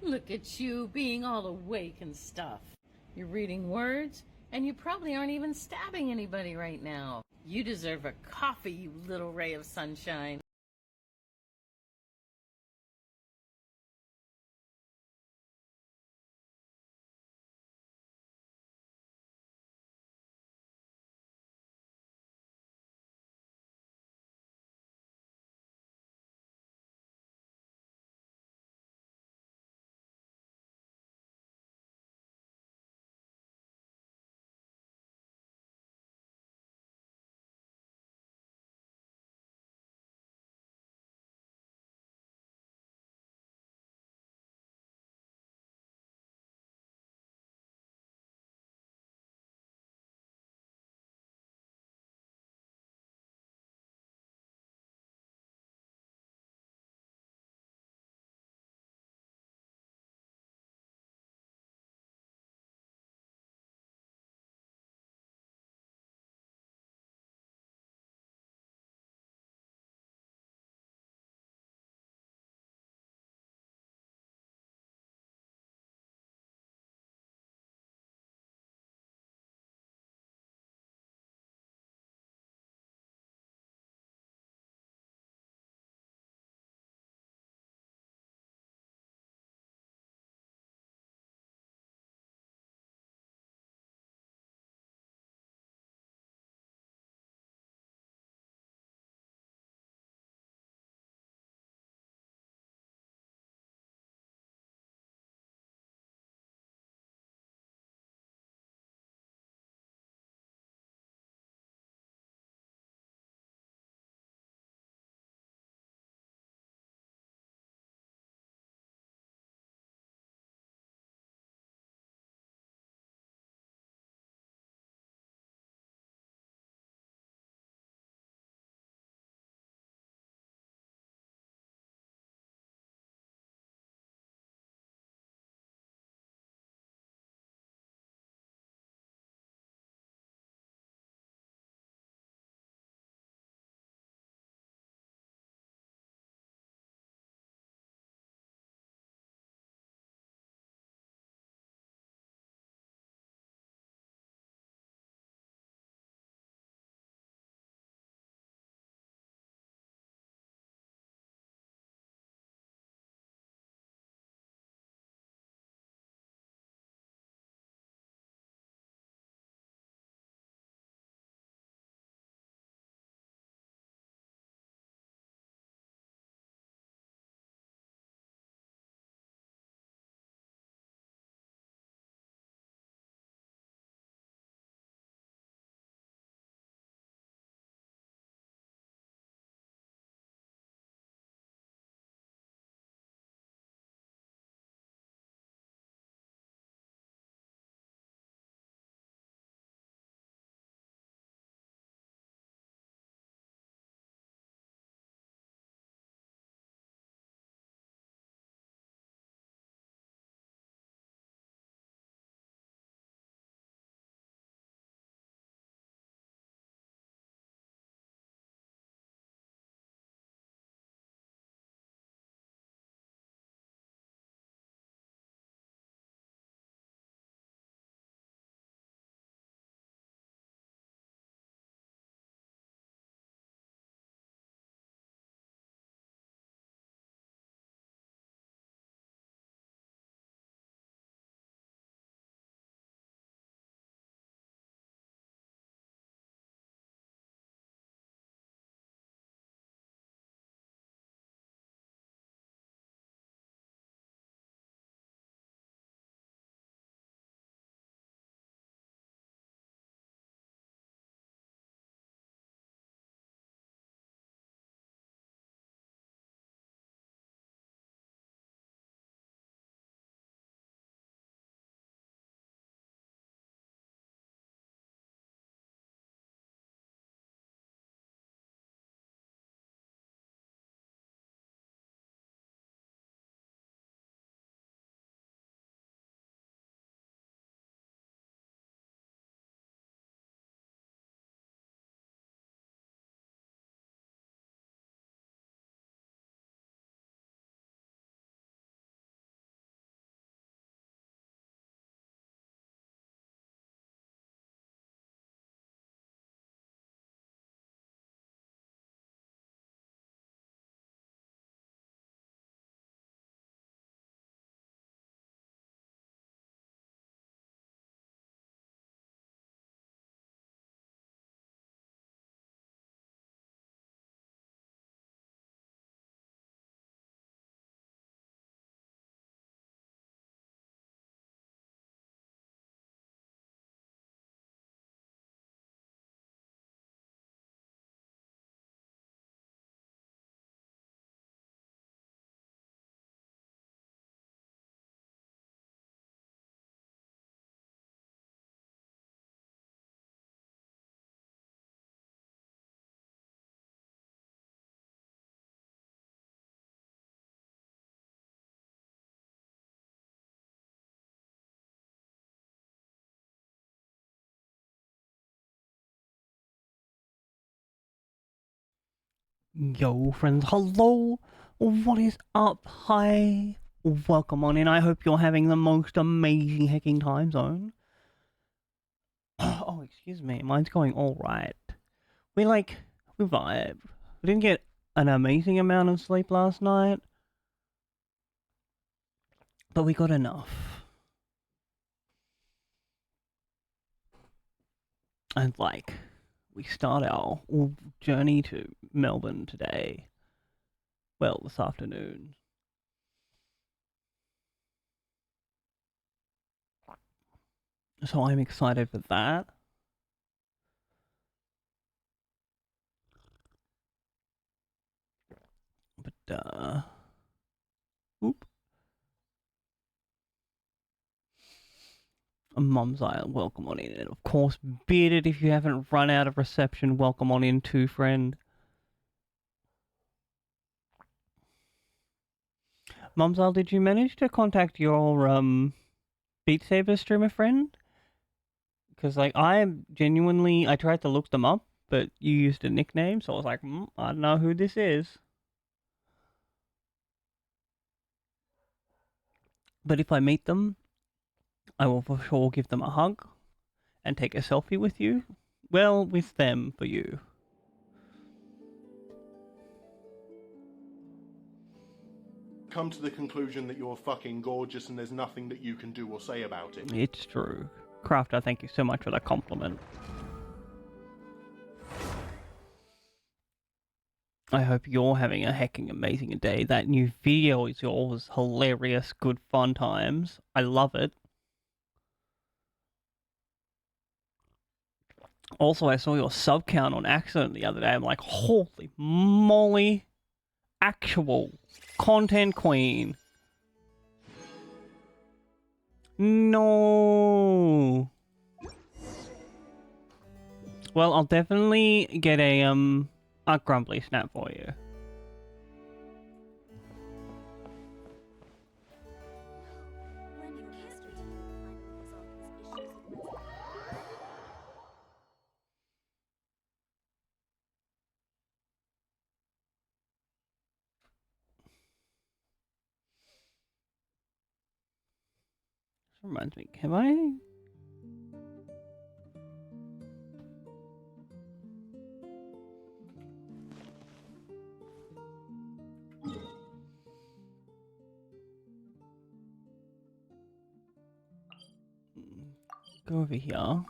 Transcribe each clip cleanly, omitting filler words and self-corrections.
Look at you being all awake and stuff. You're reading words, and you probably aren't even stabbing anybody right now. You deserve a coffee, you little ray of sunshine. Yo, friends, hello! What is up? Hi! Welcome on in. I hope you're having the most amazing hacking time zone. Oh, excuse me. Mine's going alright. We vibe. We didn't get an amazing amount of sleep last night, but we got enough. And we start our journey to Melbourne today. Well, this afternoon. So I'm excited for that. But, oop. Mum's Isle, welcome on in. And of course, Bearded, if you haven't run out of reception, welcome on in too, friend. Mum's Isle, did you manage to contact your, Beat Saber streamer friend? Because, I tried to look them up, but you used a nickname, so I was like, I don't know who this is. But if I meet them, I will for sure give them a hug and take a selfie with you. Well, with them for you. Come to the conclusion that you're fucking gorgeous and there's nothing that you can do or say about it. It's true. Crafter, thank you so much for that compliment. I hope you're having a hecking amazing day. That new video is yours. Hilarious, good fun times. I love it. Also, I saw your sub count on accident the other day. I'm like, holy moly. Actual content queen. No. Well, I'll definitely get a grumbly snap for you. This reminds me, have I... Go over here.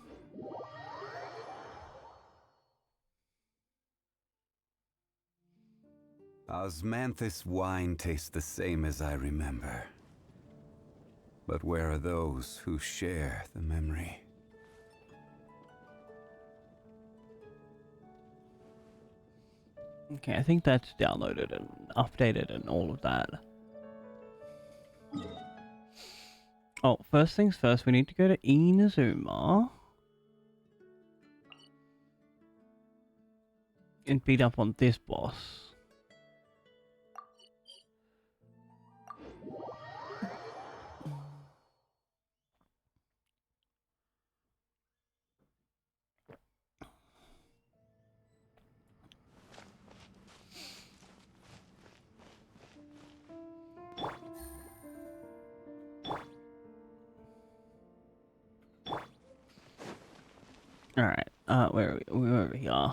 Osmanthus wine tastes the same as I remember. But where are those who share the memory? Okay, I think that's downloaded and updated and all of that. Oh, first things first, we need to go to Inazuma and beat up on this boss. Alright, where are we? We're over here.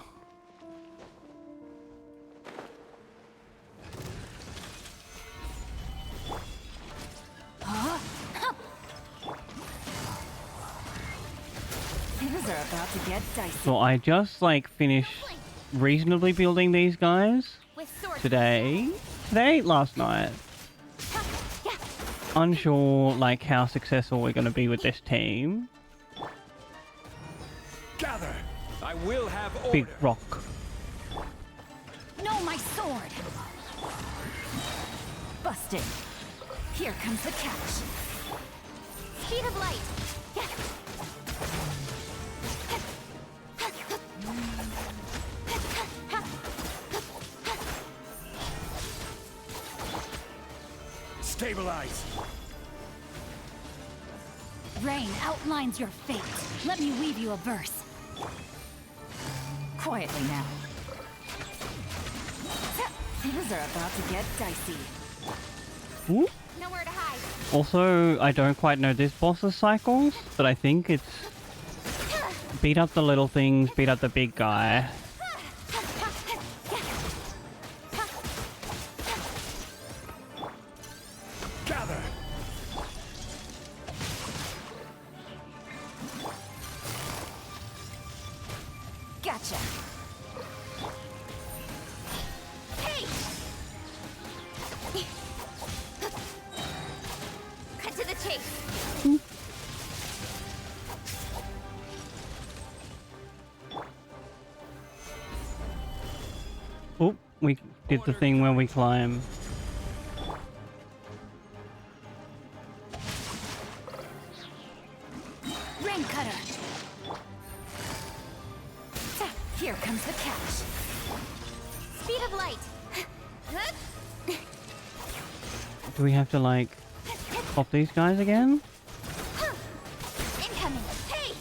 Things are about to get dicey. So I just finished reasonably building these guys today, last night. Unsure how successful we're going to be with this team. Gather! I will have order. Big rock. No, my sword! Busted. Here comes the catch. Speed of light. Stabilize. Rain outlines your fate. Let me weave you a verse. Quietly now. Things are about to get dicey. Ooh. Nowhere to hide. Also, I don't quite know this boss's cycles, but I think it's beat up the little things, beat up the big guy. Gather. Gotcha. Hey! Cut to the chase. Oh, we did the thing where we climb. Rain cutter. Here comes the catch. Speed of light. Do we have to, like, pop these guys again? Incoming. Hey!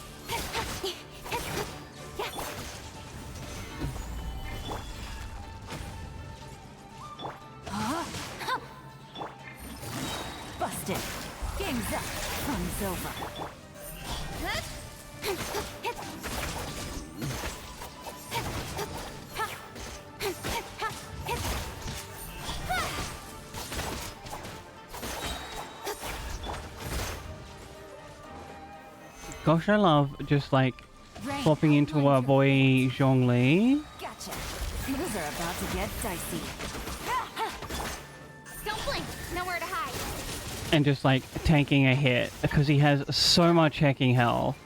Busted. Game's up. Fun's over. Gosh, I love just, like, Rain. swapping into our boy Zhongli. Gotcha. Things are about to get dicey. Don't blink. Nowhere to hide. And just, like, tanking a hit, because he has so much hacking health.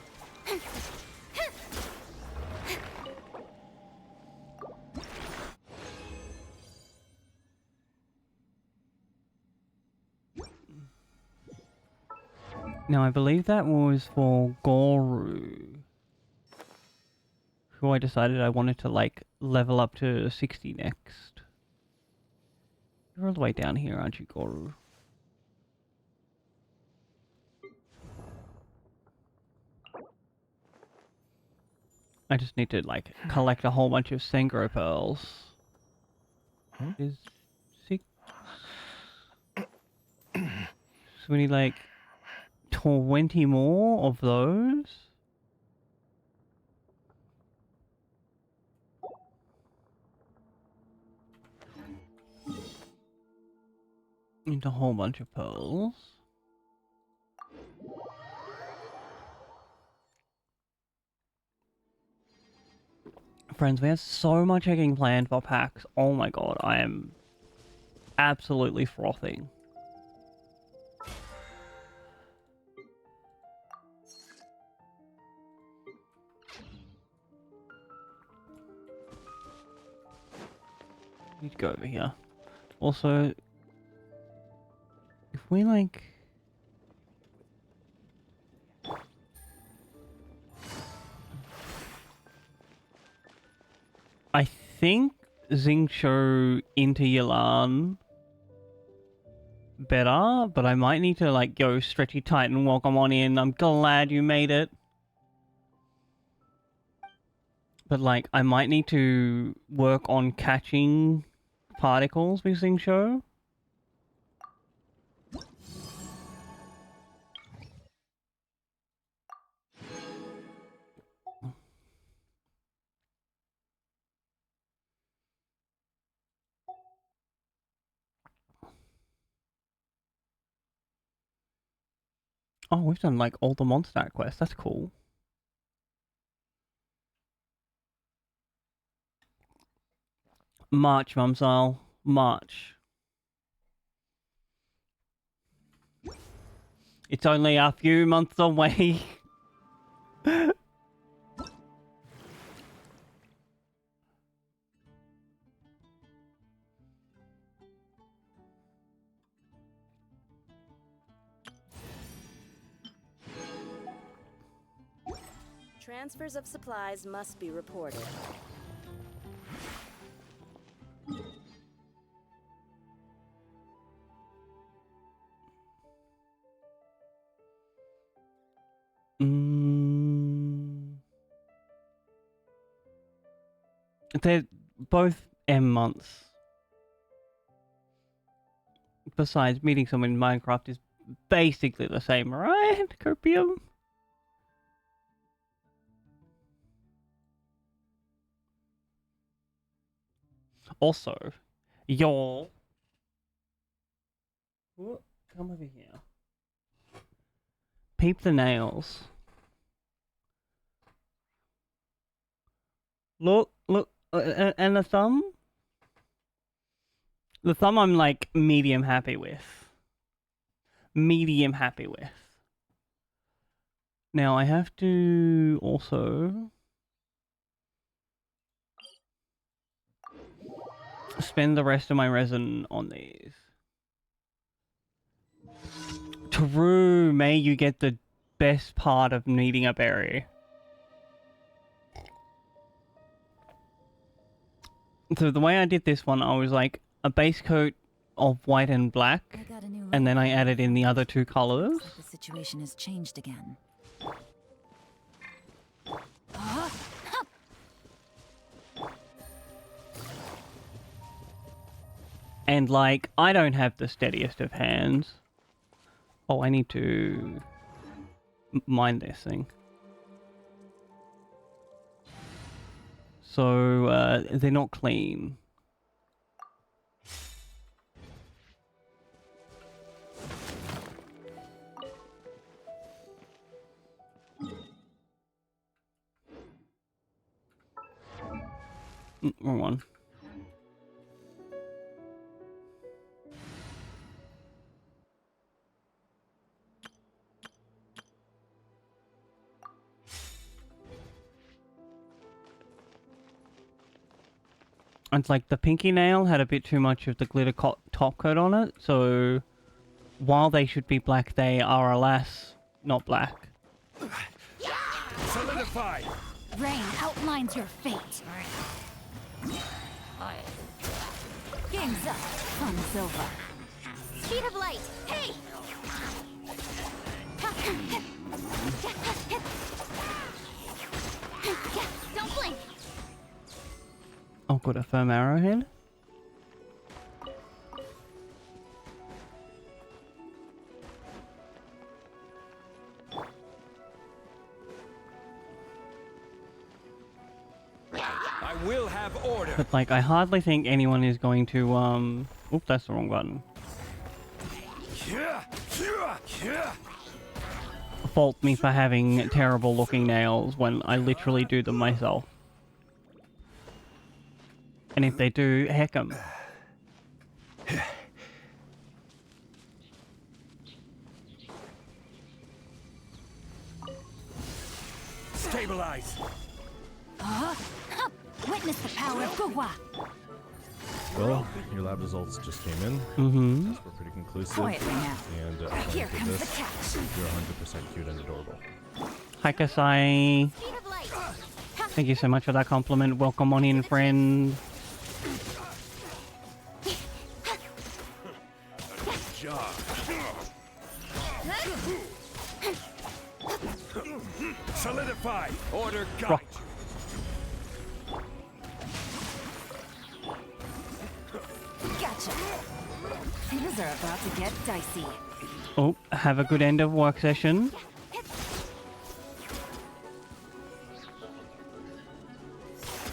Now, I believe that was for Goru, who I decided I wanted to, like, level up to 60 next. You're all the way down here, aren't you, Goru? I just need to, like, collect a whole bunch of Sengro pearls. Is 6... So we need, like, 20 more of those. Need a whole bunch of pearls. Friends, we have so much hacking planned for packs. Oh my god, I am absolutely frothing. Need to go over here. Also, if we like... I think Xingqiu into Yilan better, but I might need to like go Stretchy Titan, welcome on in. I'm glad you made it. But like, I might need to work on catching particles with Xingqiu. Oh, we've done like all the Mondstadt quests. That's cool. March, Mumsile. March. It's only a few months away. Transfers of supplies must be reported. They're both M months. besides meeting someone in Minecraft is basically the same, right? Copium? Also, y'all... Come over here. Peep the nails. Look, and the thumb? The thumb I'm like medium happy with. Medium happy with. Now I have to also spend the rest of my resin on these. True, may you get the best part of needing a berry. So the way I did this one, I was like a base coat of white and black, and then I added in the other two colors. The situation has changed again. And like, I don't have the steadiest of hands. Oh, I need to mine this thing. So, they're not clean. Wrong one. It's like the pinky nail had a bit too much of the glitter top coat on it, so while they should be black, they are alas not black. Solidify! Rain outlines your fate. Game's up. Fun's over. Speed of light. Hey! Don't blink. Oh, got a firm arrowhead. I will have order. But like, I hardly think anyone is going to Oop, that's the wrong button. Fault me for having terrible looking nails when I literally do them myself. And if they do, heck 'em. Stabilize. Witness the power of Gugwa. Well, your lab results just came in. Mm-hmm. These were pretty conclusive. Quietly now. And Here according to comes the this, catch. you're 100% cute and adorable. Hi, Kasai. Speed of light. Thank you so much for that compliment. Welcome on in, friend. Solidify. Order guide. Rock. Gotcha. Things are about to get dicey. Oh, have a good end of work session.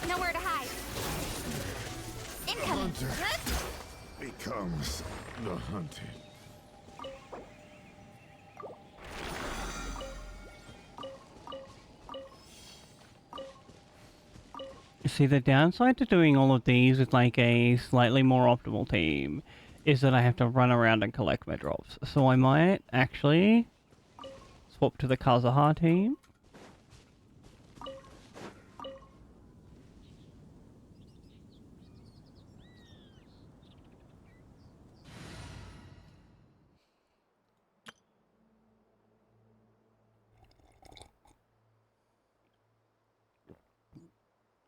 Nowhere to hide. Incoming. Becomes the hunted. See, the downside to doing all of these with like a slightly more optimal team is that I have to run around and collect my drops. So I might actually swap to the Kazaha team.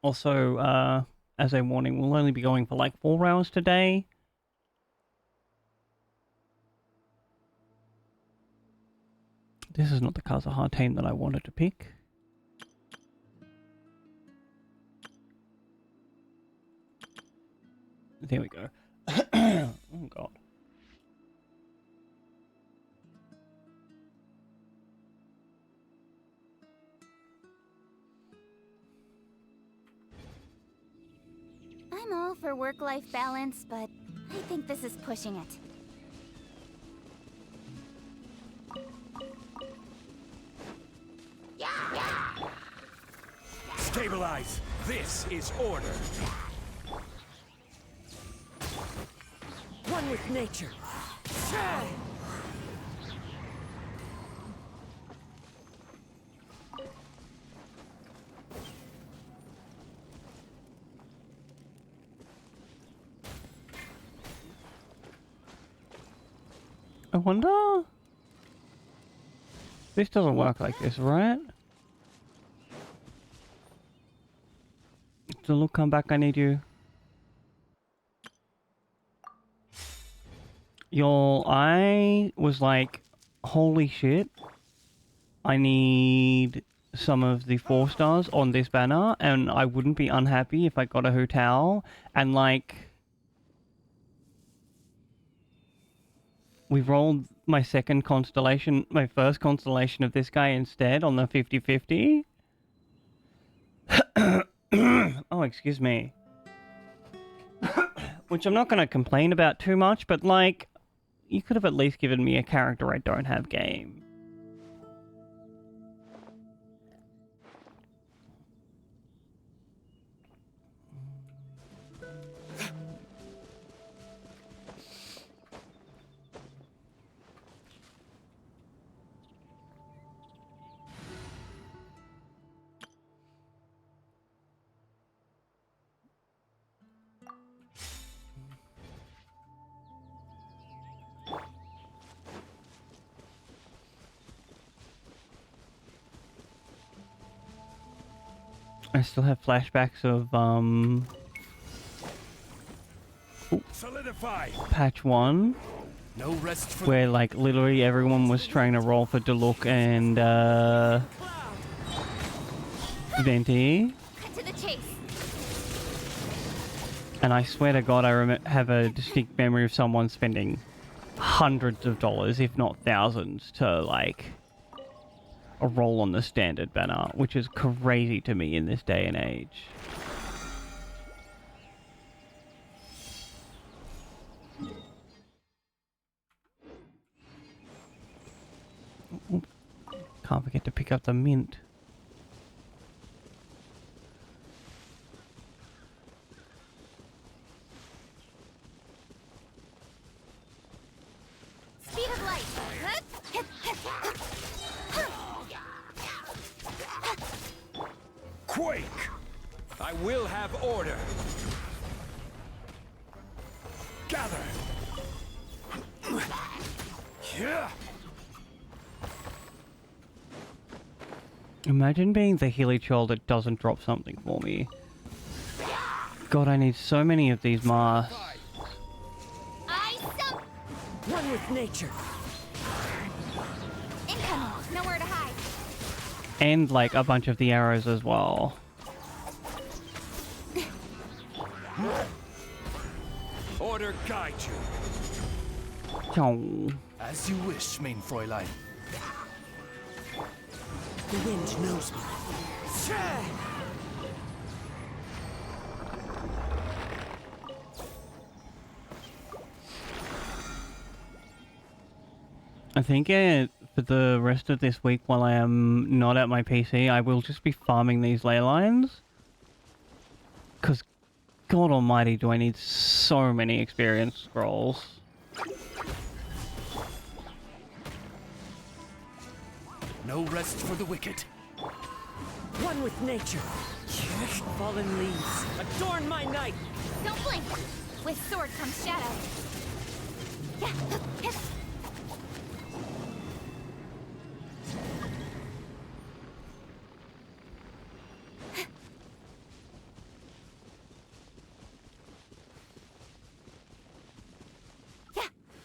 Also, as a warning, we'll only be going for like 4 hours today. This is not the Kazaha team that I wanted to pick. There we go. Oh god. all for work-life balance, but I think this is pushing it. Stabilize! This is order! One with nature. I wonder... This doesn't work like this, right? So look, come back, I need you. Y'all, I was like, holy shit. I need some of the 4 stars on this banner, and I wouldn't be unhappy if I got a hotel, and like... We rolled my second constellation, my first constellation of this guy instead on the 50-50. Oh, excuse me. Which I'm not going to complain about too much, but like, you could have at least given me a character I don't have game. I still have flashbacks of, Solidify! patch 1, No rest for where, like, literally everyone was trying to roll for Diluc and, Venti. Cut to the chase. And I swear to God, I have a distinct memory of someone spending hundreds of dollars, if not thousands, to, like... a roll on the standard banner, which is crazy to me in this day and age. Can't forget to pick up the mint. Speed of light. Quake! I will have order! Gather! Yeah! Imagine being the Healy Troll that doesn't drop something for me. God, I need so many of these masks. One with nature. Incoming. Nowhere to hide. And, like, a bunch of the arrows as well. Order guide you. Oh. As you wish, main Fräulein. The wind knows me. I think for the rest of this week, while I am not at my PC, I will just be farming these ley lines. Because, God almighty, do I need so many experience scrolls. No rest for the wicked. One with nature. Fallen leaves. Adorn my night. Don't blink. With sword comes shadow. Yeah.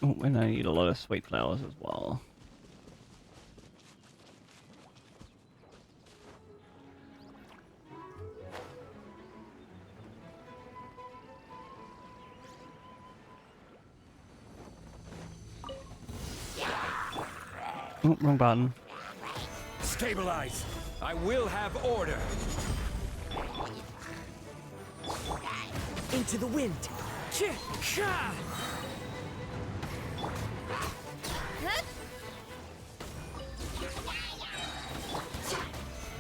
Oh, and I need a lot of sweet flowers as well. Oh, wrong button. Stabilize! I will have order! Into the wind.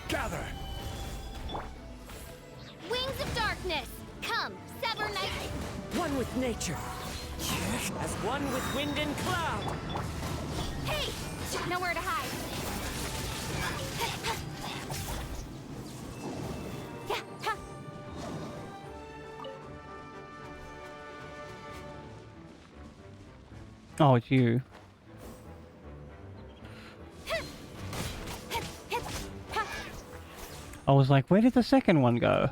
Gather! Wings of darkness! Come, sever night. One with nature. As one with wind and cloud. Hey! Nowhere to hide. Oh, it's you. I was like, where did the second one go?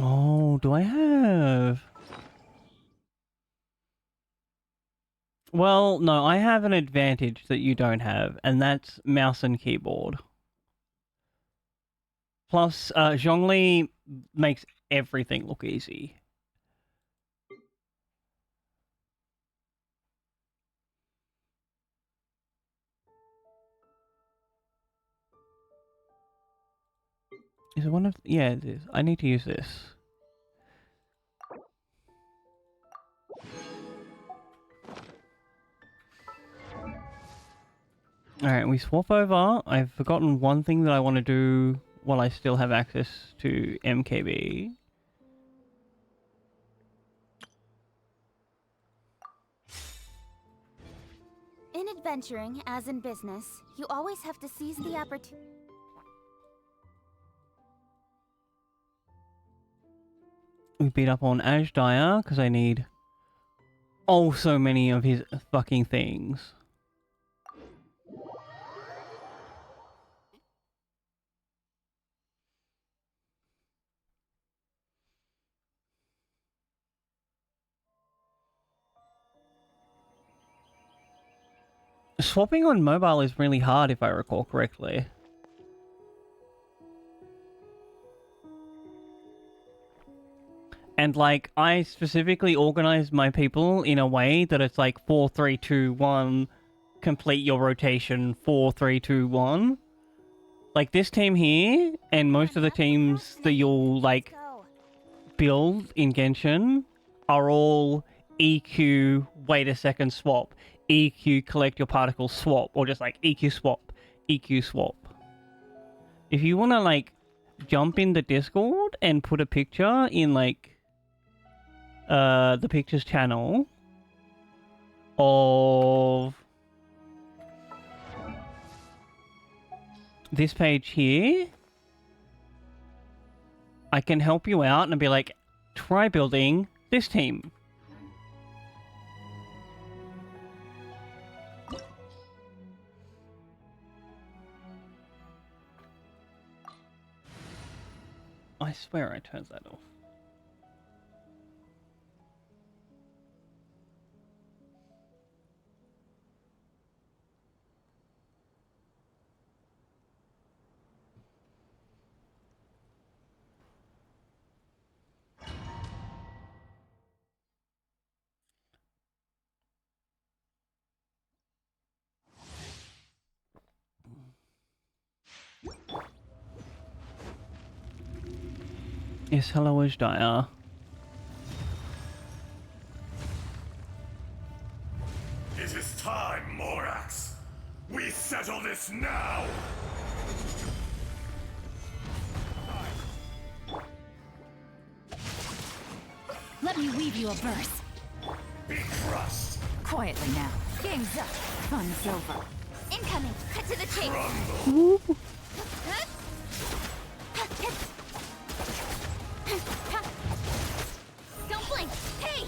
Oh, do I have? Well, no, I have an advantage that you don't have, and that's mouse and keyboard. Plus, Zhongli makes everything look easy. Is it one of... Yeah, it is. I need to use this. Alright, we swap over. I've forgotten one thing that I want to do while I still have access to MKB. In adventuring, as in business, you always have to seize the opportunity. We beat up on Ashdire because I need oh so many of his fucking things. Swapping on mobile is really hard if I recall correctly. And like, I specifically organized my people in a way that it's like 4, 3, 2, 1, complete your rotation, 4, 3, 2, 1. Like this team here, and most of the teams that you'll like build in Genshin are all EQ, wait a second, swap. EQ, collect your particles, swap. Or just like EQ swap, EQ swap. If you want to like jump in the Discord and put a picture in like the pictures channel of this page here, I can help you out and be like, try building this team. I swear I turned that off. Yes, hello, Ashdire. It is time, Morax. We settle this now! Let me weave you a verse. Be crushed! Quietly now. Game's up. Fun's over. Incoming. Cut to the chase. Crumble! Don't blink. Hey!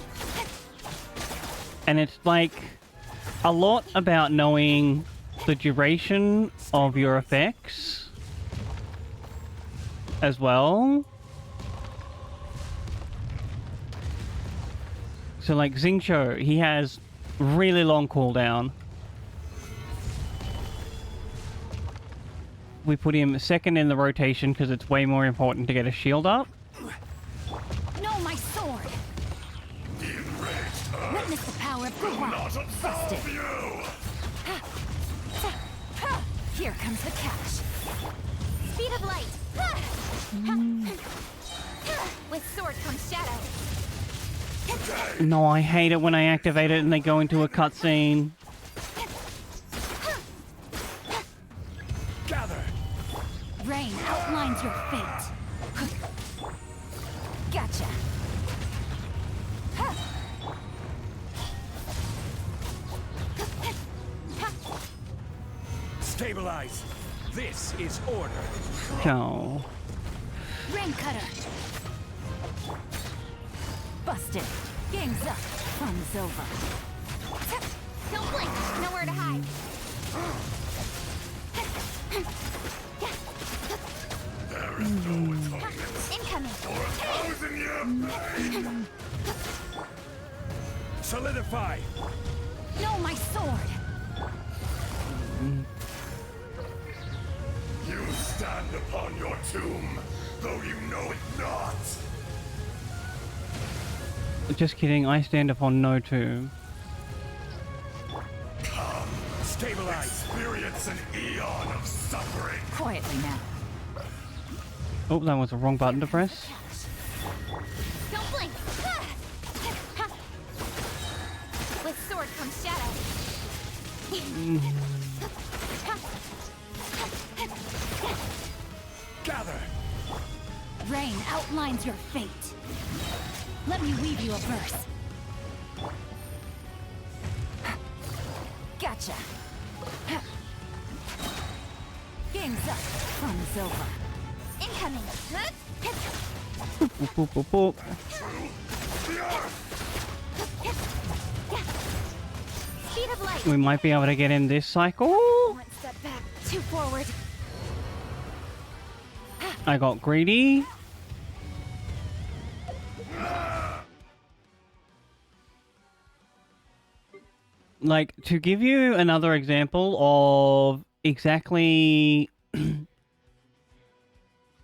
And it's like a lot about knowing the duration of your effects as well. So like Xingqiu, he has really long cooldown. we put him second in the rotation because it's way more important to get a shield up. No, my sword! Witness the power of Gurwa! Busted! Here comes the catch. Speed of light! With sword comes shadow. No, I hate it when I activate it and they go into a cutscene. Gather! Rain outlines your fate. Gotcha. Stabilize! This is order! Oh. Rain cutter. Busted. Game's up. Fun's over. Don't blink. Nowhere to hide. There is no atonement Incoming. for 1,000 year pain. Solidify! No, my sword. You stand upon your tomb, though you know it not. Just kidding, I stand upon no tomb. Come, Stabilize! experience an eon of suffering. Quietly now. Oh, that was the wrong button to press. Don't blink. With sword comes shadow. Gather! Rain outlines your fate. Let me weave you a verse. Gotcha. Game's up. Fun's over. Incoming. Boop, boop, boop, boop. Speed of light. We might be able to get in this cycle. One step back, two forward. I got greedy. Like, to give you another example of exactly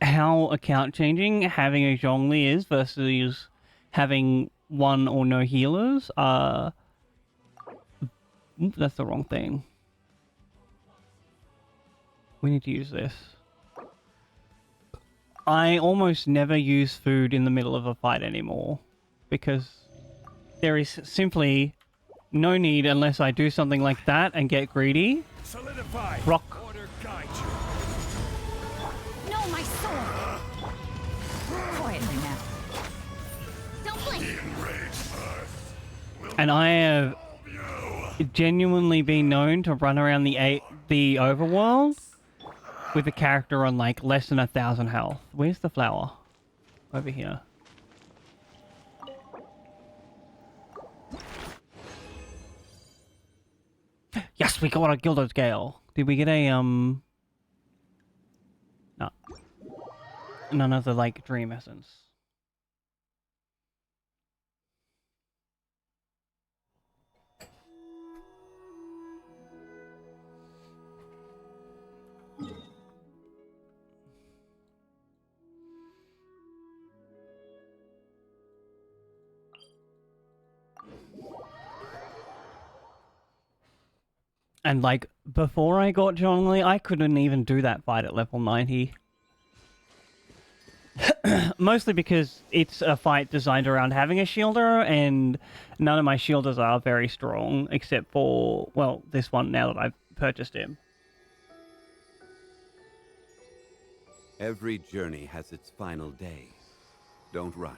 how account changing having a Zhongli is versus having one or no healers, oop, that's the wrong thing. We need to use this. I almost never use food in the middle of a fight anymore because there is simply no need unless I do something like that and get greedy. Solidify! Rock. Order guide you! No, my sword. Quietly now. Don't blink. Enraged earth will And I have you. genuinely been known to run around the overworld with a character on like less than 1,000 health. Where's the flower? Over here. Yes, we got a Gilded Gale. Did we get a no. None of the like dream essence. And like before I got Zhongli, I couldn't even do that fight at level 90. Mostly because it's a fight designed around having a shielder, and none of my shielders are very strong, except for, well, this one now that I've purchased him. Every journey has its final day. Don't rush.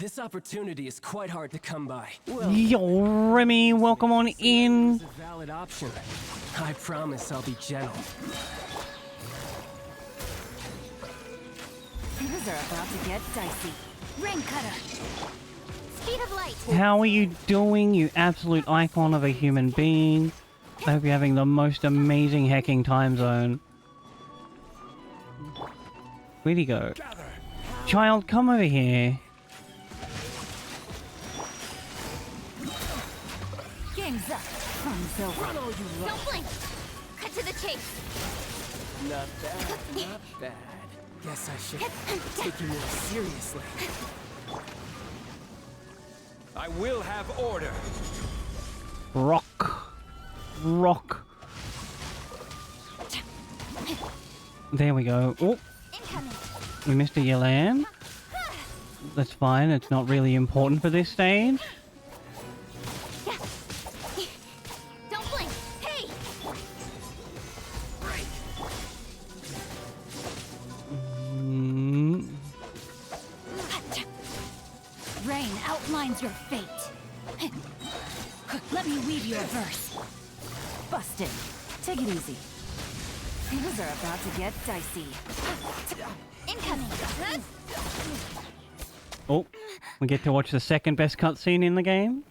This opportunity is quite hard to come by. Well, Yo, Remy, welcome on in. it's a valid option. I promise I'll be gentle. Things are about to get dicey. Rain cutter. Speed of light. How are you doing, you absolute icon of a human being? I hope you're having the most amazing hacking time zone. Where'd he go? Child, come over here. Game's up. Fun's over. Run all you love. Don't blink. Cut to the chase. Not bad, not bad. Guess I should take you more seriously. I will have order. Rock. Rock. There we go. Oh, Incoming. we missed a Yelan. That's fine, it's not really important for this stage. Yeah. Don't blink. Hey. Mm, Rain outlines your fate. Let me weave you a verse. Busted. Take it easy. Things are about to get dicey. Incoming. oh, we get to watch the second best cutscene in the game.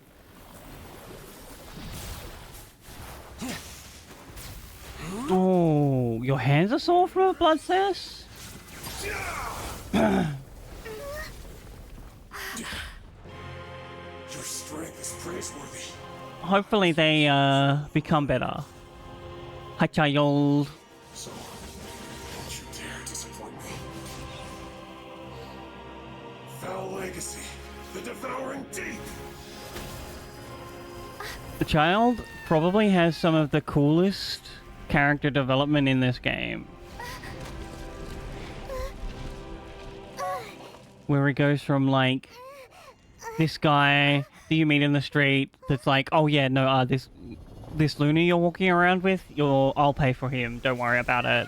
Oh, your hands are sore from a blood cess? Your strength is praiseworthy. Hopefully they become better. Hi, child. So, don't you dare disappoint me. Foul legacy, the devouring deep. The child probably has some of the coolest character development in this game. Where it goes from like this guy that you meet in the street that's like, oh yeah, no, this loony you're walking around with, I'll pay for him, don't worry about it.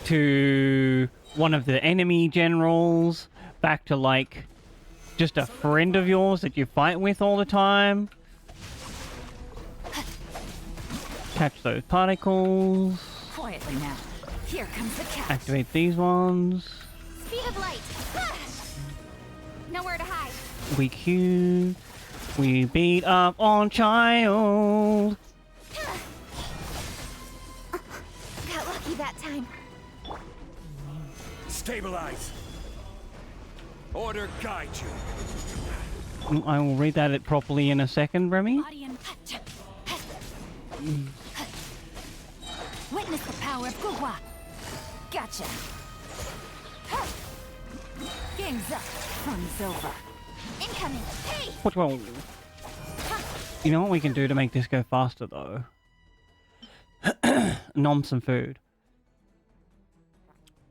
To one of the enemy generals, back to like just a friend of yours that you fight with all the time. Catch those particles. Quietly now. Here comes the catch. Activate these ones. Speed of light. Nowhere to hide. We Q. We beat up on child. Got lucky that time. Stabilize. Order guide you. I will read that properly in a second, Remy. Audience. Witness the power of Gugwa. Gotcha. Game's up. Fun's over. Incoming. Hey! What? Well, you know what we can do to make this go faster, though? Nom some food.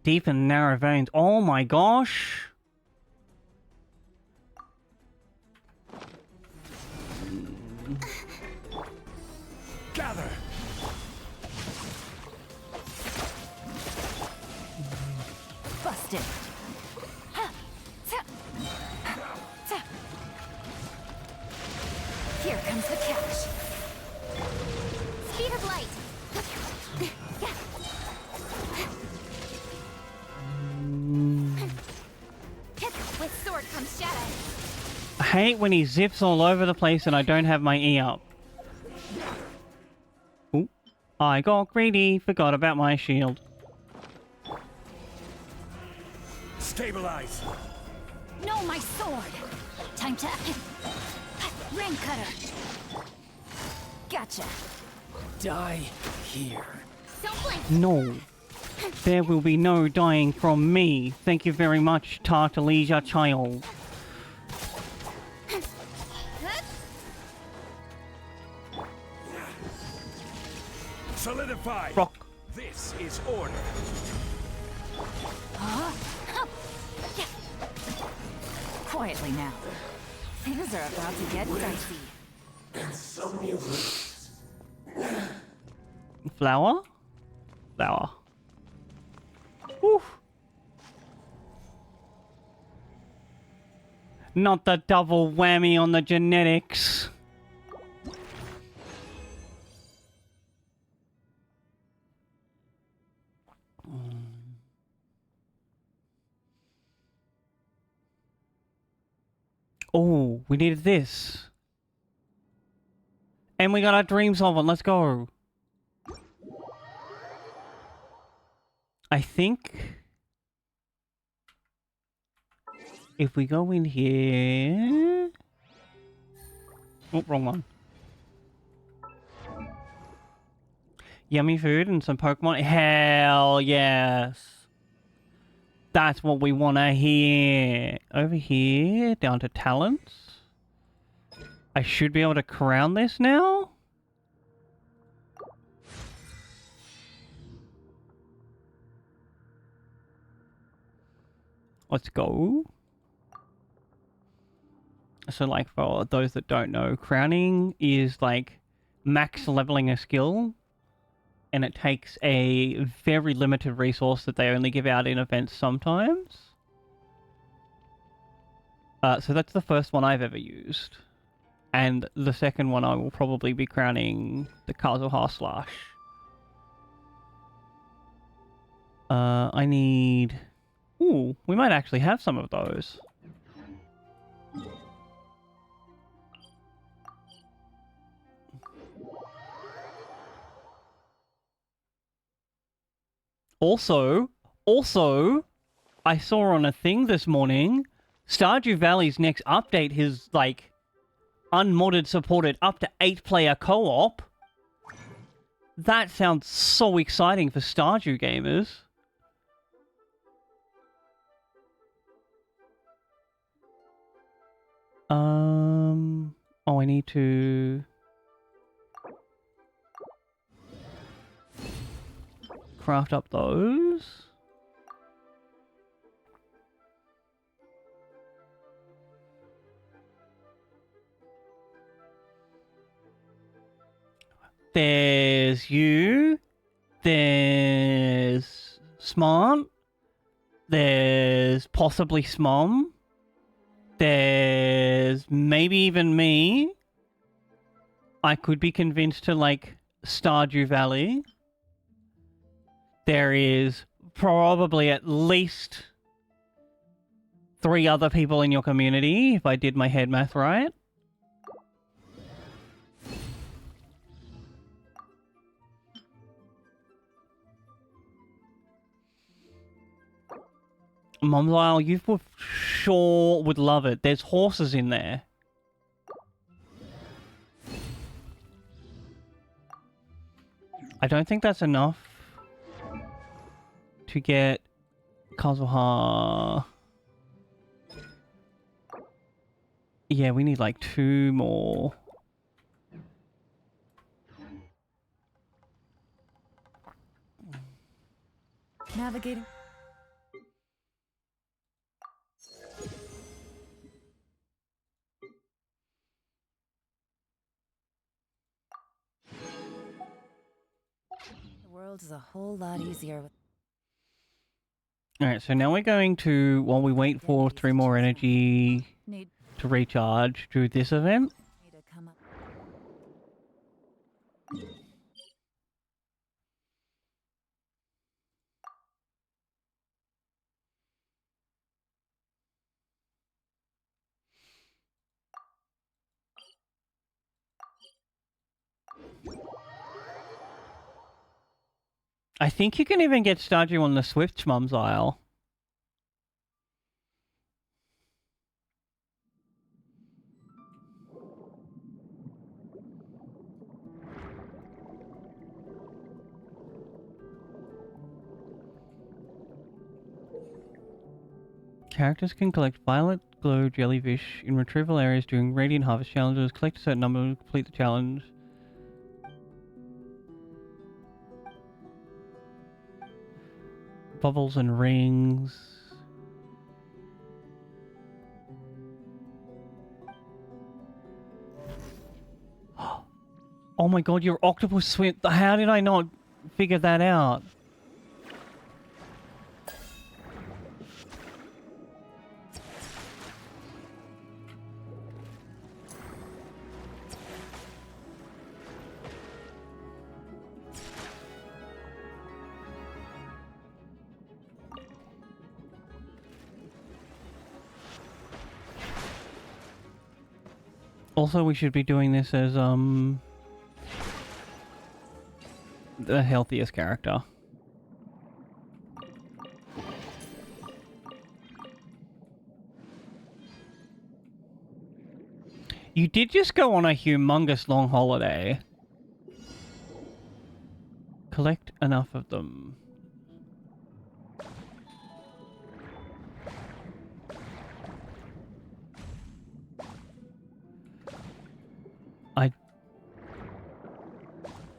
Deep and narrow veins. Oh my gosh! Gather. Busted. Here comes the catch. Speed of light. With sword comes shadow. I hate when he zips all over the place and I don't have my E up. Ooh. I got greedy, forgot about my shield. Stabilize. No, my sword. Time to rain cutter. Gotcha. Die here. Don't blink. No. There will be no dying from me. Thank you very much, Tartalesia child. Solidify. Rock. This is order. Quietly now. Things are about to get dicey. Flower? Flower. Woof. Not the double whammy on the genetics. Oh, we needed this. And we got our dream solvent. Let's go. I think if we go in here... Oh, wrong one. Yummy food and some Pokemon. Hell yes. That's what we want to hear. Over here, down to talents. I should be able to crown this now. Let's go. So, like, for those that don't know, crowning is, like, max leveling a skill. And it takes a very limited resource that they only give out in events sometimes. So that's the first one I've ever used. And the second one I will probably be crowning the Kazuha Slash. I need... Ooh, we might actually have some of those. Also, I saw on a thing this morning, Stardew Valley's next update is, like, unmodded supported up to 8-player co-op. That sounds so exciting for Stardew gamers. Oh, I need to... craft up those. There's you. There's Smart. There's possibly Smom. There's maybe even me. I could be convinced to, like, Stardew Valley. There is probably at least 3 other people in your community, if I did my head math right. Mom Lyle, you for sure would love it. There's horses in there. I don't think that's enough to get Kazuha. Yeah, we need like 2 more. Navigating. The world is a whole lot easier with... Alright, so now we're going to, while we wait for 3 more energy Need to recharge, do this event. me to come up. I think you can even get Stardew on the Swift Mum's Isle. Characters can collect violet glow jellyfish in retrieval areas during Radiant Harvest challenges. Collect a certain number to complete the challenge. Bubbles and rings. Oh my god, your octopus swim. How did I not figure that out? Also, we should be doing this as, the healthiest character. You did just go on a humongous long holiday. Collect enough of them. I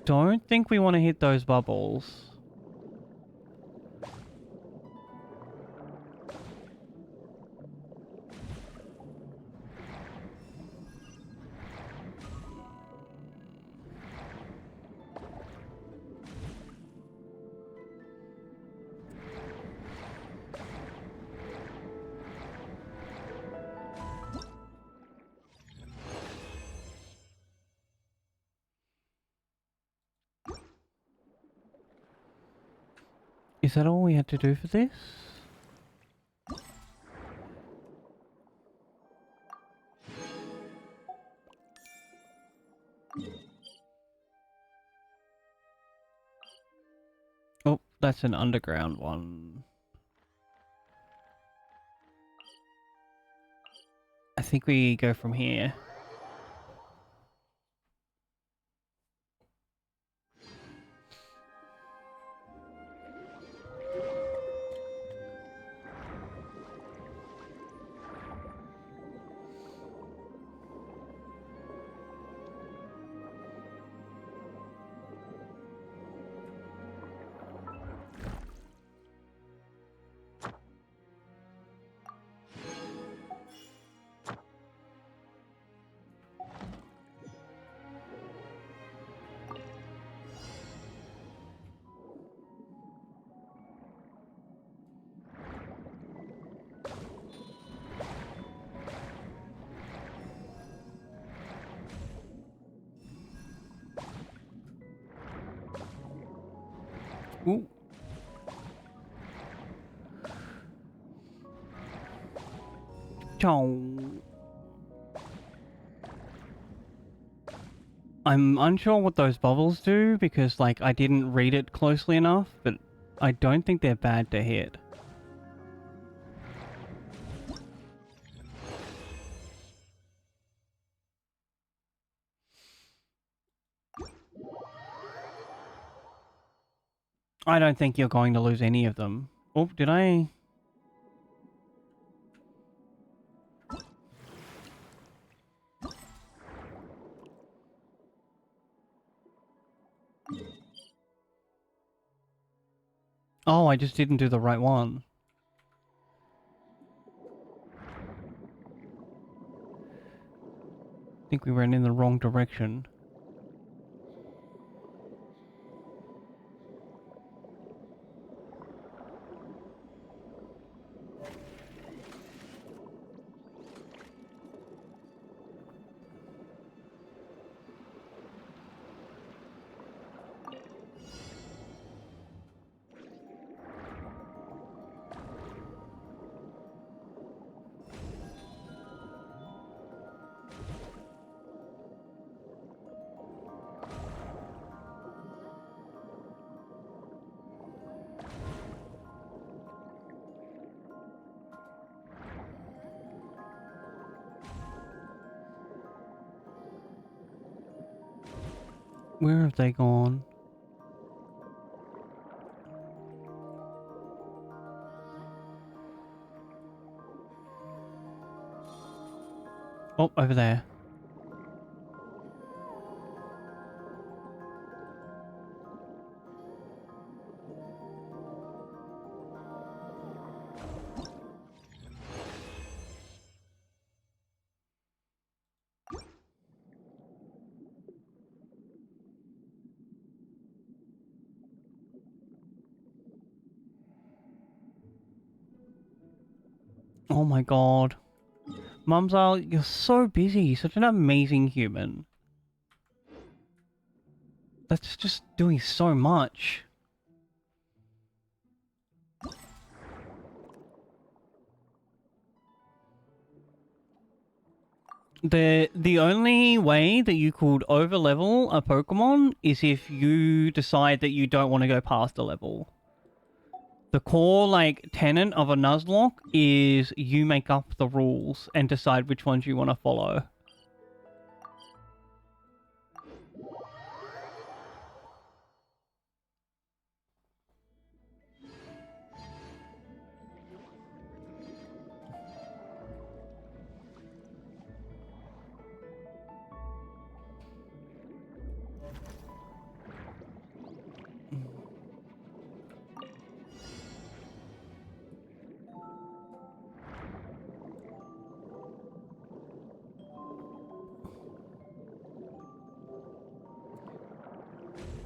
don't think we want to hit those bubbles. Is that all we had to do for this? Oh, that's an underground one. I think we go from here. Ooh. Chow. I'm unsure what those bubbles do because, like, I didn't read it closely enough, but I don't think they're bad to hit. I don't think you're going to lose any of them. Oh, did I? Oh, I just didn't do the right one. I think we went in the wrong direction. Where have they gone? Oh, over there. Oh my god. Mumsile, you're so busy. Such an amazing human. That's just doing so much. The only way that you could overlevel a Pokemon is if you decide that you don't want to go past a level. The core, like, tenet of a Nuzlocke is you make up the rules and decide which ones you want to follow.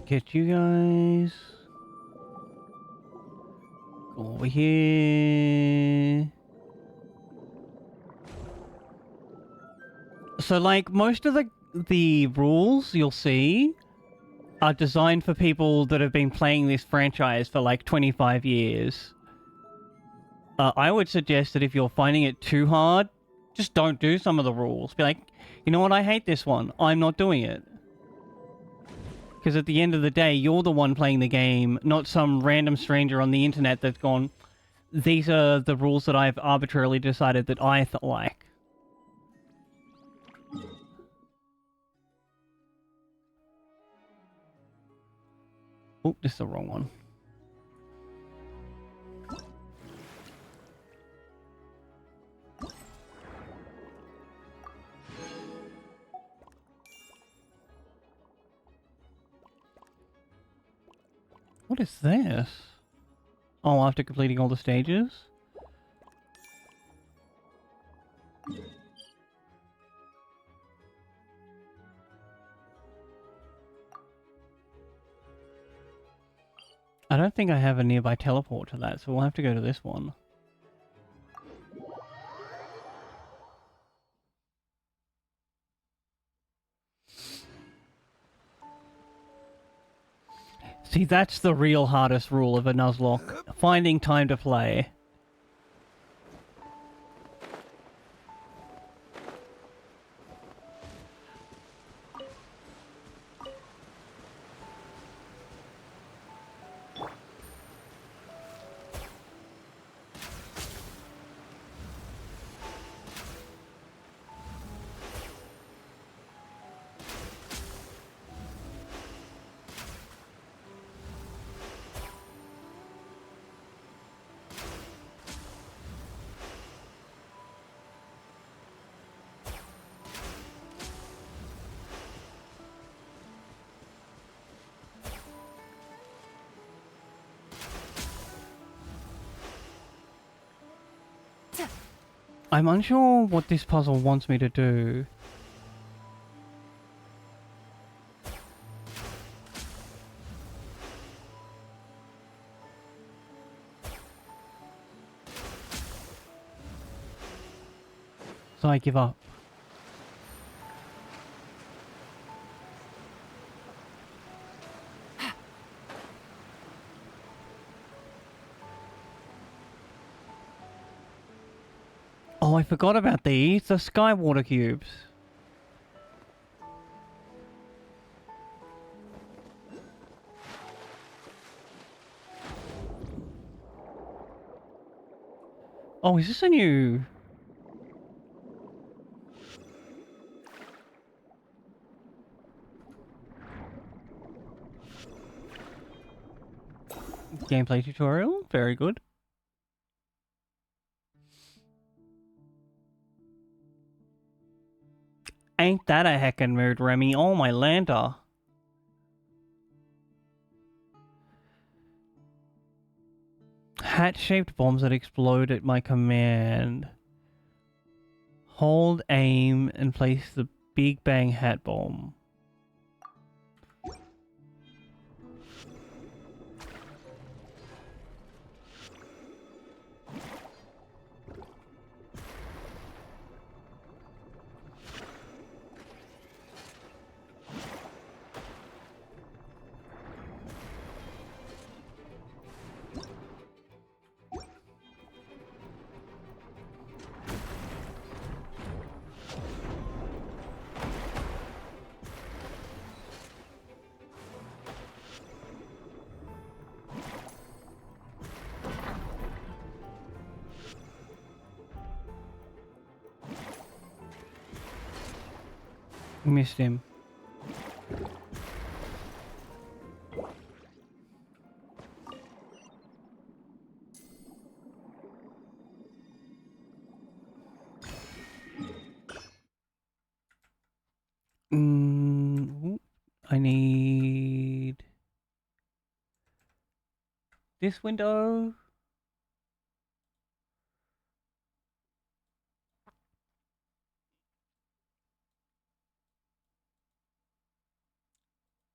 Get you guys. Go over here. So, like, most of the rules you'll see are designed for people that have been playing this franchise for like 25 years. I would suggest that if you're finding it too hard, just don't do some of the rules. Be like, you know what, I hate this one. I'm not doing it. Because at the end of the day, you're the one playing the game, not some random stranger on the internet that's gone, these are the rules that I've arbitrarily decided that I like. Oh, this is the wrong one. What is this? Oh, after completing all the stages? I don't think I have a nearby teleport to that, so we'll have to go to this one. See, that's the real hardest rule of a Nuzlocke. Finding time to play. I'm unsure what this puzzle wants me to do. So I give up. Oh, I forgot about these. The sky water cubes. Oh, is this a new... gameplay tutorial? Very good. Ain't that a heckin' mood, Remy? Oh, my Lanta. Hat-shaped bombs that explode at my command. Hold aim and place the Big Bang hat bomb. Missed him. I need this window.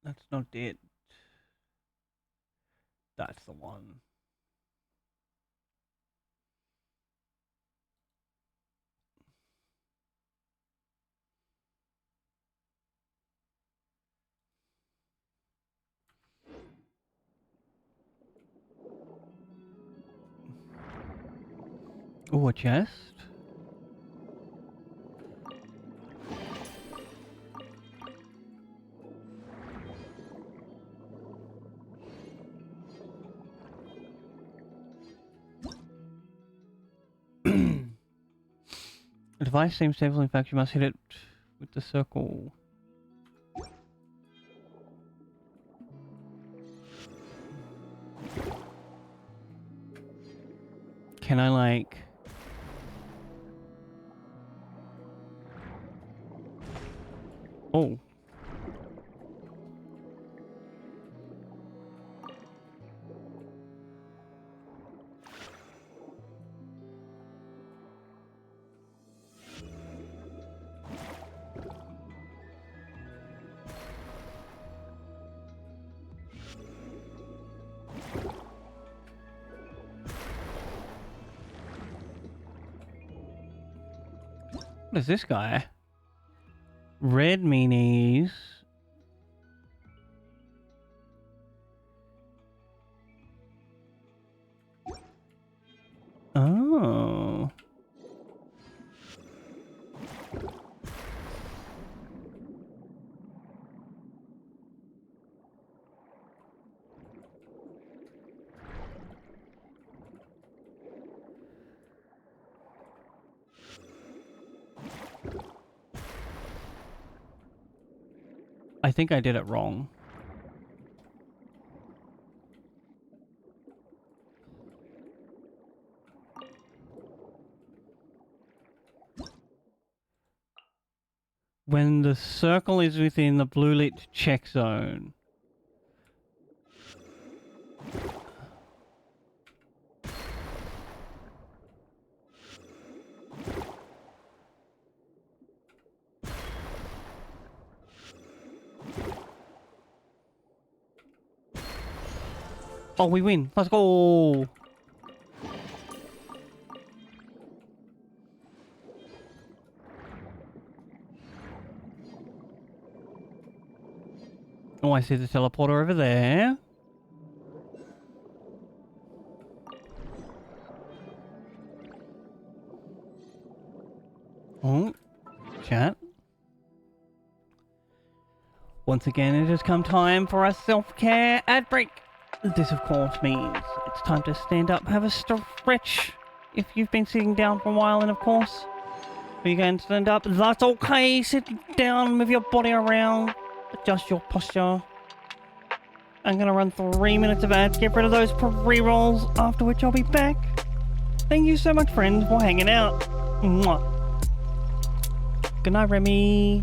That's not it. That's the one. Oh, a chest. The device seems stable. In fact, you must hit it with the circle. Can I, like... Oh. What is this guy? Red meanies. Oh. I think I did it wrong. When the circle is within the blue lit check zone. Oh, we win. Let's go. Oh, I see the teleporter over there. Oh, chat. Once again, it has come time for a self-care ad break. This, of course, means it's time to stand up, have a stretch. If you've been sitting down for a while, and of course, if you can stand up, that's okay. Sit down, move your body around, adjust your posture. I'm gonna run 3 minutes of ads, get rid of those pre-rolls, after which I'll be back. Thank you so much, friends, for hanging out. Mwah. Good night, Remy.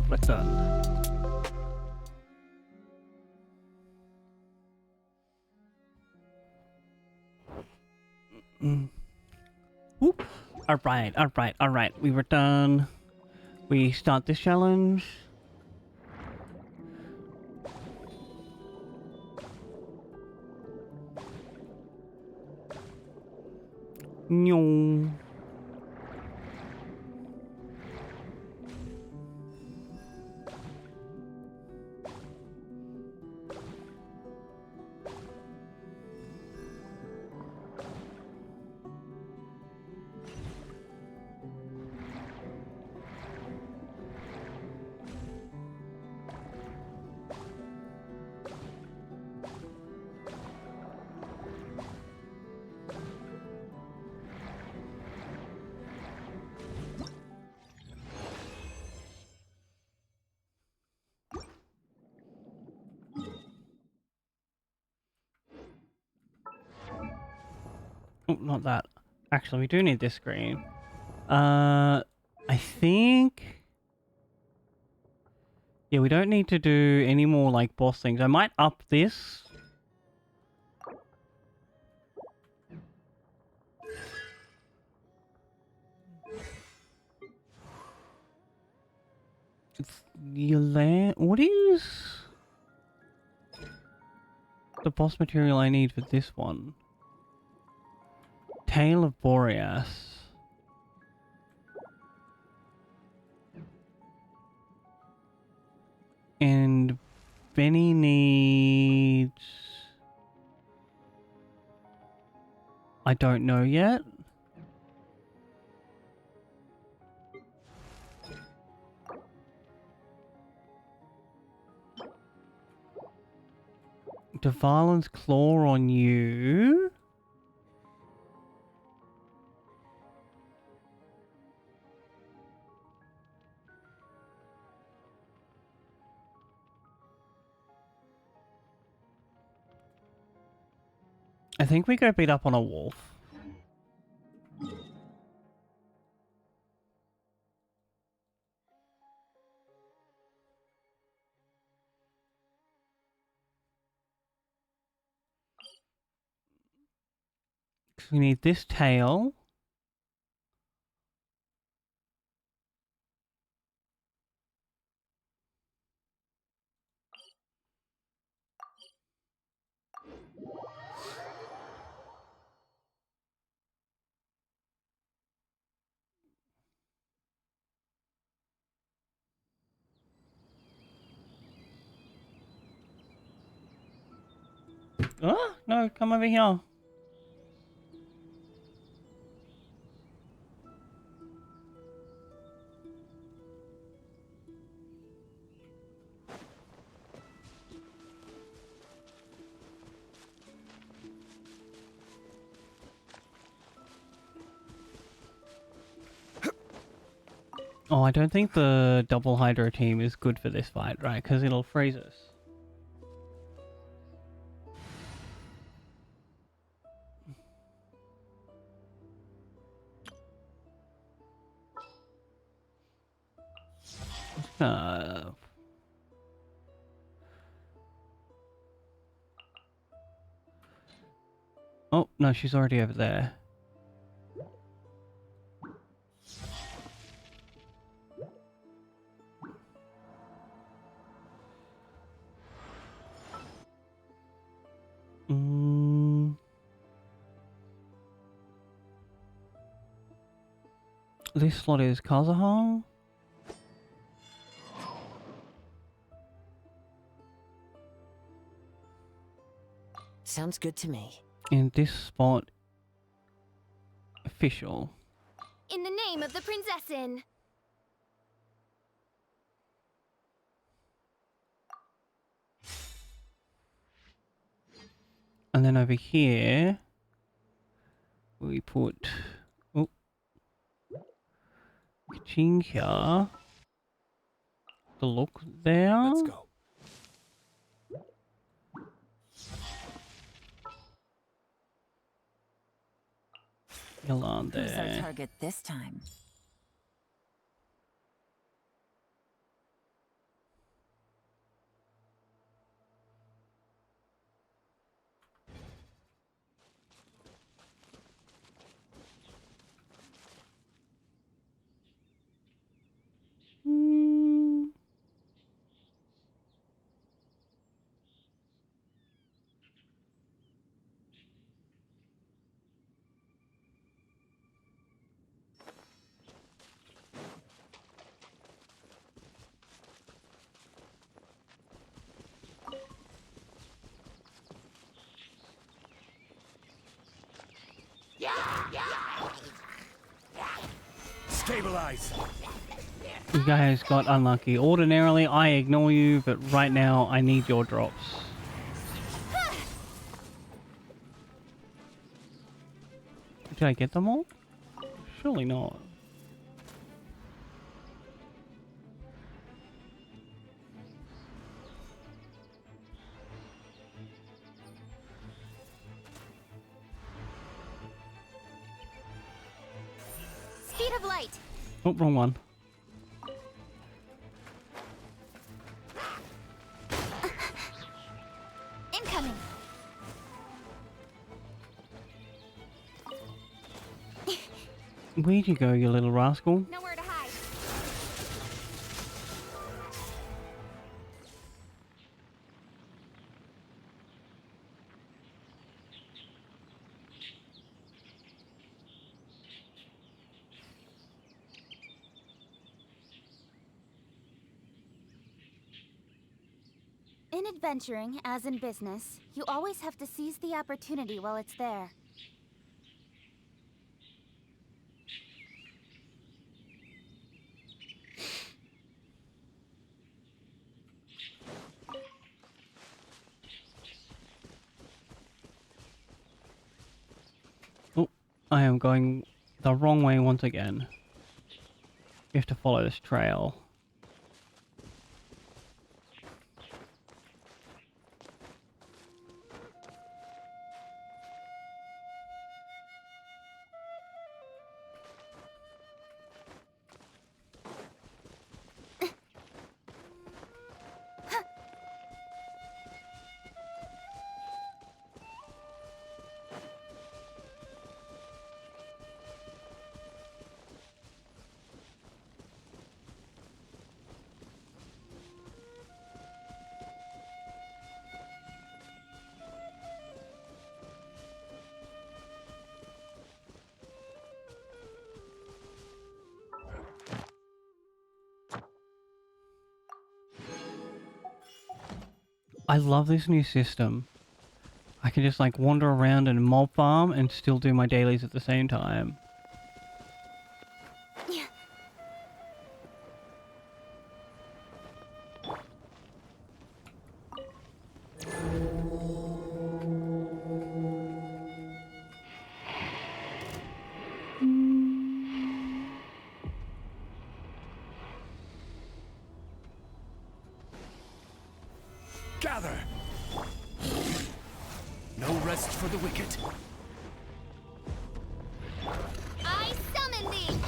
return. Whoop. Alright. We return. We start this challenge. No. Oh, not that. Actually, we do need this screen. I think... Yeah, we don't need to do any more, like, boss things. I might up this. It's... What is... the boss material I need for this one? Tail of Boreas. And Benny needs... I don't know yet. Dvalin's claw on you. I think we go beat up on a wolf. We need this tail. Oh, no, come over here. Oh, I don't think the double Hydro team is good for this fight, right? Because it'll freeze us. Oh, no, she's already over there. This slot is Kazahong. Sounds good to me. And this spot... official. In the name of the Prinzessin. And then over here... we put... oh... Kaching here. The look there. Let's go. Yalan Who's our there. target this time? Stabilize. You guys got unlucky. Ordinarily, I ignore you, but right now, I need your drops. Did I get them all? Surely not. Speed of light. Oh, wrong one. Incoming. Where'd you go, you little rascal? Nowhere to hide. In adventuring, as in business, you always have to seize the opportunity while it's there. Oh, I am going the wrong way once again. You have to follow this trail. I love this new system. I can just like wander around and mob farm and still do my dailies at the same time. Gather. No rest for the wicked. I summon thee!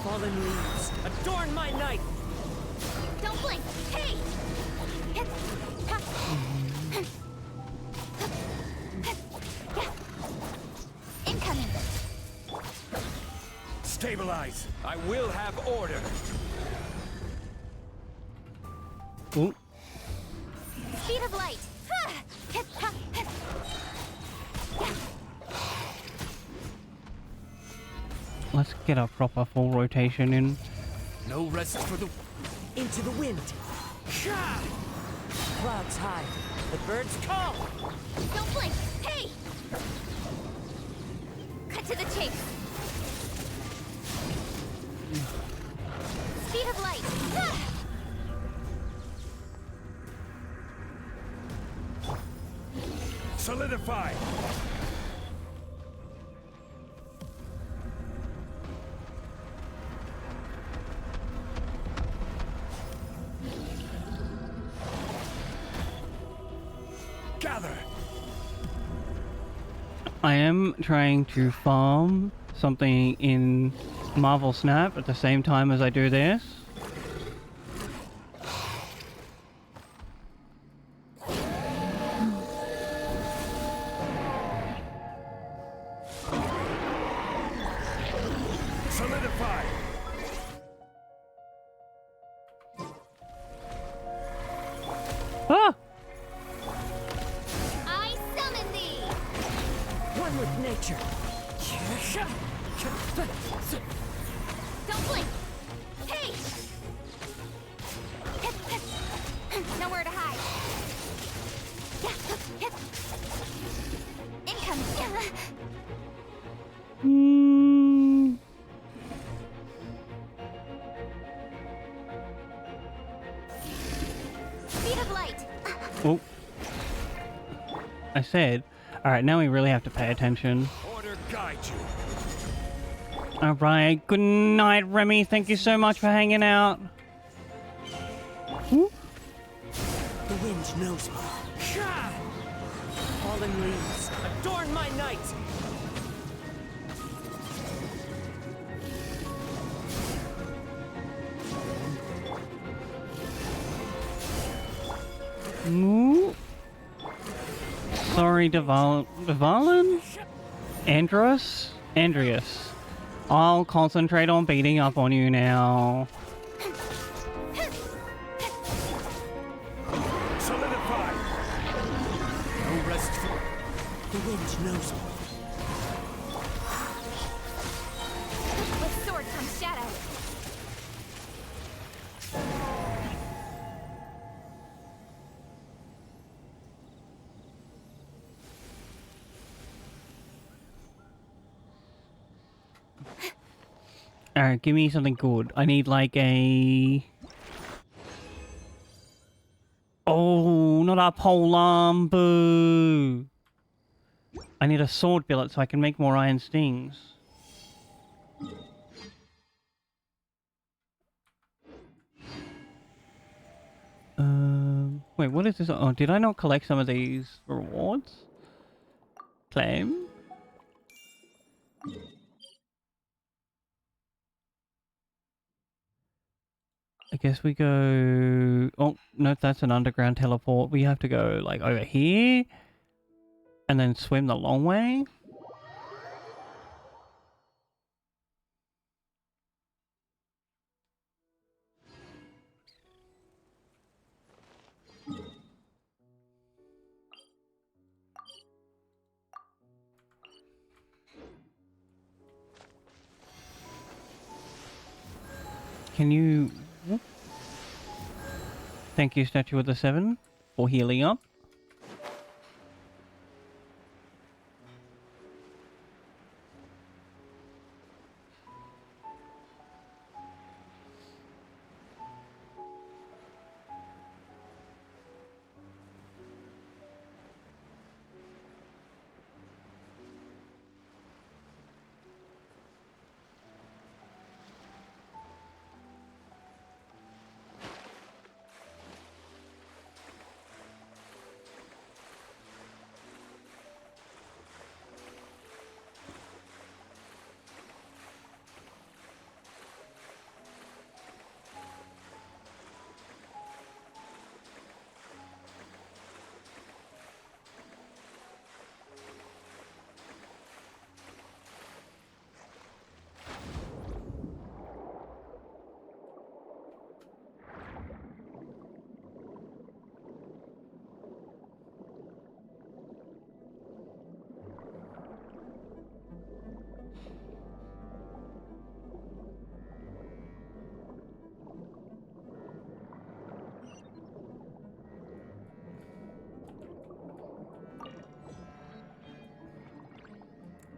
Fallen leaves, adorn my night! Don't blink! Hey! Incoming! Stabilize. I will have order. Ooh. Speed of light! Let's get a proper full rotation in. No rest for the... Into the wind! Clouds high, the birds call! Don't blink! Hey! Cut to the chase! Speed of light! Solidify. Gather. I am trying to farm something in Marvel Snap at the same time as I do this. Solidify. Ah! I summon thee! One with nature! Don't blink! Hey! Nowhere to hide! Incoming! said. Alright, now we really have to pay attention. Order guide you. Alright, good night, Remy. Thank you so much for hanging out. Whoop. The wind knows me. Fallen leaves, adorn my night! Ooh. Sorry, Devalan? Andreas. I'll concentrate on beating up on you now. Solidify. No rest for... The wind knows me. With sword comes shadow. Alright, give me something good. I need like a... Oh, not a polearm, boo! I need a sword billet so I can make more iron stings. Wait, what is this? Oh, did I not collect some of these rewards? Claim? I guess we go... Oh, no, that's an underground teleport. We have to go, like, over here. And then swim the long way. Can you... Thank you, Statue of the Seven, for healing up.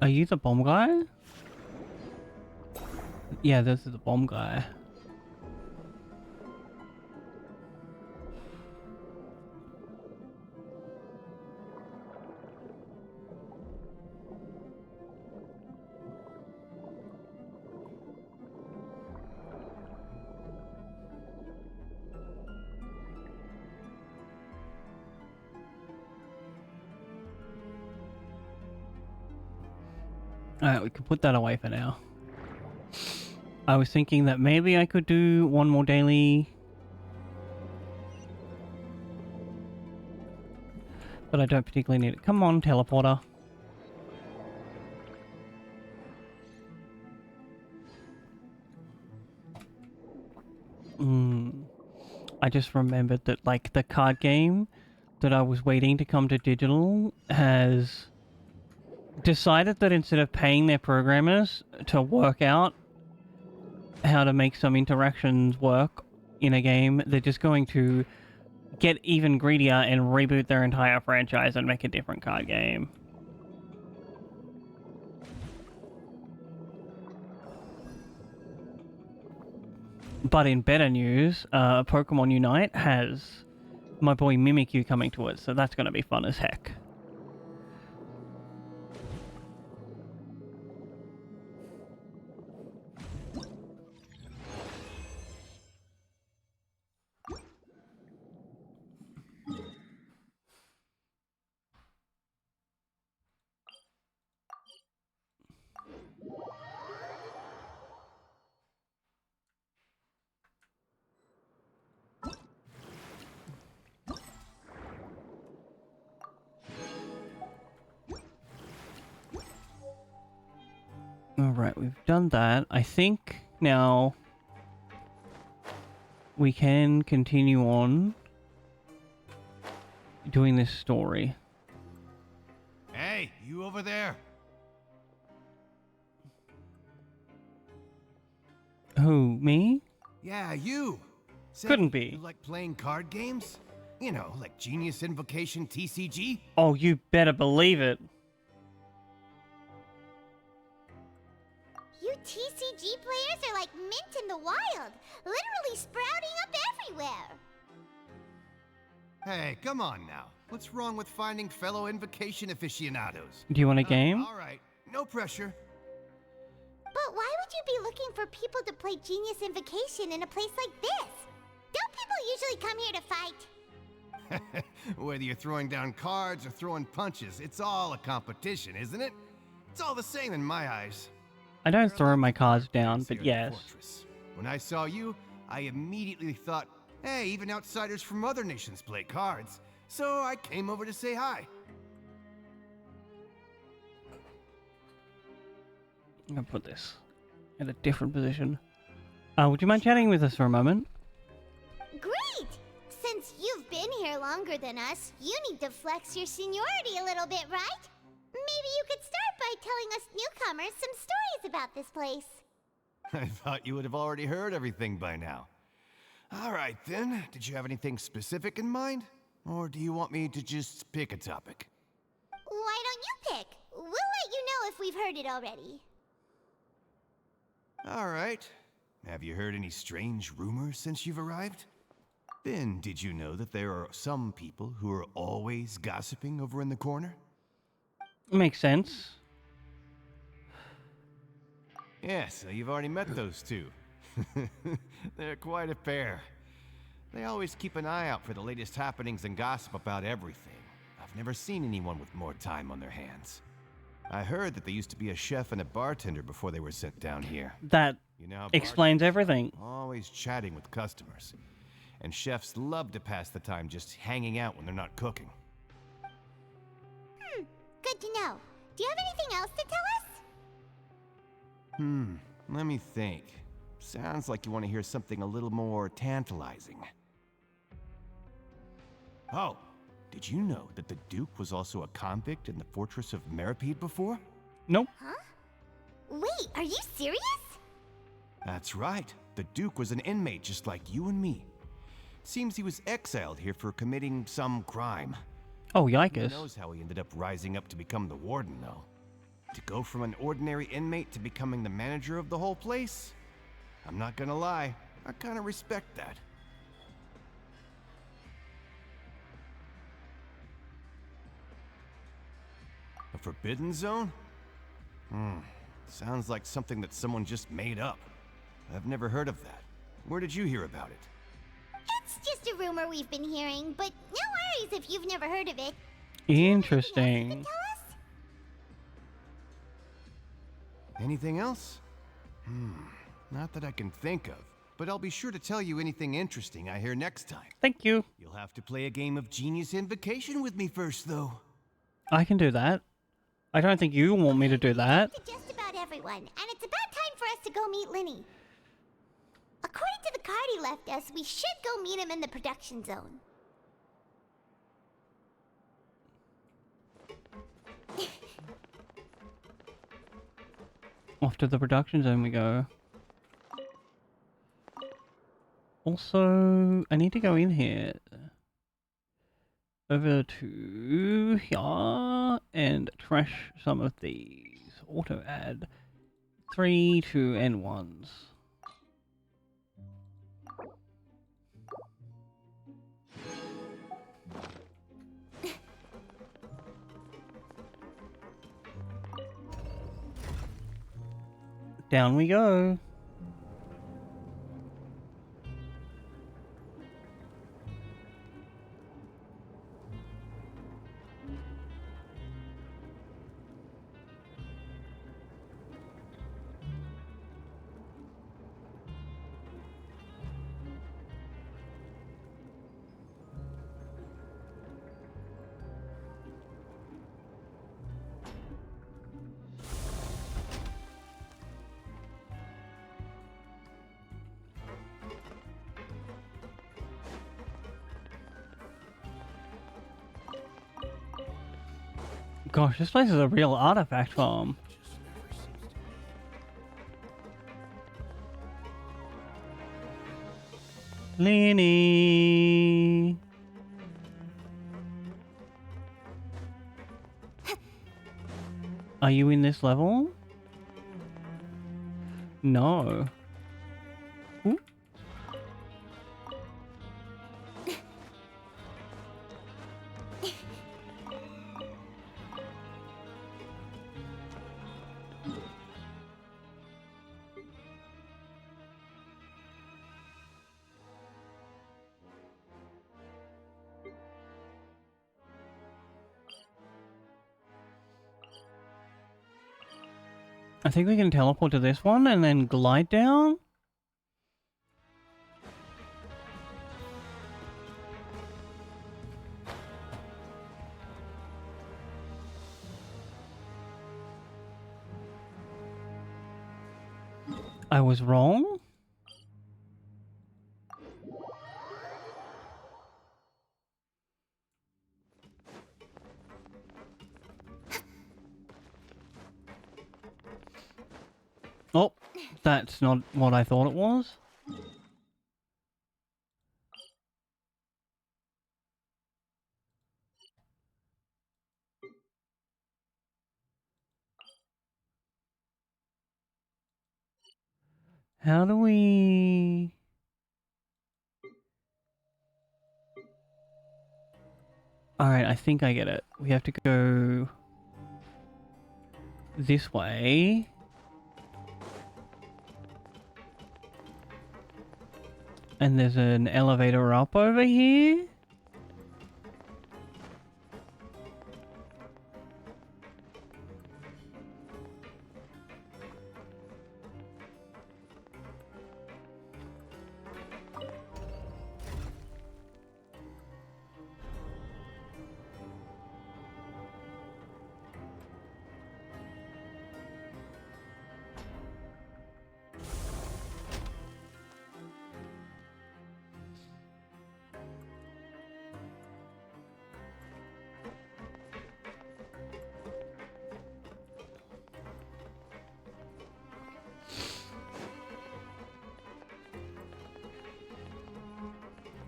Are you the bomb guy? Yeah, this is the bomb guy. Alright, we can put that away for now. I was thinking that maybe I could do one more daily. But I don't particularly need it. Come on, teleporter. I just remembered that, like, the card game that I was waiting to come to digital has decided that instead of paying their programmers to work out how to make some interactions work in a game, they're just going to get even greedier and reboot their entire franchise and make a different card game. But in better news, Pokemon Unite has my boy Mimikyu coming to it, so that's going to be fun as heck. Alright, we've done that. I think now we can continue on doing this story. Hey, you over there? Who, me? Yeah, you. Say, Couldn't be. You like playing card games? You know, like Genius Invocation TCG? Oh, you better believe it. You TCG players are like mint in the wild, literally sprouting up everywhere. Hey, come on now. What's wrong with finding fellow Invocation aficionados? Do you want a game? All right, no pressure. But why would you be looking for people to play Genius Invocation in a place like this? Don't people usually come here to fight? Whether you're throwing down cards or throwing punches, it's all a competition, isn't it? It's all the same in my eyes. I don't throw my cards down, but Here at the yes. Fortress. When I saw you, I immediately thought, hey, even outsiders from other nations play cards. So I came over to say hi. I'm gonna put this in a different position. Would you mind chatting with us for a moment? Great! Since you've been here longer than us, you need to flex your seniority a little bit, right? Maybe you could start by telling us newcomers some stories about this place. I thought you would have already heard everything by now. All right, then. Did you have anything specific in mind? Or do you want me to just pick a topic? Why don't you pick? We'll let you know if we've heard it already. All right. Have you heard any strange rumors since you've arrived? Then, did you know that there are some people who are always gossiping over in the corner? Makes sense. Yeah, so you've already met those two. They're quite a pair. They always keep an eye out for the latest happenings and gossip about everything. I've never seen anyone with more time on their hands. I heard that they used to be a chef and a bartender before they were sent down here. That You know, explains everything. always chatting with customers. And chefs love to pass the time just hanging out when they're not cooking. Good to know. Do you have anything else to tell us? Let me think. Sounds like you want to hear something a little more tantalizing. Oh, did you know that the Duke was also a convict in the fortress of Meripede before? Nope. Wait, are you serious? That's right. The Duke was an inmate just like you and me. Seems he was exiled here for committing some crime. Oh, Who yikers. knows how he ended up rising up to become the warden, though. To go from an ordinary inmate to becoming the manager of the whole place? I'm not gonna lie, I kinda respect that. A forbidden zone? Sounds like something that someone just made up. I've never heard of that. Where did you hear about it? It's just a rumor we've been hearing, but no worries if you've never heard of it. Interesting. Tell us? Anything else? Not that I can think of, but I'll be sure to tell you anything interesting I hear next time. Thank you. You'll have to play a game of Genius Invocation with me first, though. I can do that. I don't think you want me to do that. To just about everyone, and it's about time for us to go meet Linny. According to the card he left us, we should go meet him in the production zone. Off to the production zone we go. Also, I need to go in here. Over to here and trash some of these. Auto add 3 to N1s. Down we go. Gosh, this place is a real artifact farm. Lenny. Are you in this level? No. Ooh. I think we can teleport to this one and then glide down. I was wrong? Oh, that's not what I thought it was. How do we... Alright, I think I get it. We have to go this way. And there's an elevator up over here.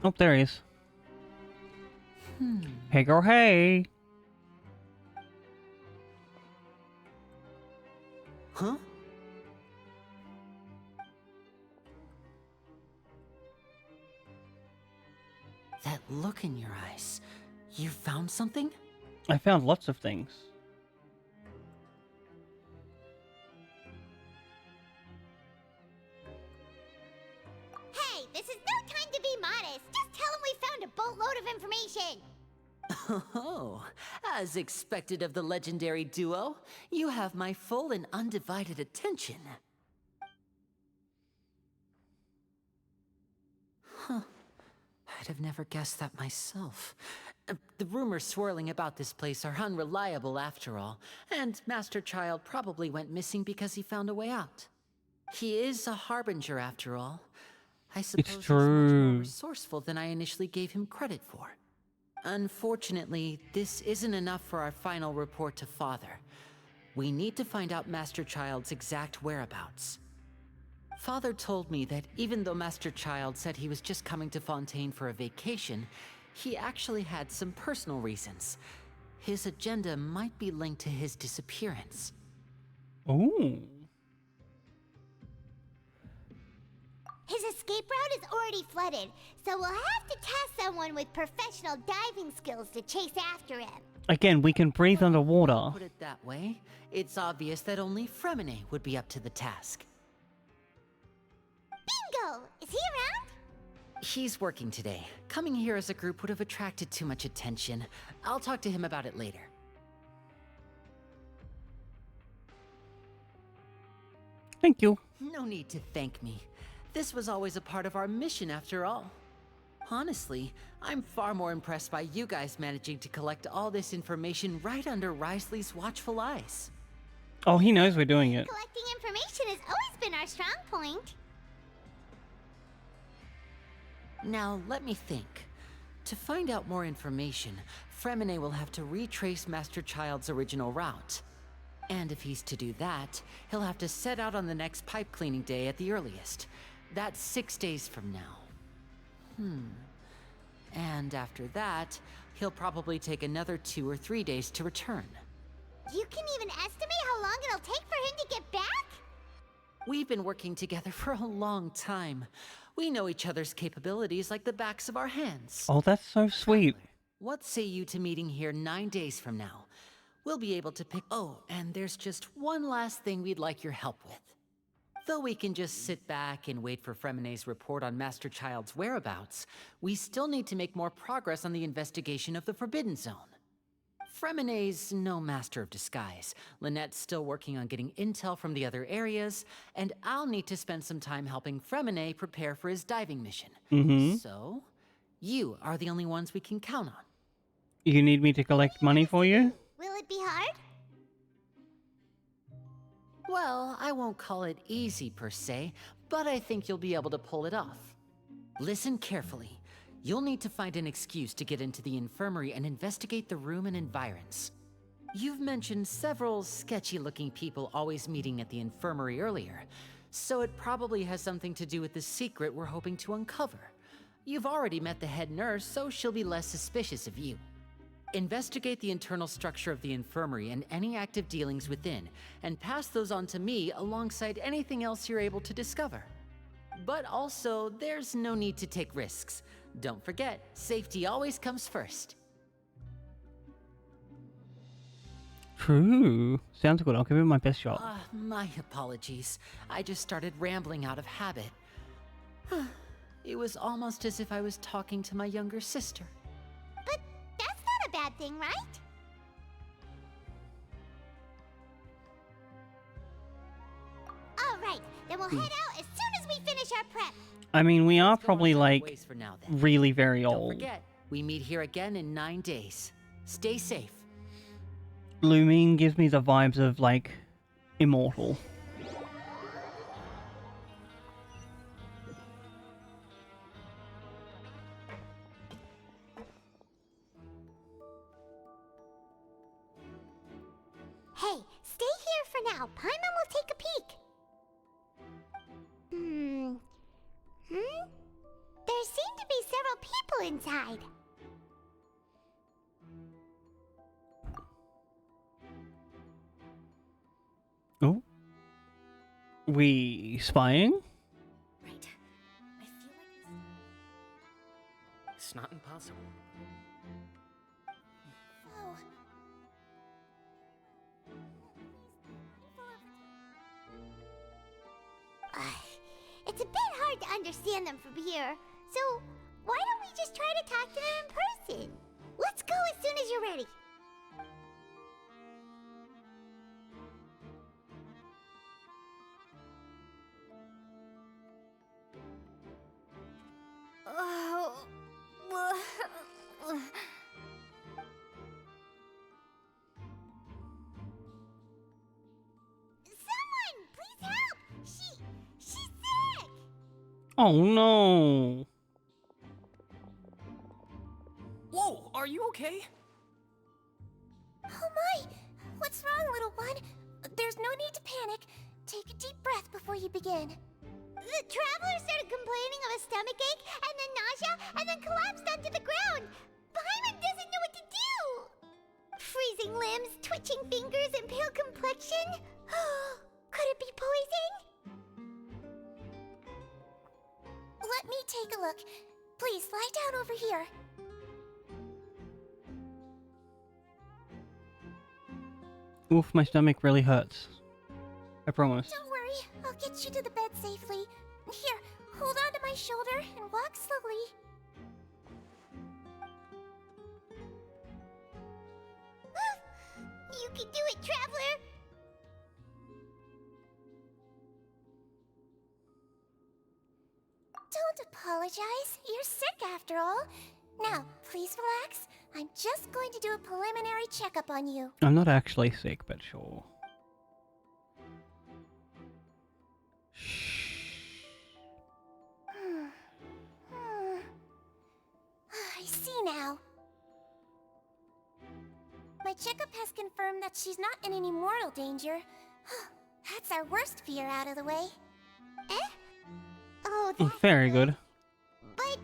Oh, there he is. Hey girl, hey! Huh? That look in your eyes. You found something? I found lots of things. Hey, this is no time to be modest. Just tell him we found a boatload of information. Oh, as expected of the legendary duo, you have my full and undivided attention. Huh. I'd have never guessed that myself. The rumors swirling about this place are unreliable after all, and Master Child probably went missing because he found a way out. He is a harbinger after all. I suppose he's much more resourceful than I initially gave him credit for. Unfortunately, this isn't enough for our final report to Father. We need to find out Master Child's exact whereabouts. Father told me that even though Master Child said he was just coming to Fontaine for a vacation, he actually had some personal reasons. His agenda might be linked to his disappearance. Ooh. His escape route is already flooded, so we'll have to task someone with professional diving skills to chase after him. Again, we can breathe underwater. Put it that way, it's obvious that only Fremine would be up to the task. Bingo! Is he around? He's working today. Coming here as a group would have attracted too much attention. I'll talk to him about it later. Thank you. No need to thank me. This was always a part of our mission after all. Honestly, I'm far more impressed by you guys managing to collect all this information right under Risley's watchful eyes. Oh, he knows we're doing it. Collecting information has always been our strong point. Now, let me think. To find out more information, Fremine will have to retrace Master Child's original route. And if he's to do that, he'll have to set out on the next pipe cleaning day at the earliest. That's 6 days from now. And after that, he'll probably take another 2 or 3 days to return. You can even estimate how long it'll take for him to get back? We've been working together for a long time. We know each other's capabilities like the backs of our hands. Oh, that's so sweet. What say you to meeting here 9 days from now? We'll be able to pick... Oh, and there's just one last thing we'd like your help with. Though we can just sit back and wait for Fremine's report on Master Child's whereabouts, we still need to make more progress on the investigation of the Forbidden Zone. Fremine's no master of disguise. Lynette's still working on getting intel from the other areas, and I'll need to spend some time helping Fremine prepare for his diving mission. So, you are the only ones we can count on. You need me to collect money for you? Will it be hard? Well, I won't call it easy per se, but I think you'll be able to pull it off. Listen carefully. You'll need to find an excuse to get into the infirmary and investigate the room and environs. You've mentioned several sketchy-looking people always meeting at the infirmary earlier, so it probably has something to do with the secret we're hoping to uncover. You've already met the head nurse, so she'll be less suspicious of you. Investigate the internal structure of the infirmary and any active dealings within, and pass those on to me alongside anything else you're able to discover. But also, there's no need to take risks. Don't forget, safety always comes first. True. Sounds good. I'll give it my best shot. My apologies. I just started rambling out of habit. It was almost as if I was talking to my younger sister. But that's not a bad thing, right? All right, then we'll head out as soon as we finish our prep. I mean, we are probably, like, Ways for now, then. really very Don't old. forget, we meet here again in 9 days. Stay safe. Lumine gives me the vibes of, like, immortal. Hey, stay here for now. Paimon will take a peek. There seem to be several people inside. Oh. We spying? Right. I feel like it's not impossible. Oh. It's a bit hard to understand them from here, so why don't we just try to talk to them in person? Let's go as soon as you're ready. Someone, please help! She's sick! Oh no! Whoa, are you okay? Oh my! What's wrong, little one? There's no need to panic. Take a deep breath before you begin. The traveler started complaining of a stomachache, and then nausea, and then collapsed onto the ground. Paimon doesn't know what to do! Freezing limbs, twitching fingers, and pale complexion? Could it be poison? Let me take a look. Please, lie down over here. Oof, my stomach really hurts. I promise. Don't worry, I'll get you to the bed safely. Here, hold on to my shoulder and walk slowly. You can do it, traveler! Don't apologize. You're sick after all. Now, please relax. I'm just going to do a preliminary checkup on you. I'm not actually sick, but sure. I see now. My checkup has confirmed that she's not in any mortal danger. That's our worst fear out of the way. Eh? Oh, that's Very good. But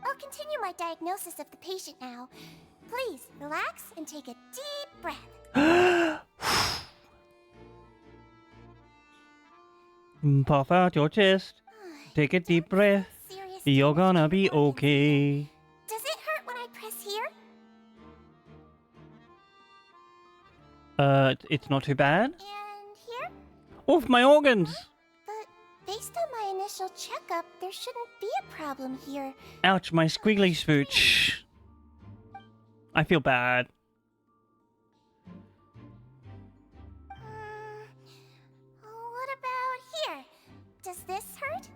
I'll continue my diagnosis of the patient now. Please, relax and take a deep breath. Puff out your chest. Take a deep breath. You're gonna be okay. Does it hurt when I press here? It's not too bad. And here? Oof, my organs! But based on my initial checkup, there shouldn't be a problem here. Ouch, my squiggly smooch. I feel bad. What about here? Does this hurt?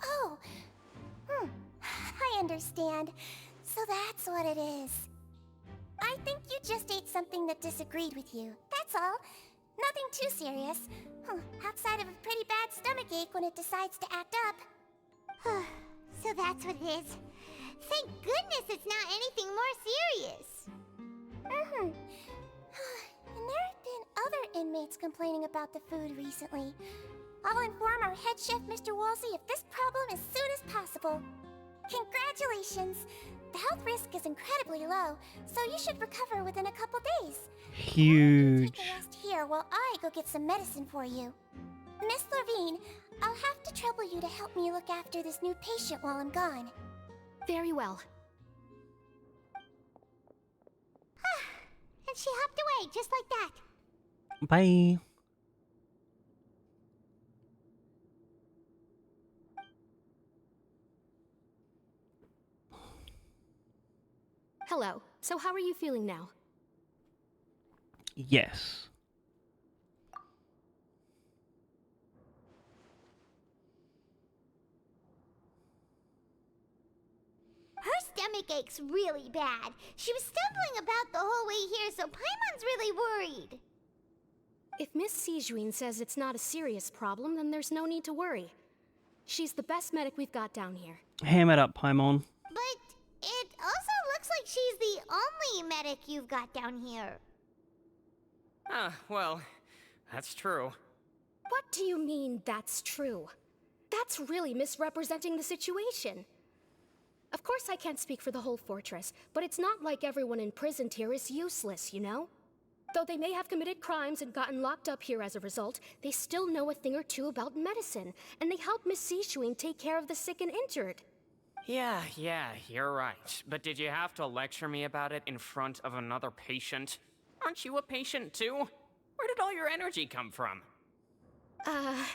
Oh, I understand. So that's what it is. I think you just ate something that disagreed with you. That's all. Nothing too serious. Outside of a pretty bad stomachache when it decides to act up. So that's what it is. Thank goodness it's not anything more serious. And there have been other inmates complaining about the food recently. I'll inform our head chef, Mr. Wolsey, of this problem as soon as possible. Congratulations! The health risk is incredibly low, so you should recover within a couple days. Huge. Take a rest here while I go get some medicine for you. Miss Levine, I'll have to trouble you to help me look after this new patient while I'm gone. Very well. And she hopped away just like that. Bye. Hello. So how are you feeling now? Yes. Her stomach ache's really bad. She was stumbling about the whole way here, so Paimon's really worried. If Miss Sijuin says it's not a serious problem, then there's no need to worry. She's the best medic we've got down here. Ham it up, Paimon. But it also looks like she's the only medic you've got down here. Well, that's true. What do you mean, that's true? That's really misrepresenting the situation. Of course I can't speak for the whole fortress, but it's not like everyone imprisoned here is useless, you know? Though they may have committed crimes and gotten locked up here as a result, they still know a thing or two about medicine, and they help Miss Sijuin take care of the sick and injured. Yeah, you're right. But did you have to lecture me about it in front of another patient? Aren't you a patient too? Where did all your energy come from?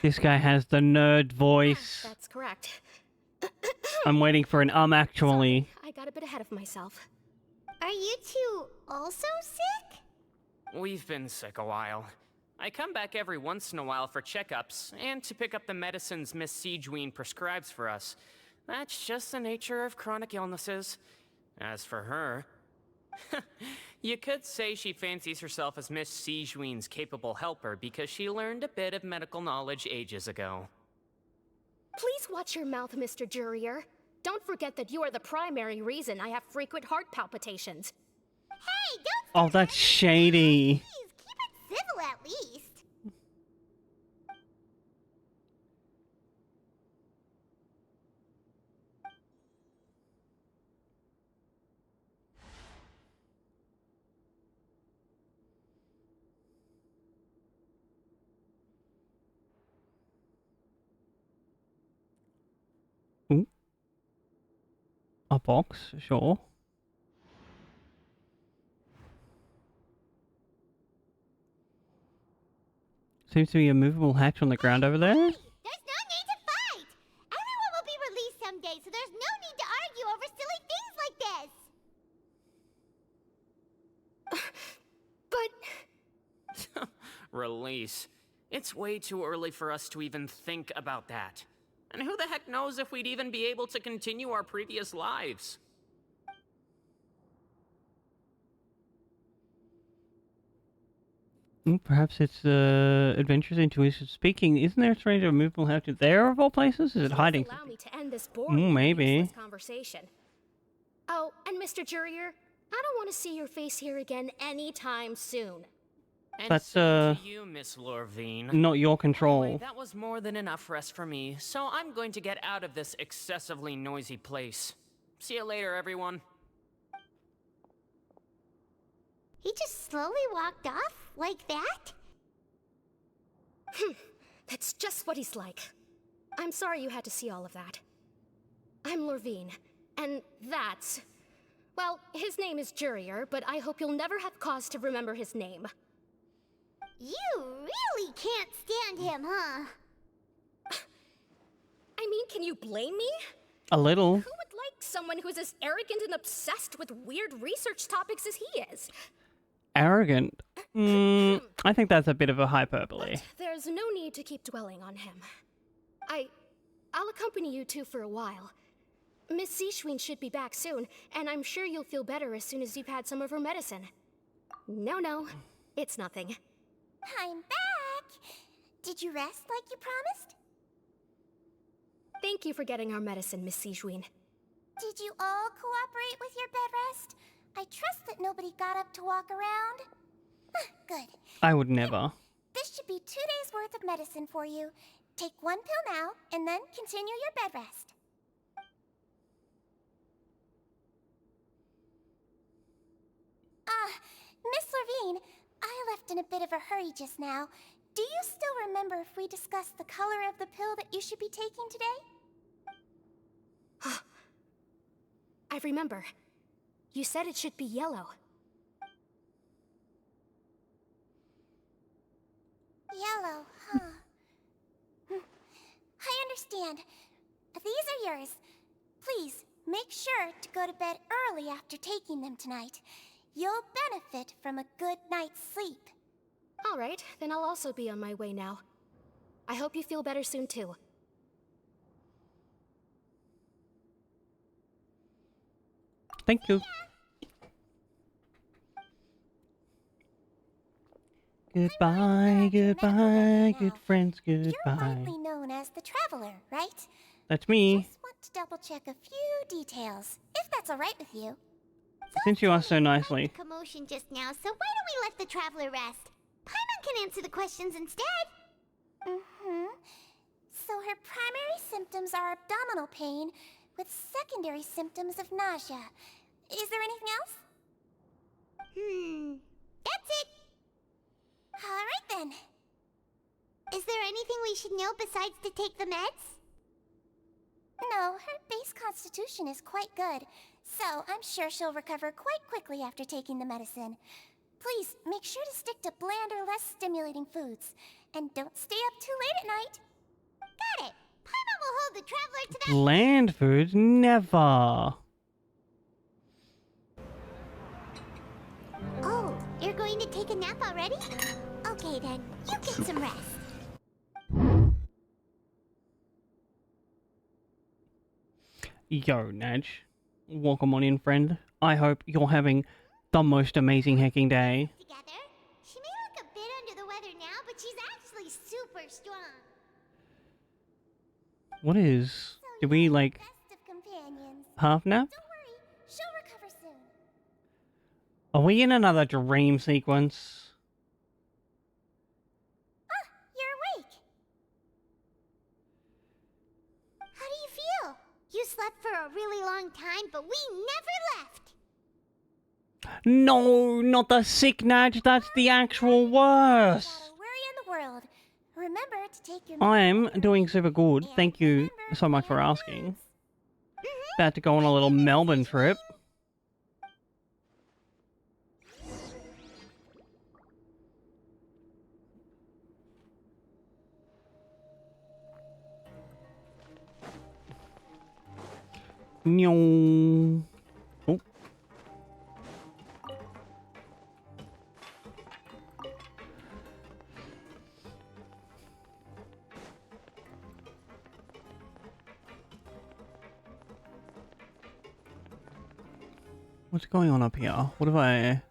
This guy has the nerd voice. That's correct. I'm waiting for an actually. Sorry, I got a bit ahead of myself. Are you two also sick? We've been sick a while. I come back every once in a while for checkups, and to pick up the medicines Miss Sijuin prescribes for us. That's just the nature of chronic illnesses. As for her... you could say she fancies herself as Miss Sijuin's capable helper because she learned a bit of medical knowledge ages ago. Please watch your mouth, Mr. Jurier. Don't forget that you are the primary reason I have frequent heart palpitations. Hey, don't... Oh, that's shady. Please, keep it civil at least. Ooh. A box, sure. Seems to be a movable hatch on the ground over there. There's no need to fight. Everyone will be released someday, so there's no need to argue over silly things like this. But... Release. It's way too early for us to even think about that. And who the heck knows if we'd even be able to continue our previous lives? Perhaps it's adventures intuition speaking. Isn't there a stranger movable how to there of all places? Is it hiding? Allow me to end this boring Maybe. useless conversation. Oh, and Mr. Jurier, I don't want to see your face here again anytime soon. And That's same to you, Miss Lorvine. not your control. Anyway, that was more than enough rest for me, so I'm going to get out of this excessively noisy place. See you later, everyone. He just slowly walked off like that? That's just what he's like. I'm sorry you had to see all of that. I'm Lorvine, and that's... Well, his name is Jurier, but I hope you'll never have cause to remember his name. You really can't stand him, huh? I mean, can you blame me? A little. Who would like someone who's as arrogant and obsessed with weird research topics as he is? Arrogant? I think that's a bit of a hyperbole. But there's no need to keep dwelling on him. I'll accompany you two for a while. Miss Seashween should be back soon, and I'm sure you'll feel better as soon as you've had some of her medicine. No, it's nothing. I'm back! Did you rest like you promised? Thank you for getting our medicine, Miss Seashween. Did you all cooperate with your bed rest? I trust that nobody got up to walk around. Good. I would never. This should be 2 days worth of medicine for you. Take 1 pill now, and then continue your bed rest. Miss Lorvine, I left in a bit of a hurry just now. Do you still remember if we discussed the color of the pill that you should be taking today? I remember. You said it should be yellow. Yellow, huh? I understand. These are yours. Please, make sure to go to bed early after taking them tonight. You'll benefit from a good night's sleep. All right, then I'll also be on my way now. I hope you feel better soon, too. Thank you. Goodbye, goodbye, good friends, You're goodbye. widely known as the Traveler, right? That's me. Just want to double check a few details, if that's all right with you. Since you asked so nicely. Commotion just now, so why don't we let the Traveler rest? Paimon can answer the questions instead. So her primary symptoms are abdominal pain, with secondary symptoms of nausea. Is there anything else? That's it. Alright then. Is there anything we should know besides to take the meds? No, her base constitution is quite good, so I'm sure she'll recover quite quickly after taking the medicine. Please, make sure to stick to bland or less stimulating foods, and don't stay up too late at night. Got it! Paimon will hold the Traveler to that. Bland foods? Never. Oh, you're going to take a nap already? Okay then, you get some rest. Yo, Nadge. Welcome on in, friend. I hope you're having the most amazing hacking day. Together? She may look a bit under the weather now, but she's actually super strong. What is... Did we, like... Best of companions. half nap? Don't worry, she'll recover soon. Are we in another dream sequence? You're awake. How do you feel? You slept for a really long time, but we never left. No, not the sick Nadge, that's the actual worst. Not a worry in the world. Remember to take your I'm doing super good, thank you so much for asking. About to go on a little Melbourne trip. No. Oh. What's going on up here? What have I...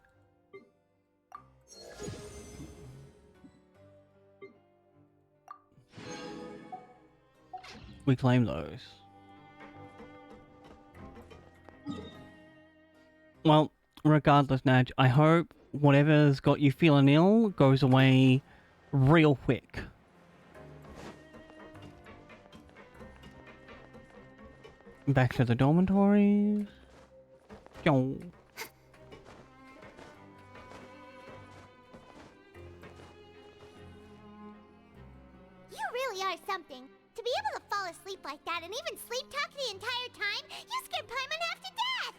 we claim those. Well, regardless, Naj, I hope whatever's got you feeling ill goes away real quick. Back to the dormitories. Yo. You really are something. To be able to fall asleep like that and even sleep talk the entire time, you scared Paimon half to death!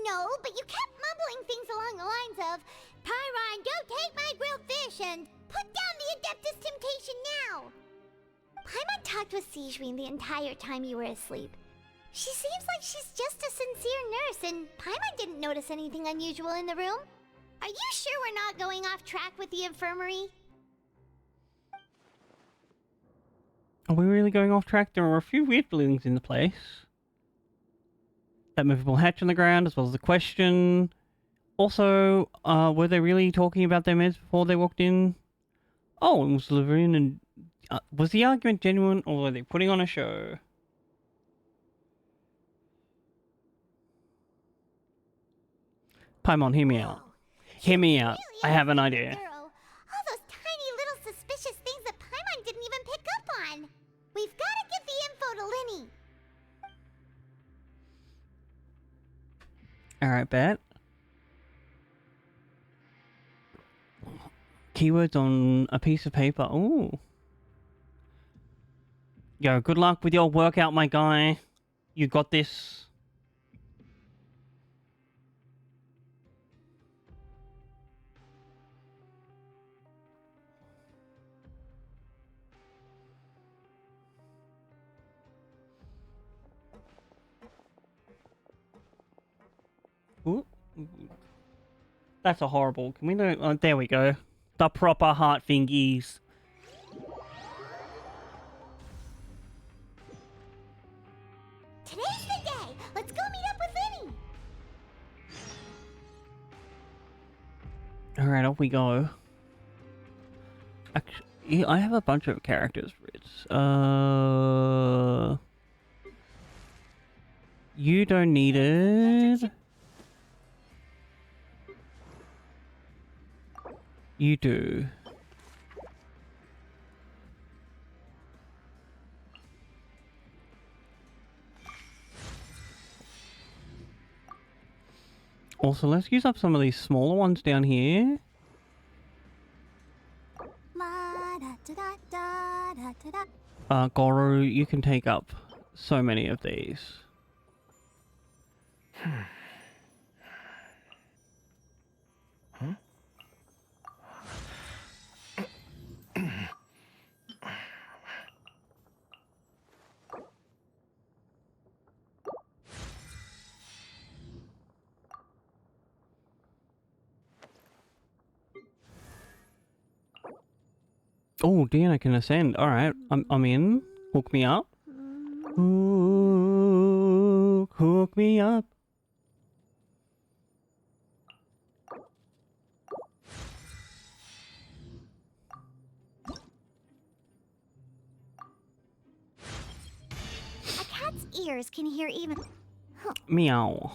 No, but you kept mumbling things along the lines of, Pyron, don't take my grilled fish, and put down the Adeptus Temptation now! Paimon talked with Sijwin the entire time you were asleep. She seems like she's just a sincere nurse, and Paimon didn't notice anything unusual in the room. Are you sure we're not going off track with the infirmary? Are we really going off track? There are a few weird buildings in the place. That movable hatch on the ground, as well as the question. Also, were they really talking about their meds before they walked in? Oh, and was Laverne and... was the argument genuine, or were they putting on a show? Paimon, hear me out. Hear me out. I have an idea. Girl, all those tiny little suspicious things that Paimon didn't even pick up on. We've got to get the info to Linny. Alright, bet. Keywords on a piece of paper. Ooh. Yo, good luck with your workout, my guy. You got this. Ooh. That's a horrible. Can we know? Oh, there we go. The proper heart fingies. Today's the day. Let's go meet up with Linny. Alright, off we go. Actually, yeah, I have a bunch of characters, Fritz. You don't need it. You do. Also, let's use up some of these smaller ones down here. Goro, you can take up so many of these. Oh, Deanna can ascend. Alright, I'm in. Hook me up. Hook me up. A cat's ears can hear even... Meow.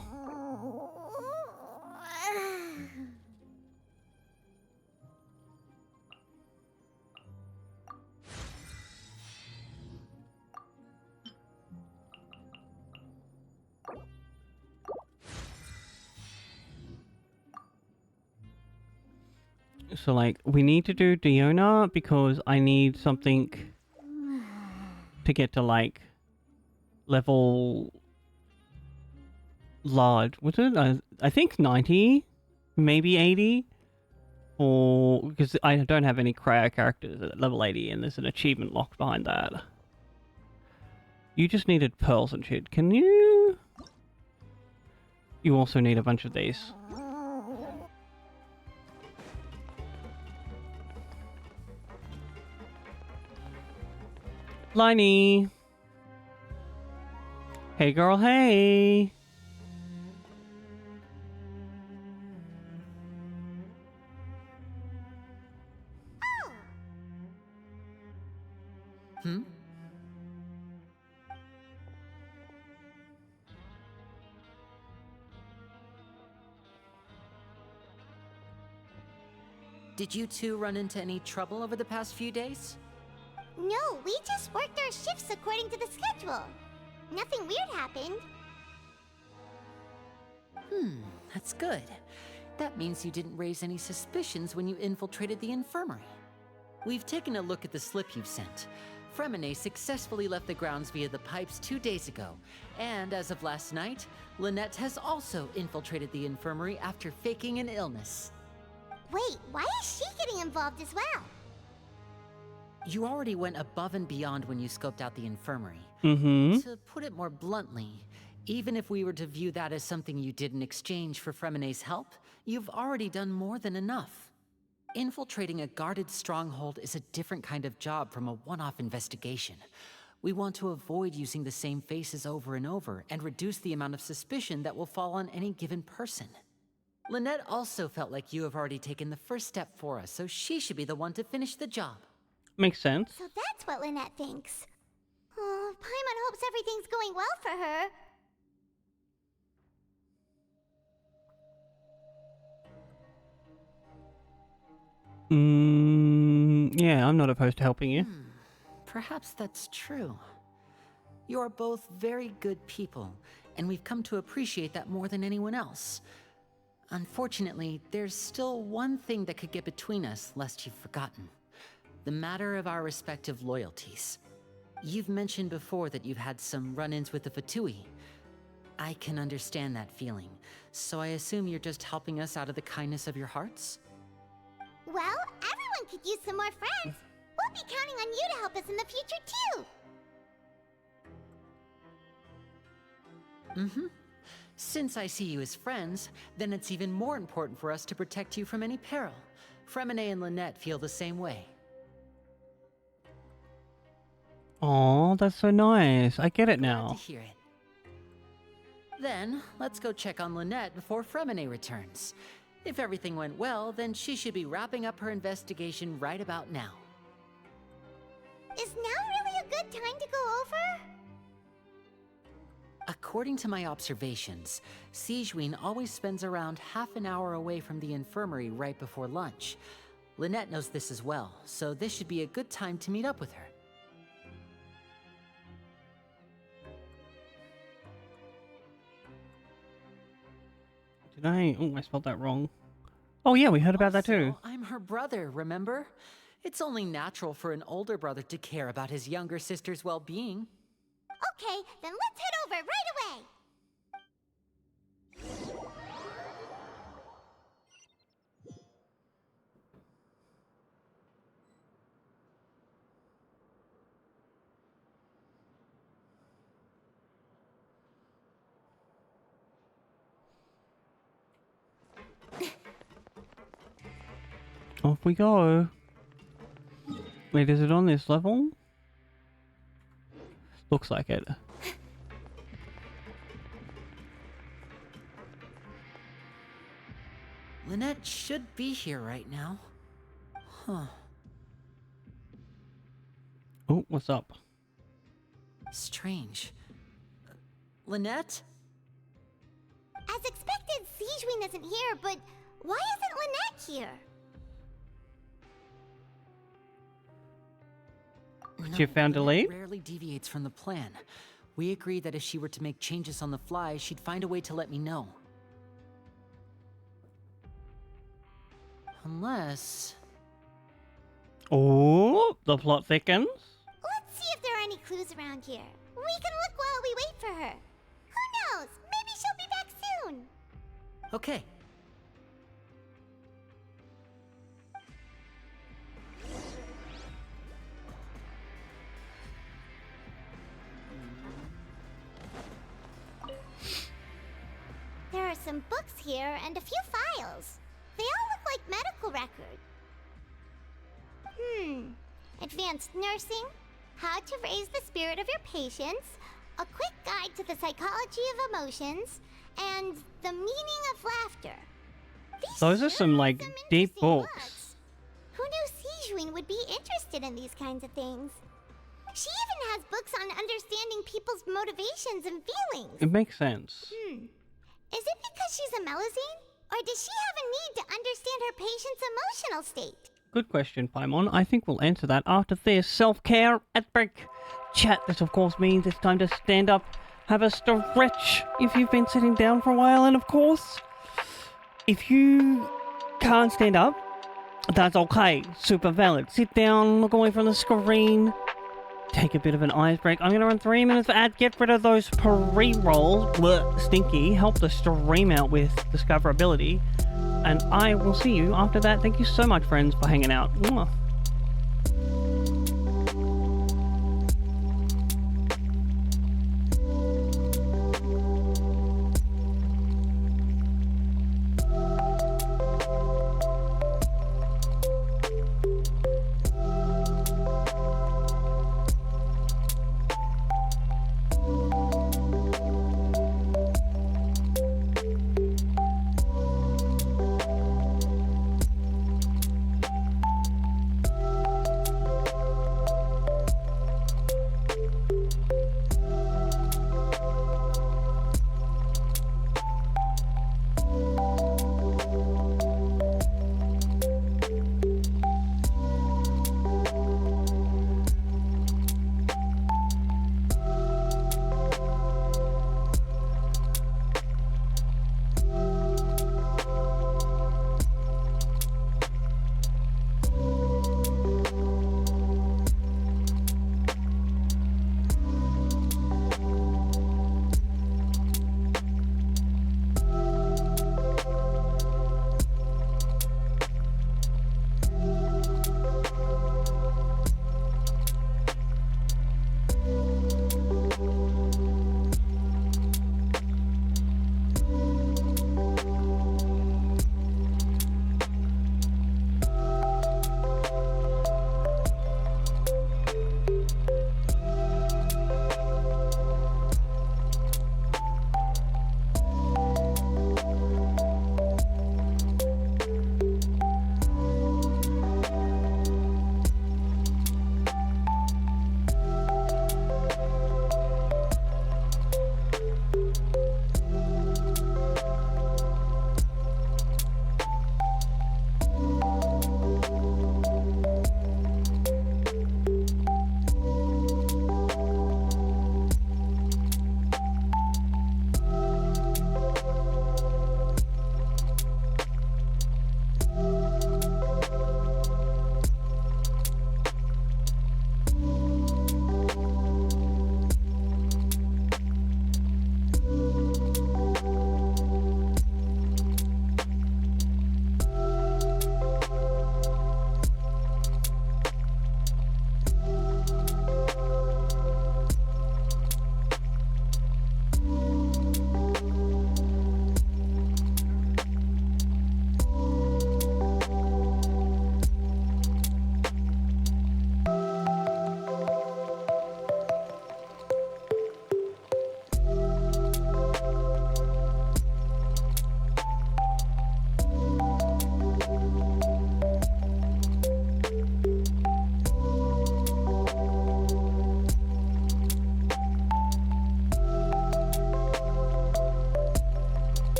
So, like, we need to do Diona because I need something to get to, like, level large. What's it? I think 90, maybe 80. Or, because I don't have any cryo characters at level 80 and there's an achievement locked behind that. You just needed pearls and shit. Can you? You also need a bunch of these. Liney! Hey girl, hey! Did you two run into any trouble over the past few days? No, we just worked our shifts according to the schedule. Nothing weird happened. That's good. That means you didn't raise any suspicions when you infiltrated the infirmary. We've taken a look at the slip you've sent. Fremine successfully left the grounds via the pipes 2 days ago, and as of last night, Lynette has also infiltrated the infirmary after faking an illness. Wait, why is she getting involved as well? You already went above and beyond when you scoped out the infirmary. To put it more bluntly, even if we were to view that as something you did in exchange for Fremine's help, you've already done more than enough. Infiltrating a guarded stronghold is a different kind of job from a one-off investigation. We want to avoid using the same faces over and over and reduce the amount of suspicion that will fall on any given person. Lynette also felt like you have already taken the first step for us, so she should be the one to finish the job. Makes sense. So that's what Lynette thinks. Oh, Paimon hopes everything's going well for her. Yeah, I'm not opposed to helping you. Perhaps that's true. You are both very good people, and we've come to appreciate that more than anyone else. Unfortunately, there's still one thing that could get between us, lest you've forgotten. The matter of our respective loyalties. You've mentioned before that you've had some run-ins with the Fatui. I can understand that feeling, so I assume you're just helping us out of the kindness of your hearts? Well, everyone could use some more friends. We'll be counting on you to help us in the future, too. Since I see you as friends, then it's even more important for us to protect you from any peril. Fremine and Lynette feel the same way. Aw, that's so nice. I get it Glad now. to hear it. Then, let's go check on Lynette before Fremine returns. If everything went well, then she should be wrapping up her investigation right about now. Is now really a good time to go over? According to my observations, Sigewinne always spends around half an hour away from the infirmary right before lunch. Lynette knows this as well, so this should be a good time to meet up with her. Did I? Oh, I spelled that wrong. Oh yeah, we heard about that too. I'm her brother, remember? It's only natural for an older brother to care about his younger sister's well-being. Okay, then let's head over right away. Off we go. Wait, is it on this level? Looks like it. Lynette should be here right now. Huh. Oh, what's up? Strange. Lynette? As expected, Sigewinne isn't here, but why isn't Lynette here? She found a lead? Rarely deviates from the plan. We agreed that if she were to make changes on the fly, she'd find a way to let me know. Unless... Oh, the plot thickens. Let's see if there are any clues around here. We can look while we wait for her. Who knows? Maybe she'll be back soon. Okay. There are some books here and a few files. They all look like medical records. Advanced nursing, how to raise the spirit of your patients, a quick guide to the psychology of emotions, and the meaning of laughter. Those are some, like, deep books. Who knew Sigewinne would be interested in these kinds of things? She even has books on understanding people's motivations and feelings. It makes sense. Is it because she's a Melusine? Or does she have a need to understand her patient's emotional state? Good question, Paimon. I think we'll answer that after this self-care at break. Chat, this of course means it's time to stand up, have a stretch if you've been sitting down for a while, and of course, if you can't stand up, that's okay. Super valid. Sit down, look away from the screen, take a bit of an ice break. I'm going to run 3 minutes for ad. Get rid of those pre-rolls. Bleh, stinky. Help the stream out with discoverability. And I will see you after that. Thank you so much, friends, for hanging out. Mwah.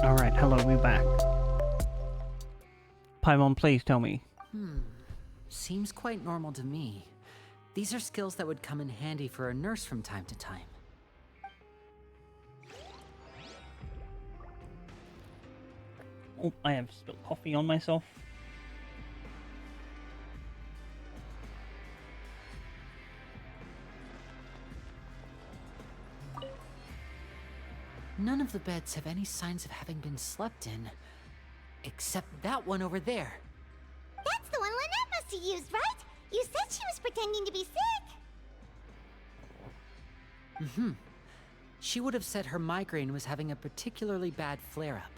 Alright, hello, we're back. Paimon, please tell me. Seems quite normal to me. These are skills that would come in handy for a nurse from time to time. Oh, I have spilled coffee on myself. None of the beds have any signs of having been slept in. Except that one over there. That's the one Lynette must have used, right? You said she was pretending to be sick. She would have said her migraine was having a particularly bad flare-up.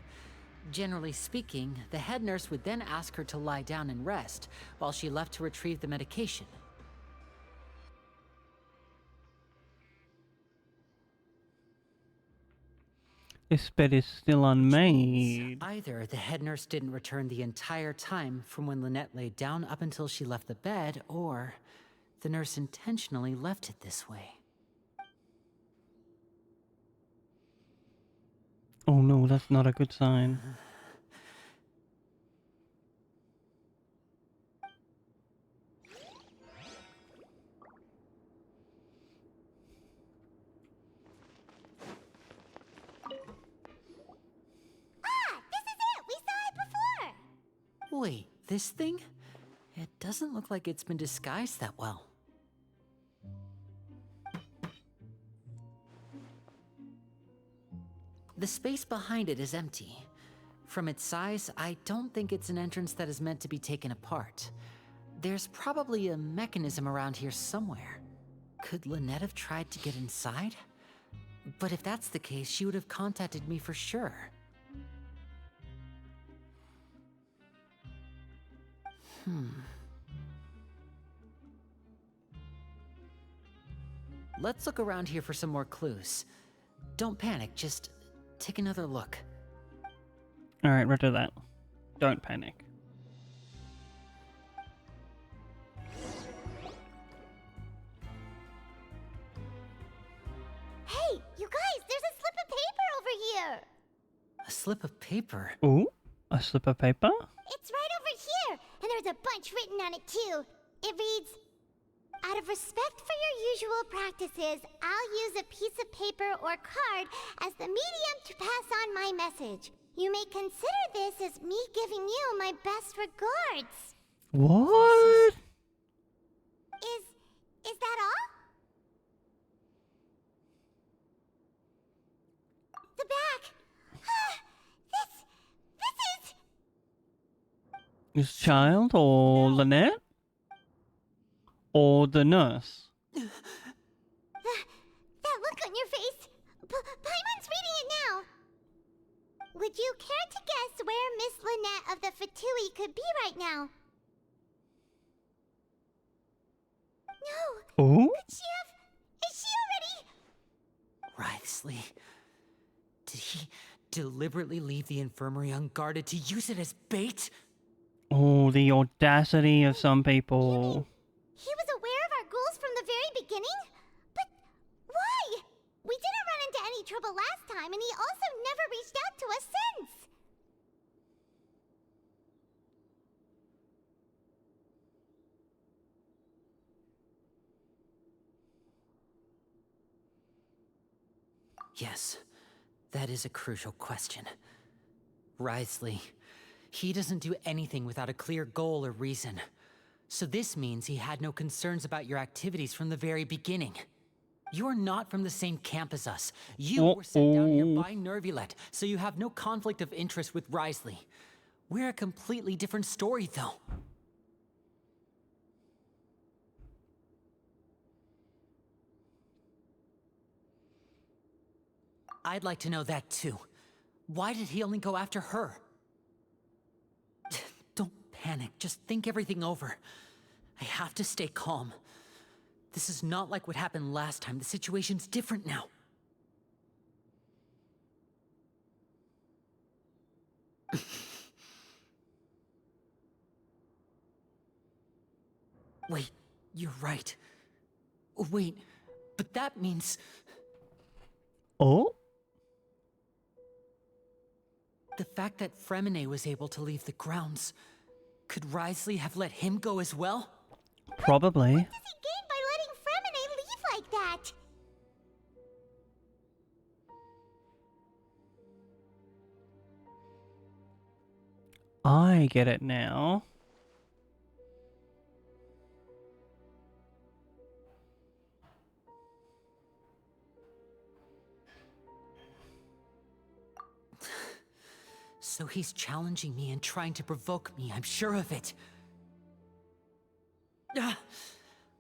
Generally speaking, the head nurse would then ask her to lie down and rest, while she left to retrieve the medication. This bed is still unmade. Either the head nurse didn't return the entire time from when Lynette laid down up until she left the bed, or the nurse intentionally left it this way. Oh no, that's not a good sign. Wait, this thing? It doesn't look like it's been disguised that well. The space behind it is empty. From its size, I don't think it's an entrance that is meant to be taken apart. There's probably a mechanism around here somewhere. Could Lynette have tried to get inside? But if that's the case, she would have contacted me for sure. Let's look around here for some more clues. Don't panic, just take another look. Alright, roger that. Don't panic. Hey, you guys, there's a slip of paper over here. A slip of paper? Ooh, a slip of paper? It's right over here, and there's a bunch written on it too. It reads, "Out of respect for your usual practices, I'll use a piece of paper or card as the medium to pass on my message. You may consider this as me giving you my best regards." What? Is that all? The back. This is... This child or Lynette? Or the nurse? That look on your face. Paimon's reading it now. Would you care to guess where Miss Lynette of the Fatui could be right now? No. Oh? Could she have... Is she already... Writhsley. Did he deliberately leave the infirmary unguarded to use it as bait? Oh, the audacity of some people. He was aware of our goals from the very beginning? But why? We didn't run into any trouble last time, and he also never reached out to us since. Yes, that is a crucial question. Writhsley, he doesn't do anything without a clear goal or reason. So this means he had no concerns about your activities from the very beginning. You're not from the same camp as us. You were sent down here by Nervulet, so you have no conflict of interest with Writhsley. We're a completely different story, though. I'd like to know that too. Why did he only go after her? Don't panic, just think everything over. I have to stay calm. This is not like what happened last time. The situation's different now. Wait, you're right. Wait, but that means... Oh? The fact that Fremine was able to leave the grounds, could Wriothesley have let him go as well? Probably. What does he gain by letting Fremine leave like that? I get it now. So he's challenging me and trying to provoke me, I'm sure of it.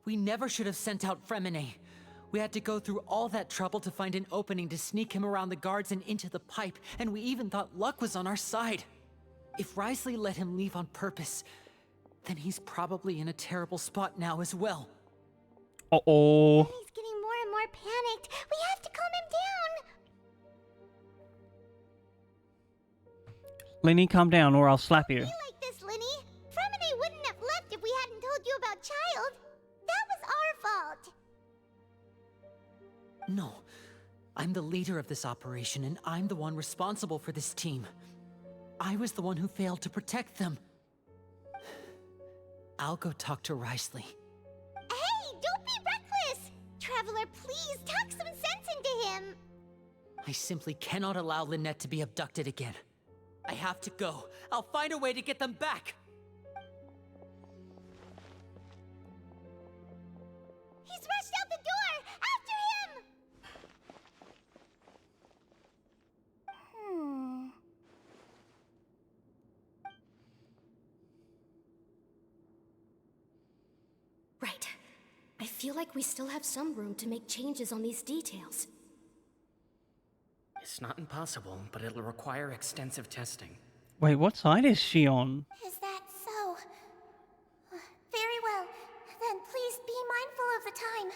We never should have sent out Fremine. We had to go through all that trouble to find an opening to sneak him around the guards and into the pipe, and we even thought luck was on our side. If Wriothesley let him leave on purpose, then he's probably in a terrible spot now as well. Uh-oh. He's getting more and more panicked. We have to calm him down. Lenny, calm down or I'll slap you. Be like this, Linny. Fremine wouldn't have left if we hadn't told you about Child. That was our fault. No. I'm the leader of this operation, and I'm the one responsible for this team. I was the one who failed to protect them. I'll go talk to Wriothesley. Hey, don't be reckless! Traveler, please talk some sense into him. I simply cannot allow Lynette to be abducted again. I have to go. I'll find a way to get them back. He's rushed out the door! After him! Right. I feel like we still have some room to make changes on these details. It's not impossible, but it'll require extensive testing. Wait, what side is she on? Is that so? Very well. Then please be mindful of the time.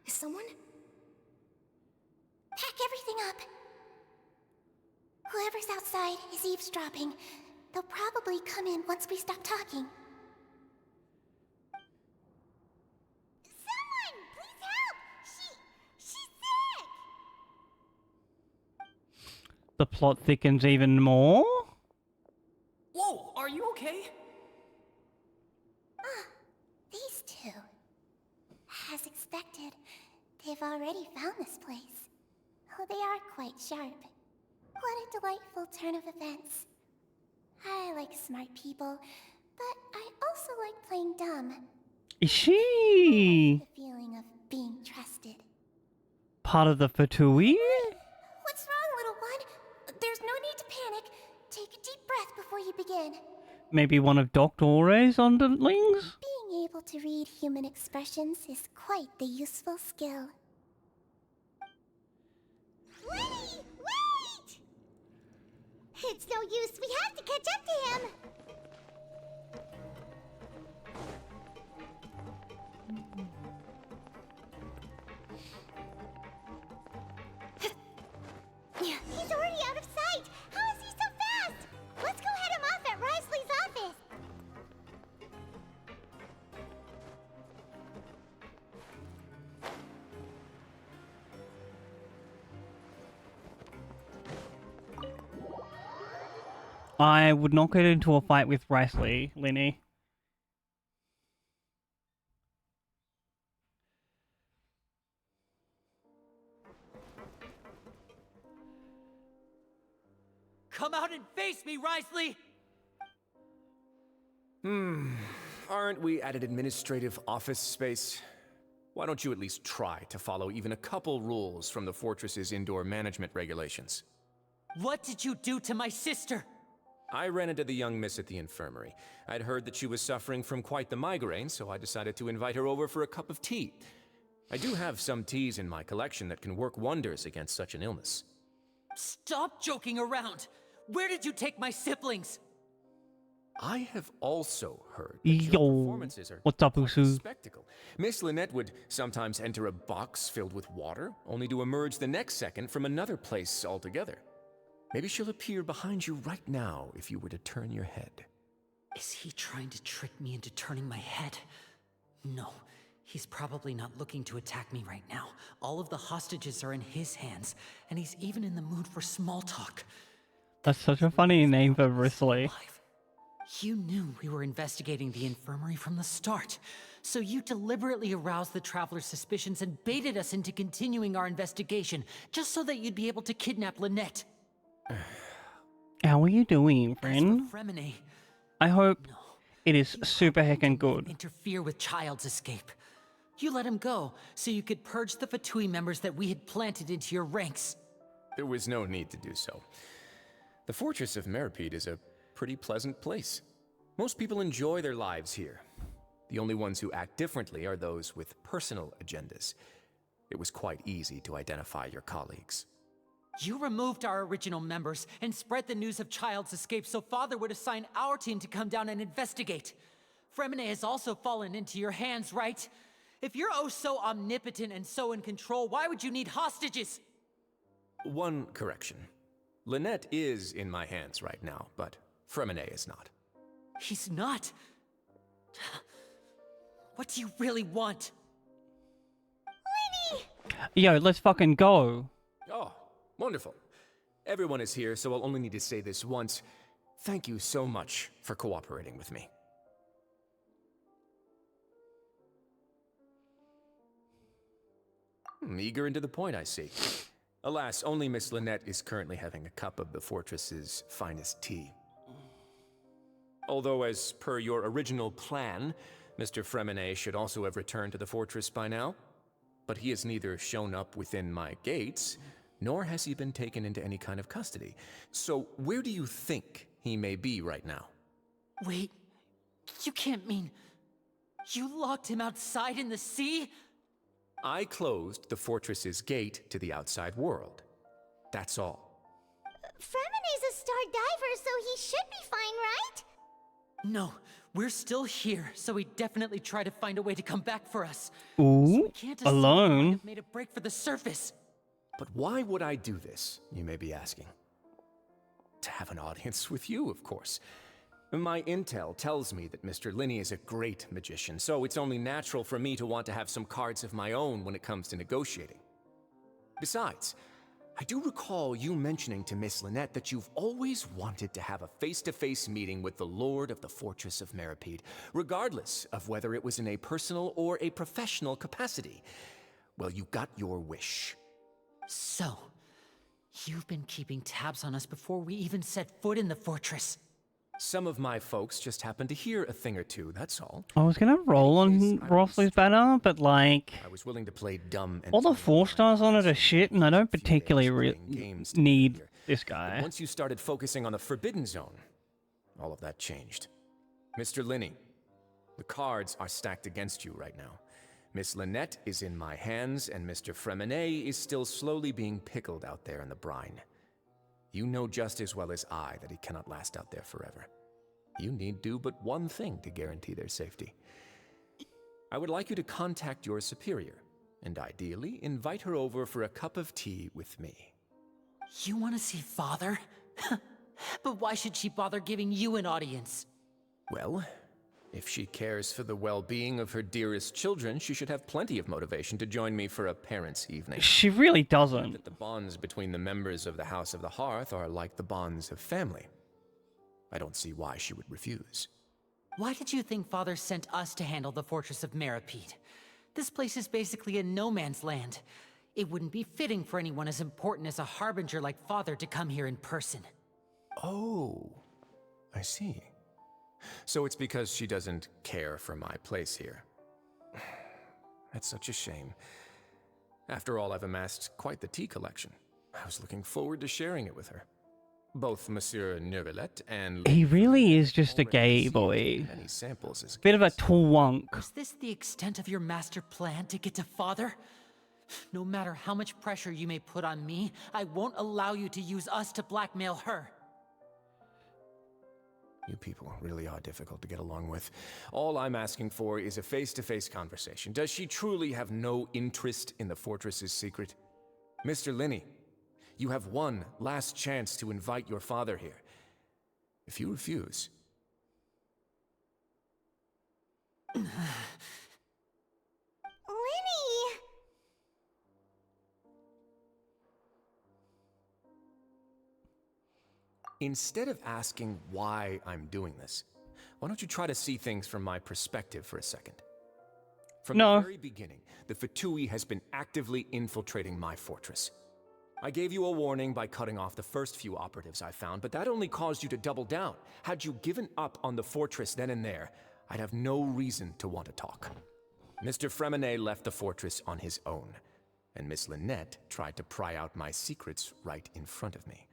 Is someone? Pack everything up. Whoever's outside is eavesdropping. They'll probably come in once we stop talking. Someone! Please help! She's sick! The plot thickens even more? Whoa, are you okay? These two. As expected, they've already found this place. Oh, they are quite sharp. What a delightful turn of events. I like smart people, but I also like playing dumb. Is she The feeling of being trusted. part of the Fatui? What's wrong, little one? There's no need to panic. Take a deep breath before you begin. Maybe one of Dr. Aure's underlings? Being able to read human expressions is quite the useful skill. Lenny, wait! It's no use. We have to catch up to him. He's already out of sight. How is he so fast? Let's go head him off at Wriothesley's office. I would not get into a fight with Wriothesley, Lenny. Come out and face me, Wriothesley! Aren't we at an administrative office space? Why don't you at least try to follow even a couple rules from the fortress's indoor management regulations? What did you do to my sister? I ran into the young miss at the infirmary. I'd heard that she was suffering from quite the migraine, so I decided to invite her over for a cup of tea. I do have some teas in my collection that can work wonders against such an illness. Stop joking around! Where did you take my siblings? I have also heard that your performances are what's up, quite a Usu? spectacle. Miss Lynette would sometimes enter a box filled with water, only to emerge the next second from another place altogether. Maybe she'll appear behind you right now if you were to turn your head. Is he trying to trick me into turning my head? No, He's probably not looking to attack me right now. All of the hostages are in his hands, and he's even in the mood for small talk. That's such a funny name for Risley. You knew we were investigating the infirmary from the start, so you deliberately aroused the Traveler's suspicions and baited us into continuing our investigation, just so that you'd be able to kidnap Lynette. How are you doing, friend? Fremine, I hope it is super heckin' good. interfere with Child's escape. You let him go, so you could purge the Fatui members that we had planted into your ranks. There was no need to do so. The Fortress of Meripede is a pretty pleasant place. Most people enjoy their lives here. The only ones who act differently are those with personal agendas. It was quite easy to identify your colleagues. You removed our original members and spread the news of Child's escape so Father would assign our team to come down and investigate. Fremine has also fallen into your hands, right? If you're oh so omnipotent and so in control, why would you need hostages? One correction. Lynette is in my hands right now, but Fremine is not. He's not? What do you really want? Yo, let's fucking go. Oh, wonderful. Everyone is here, so I'll only need to say this once. Thank you so much for cooperating with me. Eager and to the point, I see. Alas, only Miss Lynette is currently having a cup of the fortress's finest tea. Although, as per your original plan, Mr. Fremine should also have returned to the fortress by now. But he has neither shown up within my gates, nor has he been taken into any kind of custody. So where do you think he may be right now? Wait, you can't mean... You locked him outside in the sea? I closed the fortress's gate to the outside world. That's all. Fremine's a star diver, so he should be fine, right? No, we're still here, so he definitely tried to find a way to come back for us. Ooh, So alone? made a break for the surface. But why would I do this, you may be asking? To have an audience with you, of course. My intel tells me that Mr. Linney is a great magician, so it's only natural for me to want to have some cards of my own when it comes to negotiating. Besides, I do recall you mentioning to Miss Lynette that you've always wanted to have a face-to-face meeting with the Lord of the Fortress of Meripede, regardless of whether it was in a personal or a professional capacity. Well, you got your wish. So, you've been keeping tabs on us before we even set foot in the fortress. Some of my folks just happened to hear a thing or two, that's all. I was gonna roll on Rossley's banner, but like... I was willing to play dumb and... all the 4-stars on it are shit, and I don't particularly need this guy. But once you started focusing on the Forbidden Zone, all of that changed. Mr. Linney, the cards are stacked against you right now. Miss Lynette is in my hands, and Mr. Fremine is still slowly being pickled out there in the brine. You know just as well as I that he cannot last out there forever. You need do but one thing to guarantee their safety. I would like you to contact your superior, and ideally invite her over for a cup of tea with me. You want to see Father? But why should she bother giving you an audience? Well, if she cares for the well-being of her dearest children, she should have plenty of motivation to join me for a parents' evening. She really doesn't. That the bonds between the members of the House of the Hearth are like the bonds of family. I don't see why she would refuse. Why did you think Father sent us to handle the Fortress of Meripede? This place is basically a no-man's land. It wouldn't be fitting for anyone as important as a harbinger like Father to come here in person. Oh, I see. So it's because she doesn't care for my place here. That's such a shame. After all, I've amassed quite the tea collection. I was looking forward to sharing it with her. Both Monsieur Neuvillette and... He really is just a gay boy. Many samples as Bit of a twonk. Was this the extent of your master plan to get to Father? No matter how much pressure you may put on me, I won't allow you to use us to blackmail her. You people really are difficult to get along with. All I'm asking for is a face-to-face conversation. Does she truly have no interest in the fortress's secret? Mr. Linney, you have one last chance to invite your father here. If you refuse... Instead of asking why I'm doing this, why don't you try to see things from my perspective for a second? From the very beginning, the Fatui has been actively infiltrating my fortress. I gave you a warning by cutting off the first few operatives I found, but that only caused you to double down. Had you given up on the fortress then and there, I'd have no reason to want to talk. Mr. Fremenet left the fortress on his own, and Miss Lynette tried to pry out my secrets right in front of me.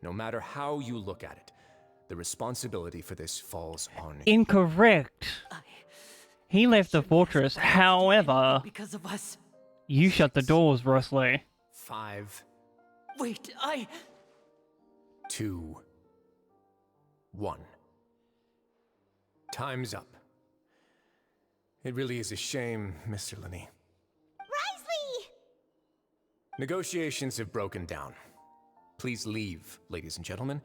No matter how you look at it, the responsibility for this falls on you. Incorrect. He left the fortress, however, because of us. You shut the doors, Rosalie. 5. Wait, 2. 1. Time's up. It really is a shame, Mr. Linney. Risley! Negotiations have broken down. Please leave, ladies and gentlemen.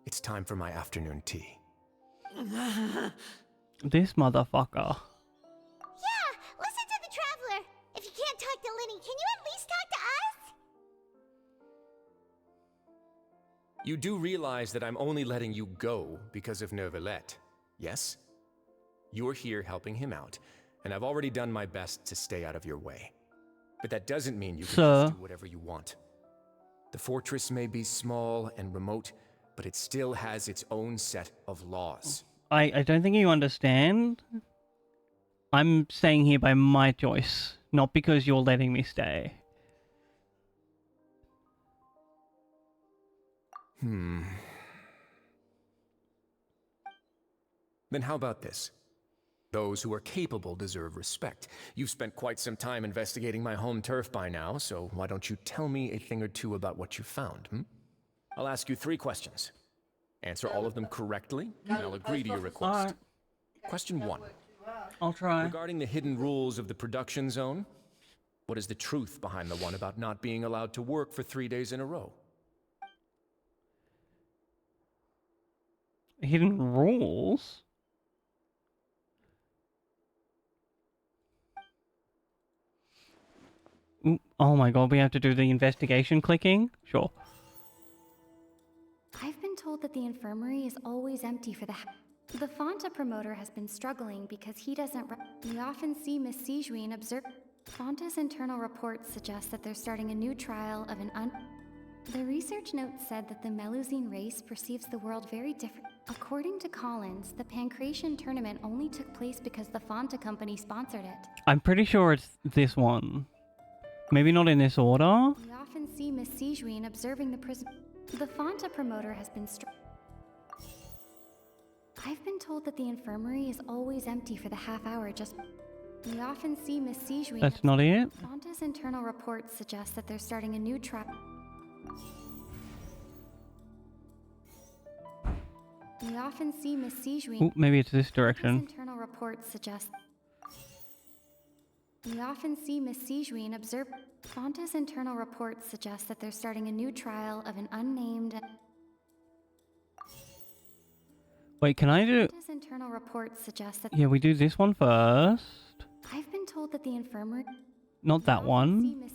It's time for my afternoon tea. This motherfucker. Yeah, listen to the Traveler. If you can't talk to Linny, can you at least talk to us? You do realize that I'm only letting you go because of Neuvillette, yes? You're here helping him out, and I've already done my best to stay out of your way. But that doesn't mean you can just do whatever you want. The fortress may be small and remote, but it still has its own set of laws. I don't think you understand. I'm staying here by my choice, not because you're letting me stay. Then how about this? Those who are capable deserve respect. You've spent quite some time investigating my home turf by now, so why don't you tell me a thing or two about what you found, I'll ask you 3 questions. Answer all of them correctly, and I'll agree to your request. Question 1. I'll try. Regarding the hidden rules of the production zone, what is the truth behind the one about not being allowed to work for 3 days in a row? Hidden rules? Ooh, oh my god, we have to do the investigation clicking? Sure. I've been told that the infirmary is always empty for the Fonta promoter has been struggling because he doesn't we often see Miss Sijuin observe. Fonta's internal reports suggest that they're starting a new trial of The research note said that the Melusine race perceives the world very different. According to Collins, the Pancration tournament only took place because the Fonta company sponsored it. I'm pretty sure it's this one. Maybe not in this order? We often see Miss Sijuin observing the prison. The Fonta promoter has been I've been told that the infirmary is always empty for the half hour just... We often see Miss Sijuin... That's not it? Fonta's internal reports suggest that they're starting a new trial. We often see Miss Sijuin... Ooh, maybe it's this direction. Fonta's internal reports suggest... We often see Miss Sijuin observe... Fonta's internal reports suggest that they're starting a new trial of an unnamed... Wait, can I do... Fonta's internal reports suggest that... Yeah, we do this one first. I've been told that the infirmary... Not that one.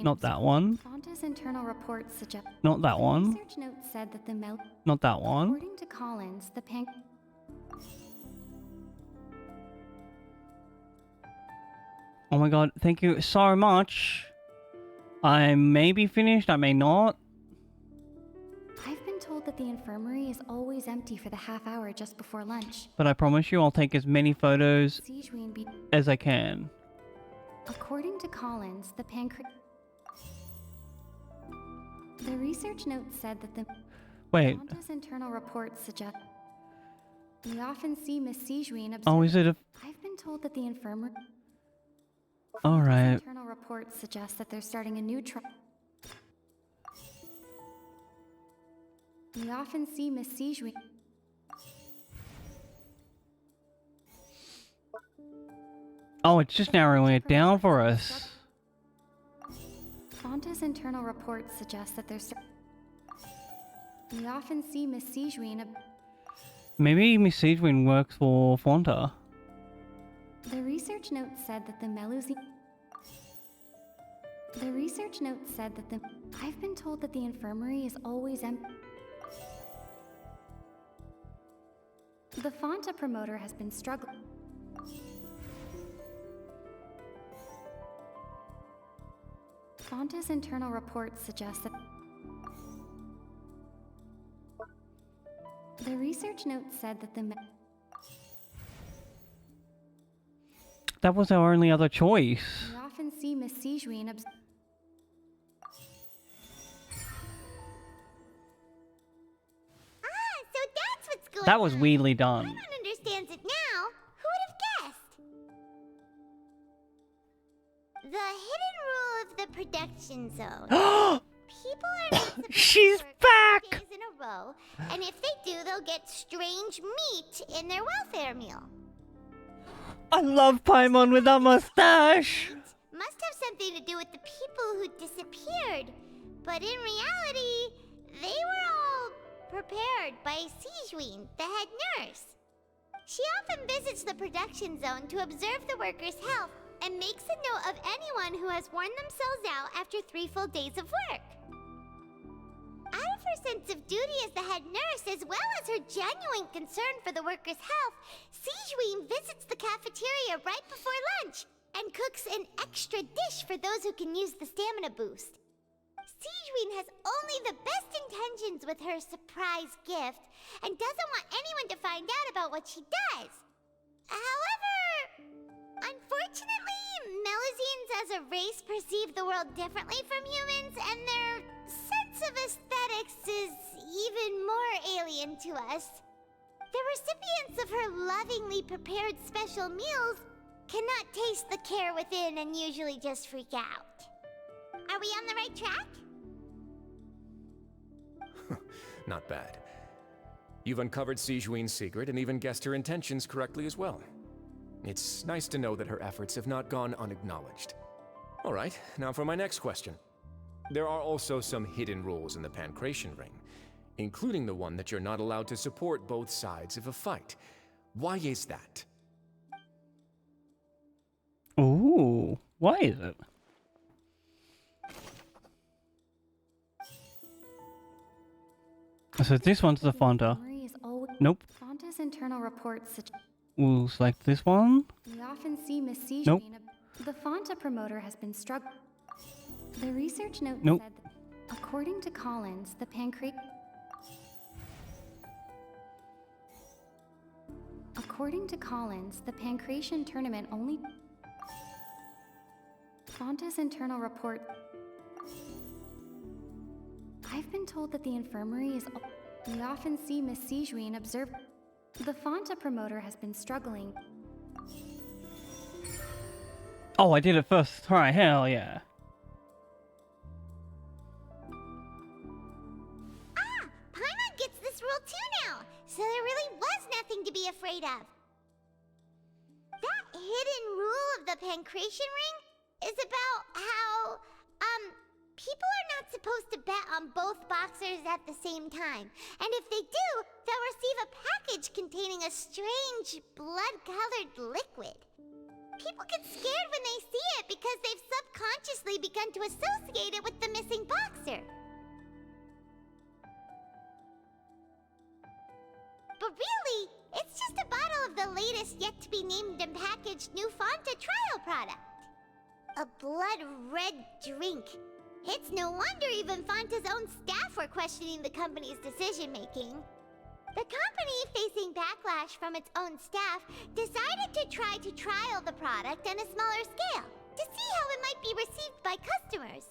Not that one. Fonta's internal reports suggest... Not that one. Research note said that the Not that one. According to Collins, the Oh my god, thank you so much. I may be finished, I may not. I've been told that the infirmary is always empty for the half hour just before lunch. But I promise you I'll take as many photos as I can. According to Collins, the research note said that the Fonta's internal reports suggest... We often see Miss Sijuin observe... Oh, is it a... I've been told that the infirmary... Alright. Internal reports suggest that they're starting a new trial. We often see Miss Sijuin... Oh, it's just narrowing it down for us. Fonta's internal reports suggest that they're We often see Miss Sijuin... Maybe Miss Sijuin works for Fonta. The research note said that the Melusine... The research note said that the... I've been told that the infirmary is always empty. The Fanta promoter has been struggling. Fanta's internal reports suggest that the research notes said that That was our only other choice. we often see Miss Sijuin So that's what's going on. That was weirdly done. Everyone understands it now. Who would have guessed? The hidden rule of the production zone. People are not supposed She's to work back! 2 days in a row, and if they do, they'll get strange meat in their welfare meal. I love Paimon with that mustache! Must have something to do with the people who disappeared. But in reality, they were all prepared by Sijuin, the head nurse. She often visits the production zone to observe the workers' health and makes a note of anyone who has worn themselves out after 3 full days of work. Out of her sense of duty as the head nurse, as well as her genuine concern for the workers' health, Sijuin visits the cafeteria right before lunch and cooks an extra dish for those who can use the stamina boost. Sijuin has only the best intentions with her surprise gift and doesn't want anyone to find out about what she does. However, unfortunately, Melusines as a race perceive the world differently from humans, and their sense of aesthetics is even more alien to us. The recipients of her lovingly prepared special meals cannot taste the care within and usually just freak out. Are we on the right track? Not bad. You've uncovered Sijuin's secret and even guessed her intentions correctly as well. It's nice to know that her efforts have not gone unacknowledged. All right, now for my next question. There are also some hidden rules in the Pancration Ring, including the one that you're not allowed to support both sides of a fight. Why is that? Ooh, why is it? So this one's the Fanta. Nope. Fanta's internal reports suggest We'll select this one. we often see Miss Sijuin. Nope. The Fanta promoter has been struggling. The research note Nope. said that, according to Collins, the Pancration tournament only. Fanta's internal report. I've been told that the infirmary is. We often see Miss Sijuin observe. The Fanta promoter has been struggling. Oh, I did it first. Alright, hell yeah. Paimon gets this rule too now, so there really was nothing to be afraid of. That hidden rule of the Pancration Ring is about how, people are not supposed to bet on both boxers at the same time. And if they do, they'll receive a package containing a strange, blood-colored liquid. People get scared when they see it because they've subconsciously begun to associate it with the missing boxer. But really, it's just a bottle of the latest yet-to-be-named and packaged new Fanta trial product. A blood-red drink. It's no wonder even Fanta's own staff were questioning the company's decision-making. The company, facing backlash from its own staff, decided to try to trial the product on a smaller scale to see how it might be received by customers.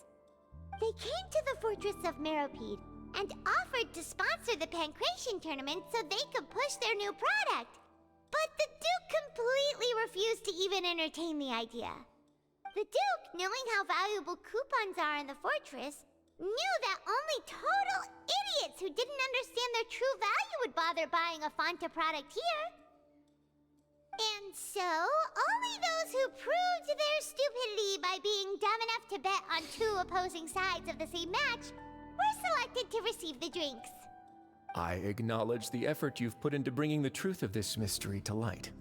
They came to the fortress of Meropide and offered to sponsor the Pancration tournament so they could push their new product. But the Duke completely refused to even entertain the idea. The Duke, knowing how valuable coupons are in the fortress, knew that only total idiots who didn't understand their true value would bother buying a Fanta product here. And so, only those who proved their stupidity by being dumb enough to bet on 2 opposing sides of the same match were selected to receive the drinks. I acknowledge the effort you've put into bringing the truth of this mystery to light.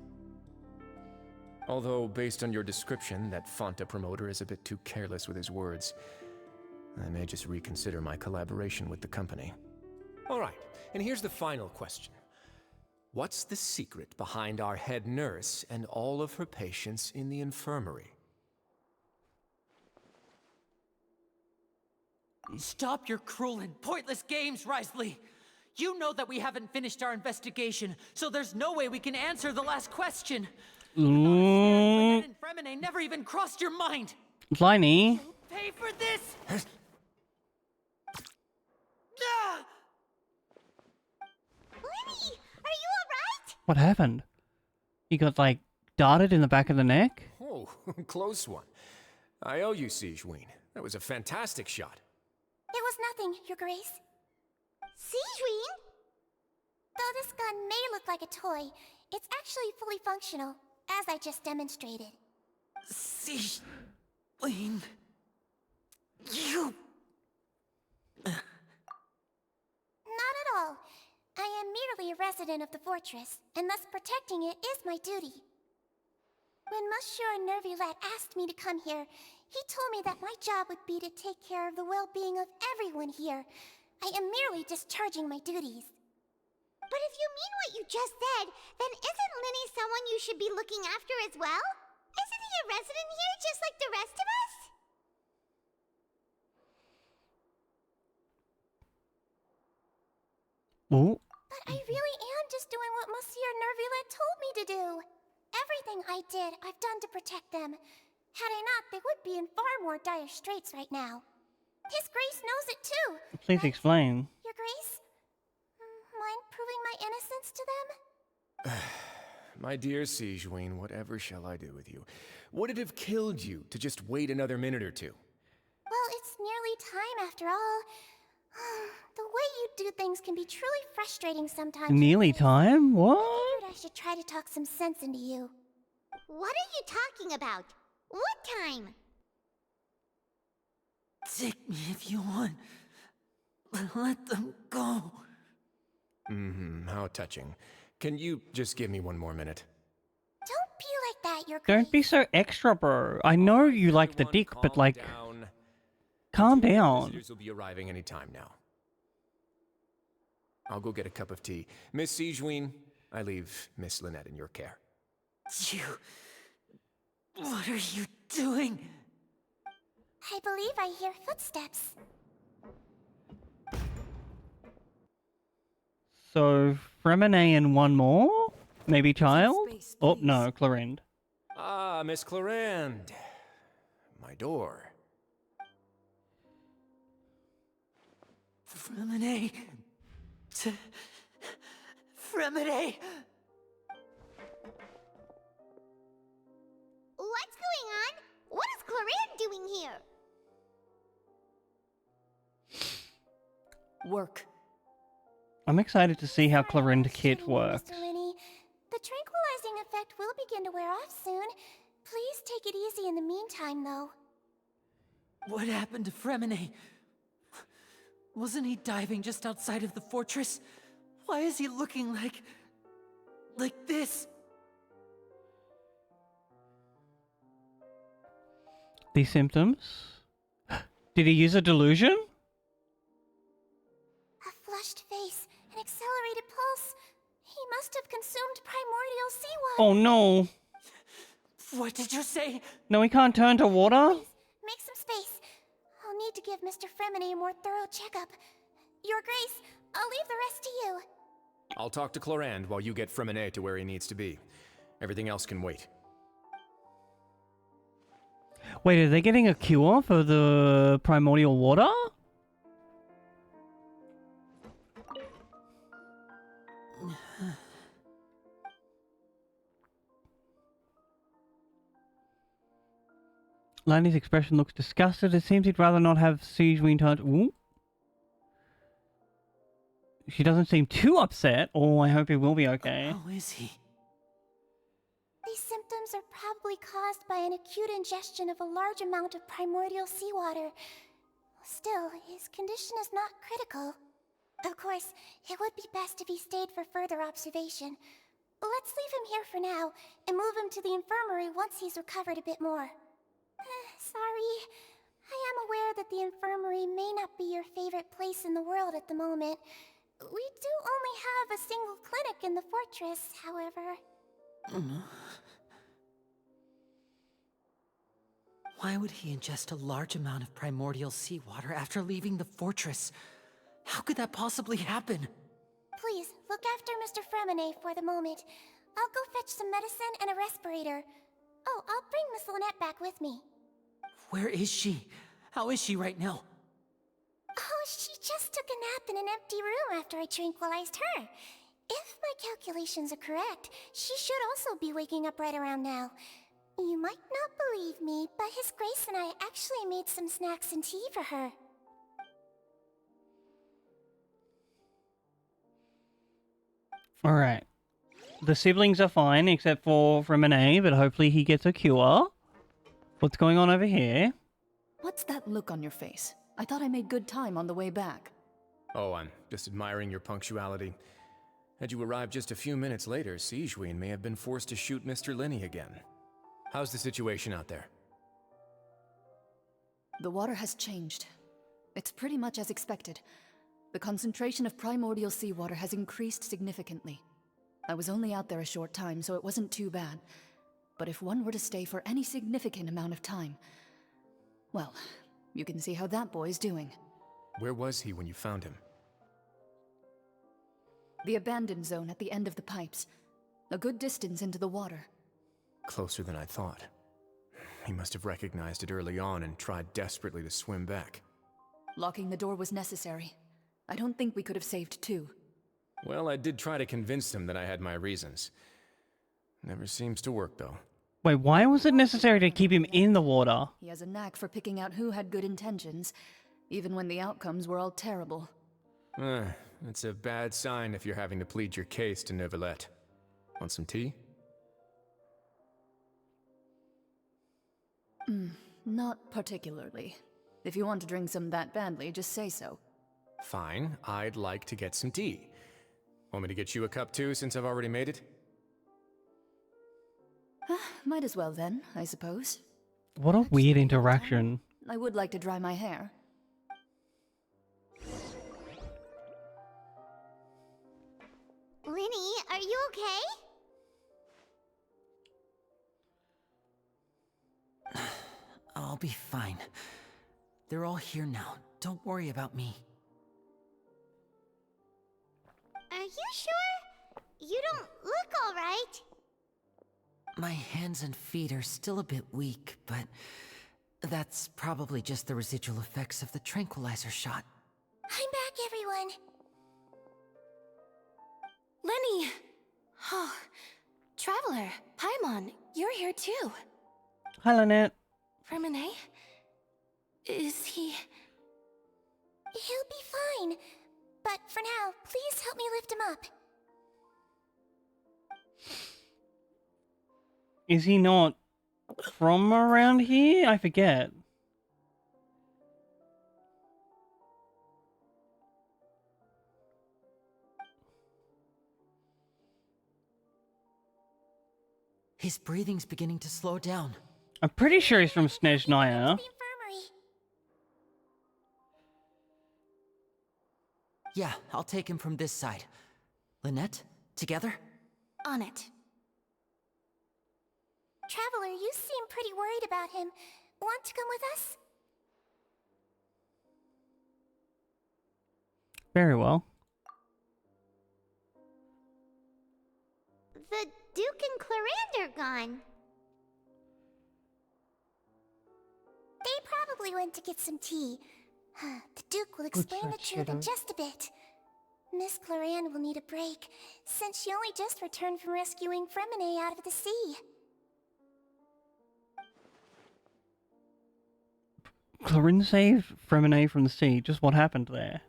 Although, based on your description, that Fanta promoter is a bit too careless with his words, I may just reconsider my collaboration with the company. All right, and here's the final question. What's the secret behind our head nurse and all of her patients in the infirmary? Stop your cruel and pointless games, Risley! You know that we haven't finished our investigation, so there's no way we can answer the last question. Lynette and Fremine never even crossed your mind! Pliny. Pay for this! Lenny, are you alright? What happened? You got, like, darted in the back of the neck? Oh, close one. I owe you, Sigewinne. That was a fantastic shot. It was nothing, Your Grace. Sigewinne? Though this gun may look like a toy, it's actually fully functional, as I just demonstrated. Sigewinne... You... Not at all. I am merely a resident of the fortress, and thus protecting it is my duty. When Monsieur Nervulette asked me to come here, he told me that my job would be to take care of the well-being of everyone here. I am merely discharging my duties. But if you mean what you just said, then isn't Linny someone you should be looking after as well? Isn't he a resident here just like the rest of us? Oh. But I really am just doing what Monsieur Nervulette told me to do. Everything I did, I've done to protect them. Had I not, they would be in far more dire straits right now. His Grace knows it too. Please explain. Your Grace? Mind proving my innocence to them? My dear Sigewinne, whatever shall I do with you? Would it have killed you to just wait another minute or two? Well, it's nearly time after all. The way you do things can be truly frustrating sometimes. Nearly time? What? I figured I should try to talk some sense into you. What are you talking about? What time? Take me if you want. Let them go. How touching. Can you just give me one more minute? Don't be like that, Your Grace. Don't be so extra, bro. I know you like the dick, but like... Calm down. Visitors will be arriving any time now. I'll go get a cup of tea. Miss Sigewinne, I leave Miss Lynette in your care. You... What are you doing? I believe I hear footsteps. So, Fremine and one more? Maybe Child? Oh, no, Clorinde. Ah, Miss Clorinde. My door. Fremine... Fremine... What's going on? What is Clorinde doing here? Work. I'm excited to see how Clorinde Kit works. Mr. Linny, the tranquilizing effect will begin to wear off soon. Please take it easy in the meantime, though. What happened to Fremine? Wasn't he diving just outside of the fortress? Why is he looking like this? These symptoms? Did he use a delusion? A flushed face, an accelerated pulse. He must have consumed primordial seawater. Oh no! What did you say? No, he can't turn to water? Make some space. I'll need to give Mr. Fremine a more thorough checkup. Your Grace, I'll leave the rest to you. I'll talk to Clorinde while you get Fremine to where he needs to be. Everything else can wait. Wait, are they getting a cure for the primordial water? Lanny's expression looks disgusted. It seems he'd rather not have Sigewinne touch. Ooh. She doesn't seem too upset. Oh, I hope he will be okay. How is he? These symptoms are probably caused by an acute ingestion of a large amount of primordial seawater. Still, his condition is not critical. Of course, it would be best if he stayed for further observation. Let's leave him here for now, and move him to the infirmary once he's recovered a bit more. Sorry. I am aware that the infirmary may not be your favorite place in the world at the moment, We do only have a single clinic in the fortress, however. Why would he ingest a large amount of primordial seawater after leaving the fortress? How could that possibly happen? Please, look after Mr. Fremine for the moment. I'll go fetch some medicine and a respirator. Oh, I'll bring Miss Lynette back with me. Where is she? How is she right now? Oh, she just took a nap in an empty room after I tranquilized her. If my calculations are correct, she should also be waking up right around now. You might not believe me, but His Grace and I actually made some snacks and tea for her. Alright. The siblings are fine, except for Renee, but hopefully he gets a cure. What's going on over here? What's that look on your face? I thought I made good time on the way back. Oh, I'm just admiring your punctuality. Had you arrived just a few minutes later, Sigewinne may have been forced to shoot Mr. Lenny again. How's the situation out there? The water has changed. It's pretty much as expected. The concentration of primordial seawater has increased significantly. I was only out there a short time, so it wasn't too bad. But if one were to stay for any significant amount of time... well, you can see how that boy's doing. Where was he when you found him? The abandoned zone at the end of the pipes. A good distance into the water. Closer than I thought. He must have recognized it early on and tried desperately to swim back. Locking the door was necessary. I don't think we could have saved two. Well, I did try to convince him that I had my reasons. Never seems to work, though. Wait, why was it necessary to keep him in the water? He has a knack for picking out who had good intentions, even when the outcomes were all terrible. That's a bad sign if you're having to plead your case to Neuvillette. Want some tea? Not particularly. If you want to drink some that badly, just say so. Fine, I'd like to get some tea. Want me to get you a cup too, since I've already made it? Might as well then, I suppose. What a weird interaction. I would like to dry my hair. Linny, are you okay? I'll be fine. They're all here now. Don't worry about me. Are you sure? You don't look all right. My hands and feet are still a bit weak, but that's probably just the residual effects of the tranquilizer shot. I'm back, everyone. Lenny! Oh, Traveler, Paimon, you're here too. Hi, Lynette. Fremine? Is he... He'll be fine. But for now, please help me lift him up. Is he not from around here? I forget. His breathing's beginning to slow down. I'm pretty sure he's from Snezhnaya. Yeah, I'll take him from this side. Lynette, together? On it. Traveler, you seem pretty worried about him. Want to come with us? Very well. The Duke and Clarande are gone. They probably went to get some tea. The Duke will explain the truth in just a bit. Miss Clarande will need a break, since she only just returned from rescuing Fremine out of the sea. Clarinde saved Fremine from the sea. Just what happened there?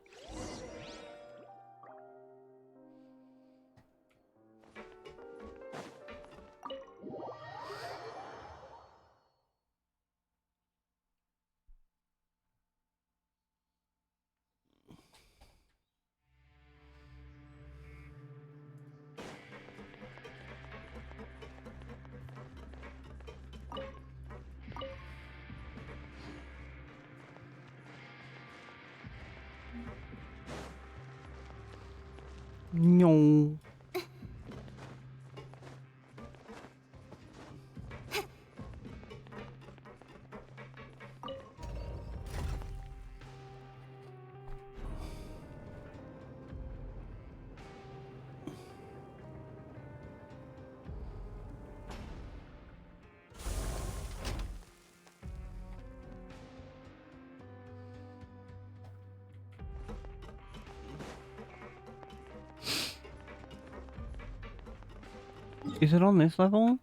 No. Is it on this level?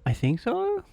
I think so.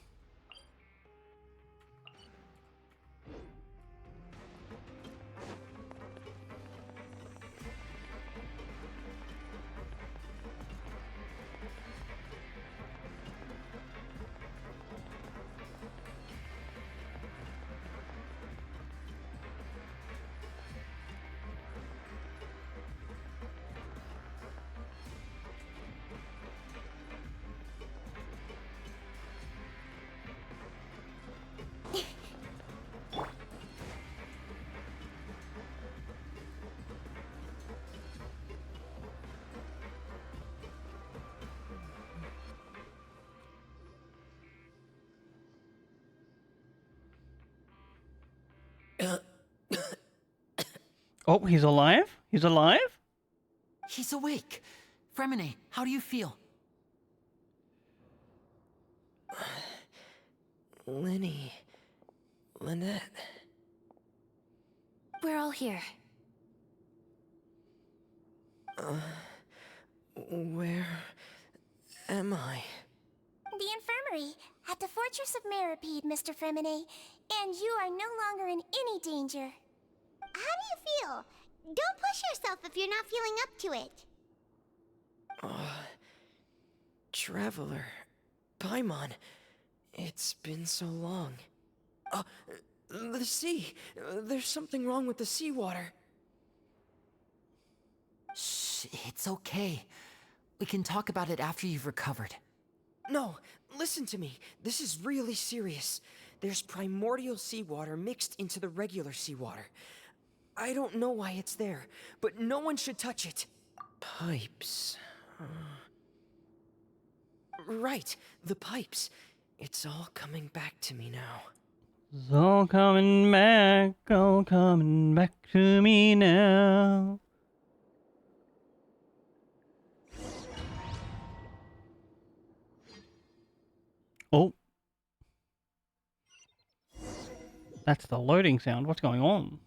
Oh, he's alive? He's alive? He's awake. Fremine, how do you feel? Lenny. Lynette. We're all here. Where am I? The infirmary, at the Fortress of Meripede, Mr. Fremine. And you are no longer in any danger. How do you feel? Don't push yourself if you're not feeling up to it. Traveler. Paimon. It's been so long. The sea. There's something wrong with the seawater. Shh, it's okay. We can talk about it after you've recovered. No, listen to me. This is really serious. There's primordial seawater mixed into the regular seawater. I don't know why it's there, but no one should touch it. Pipes. Right, the pipes. It's all coming back to me now. It's all coming back to me now. Oh. That's the loading sound. What's going on?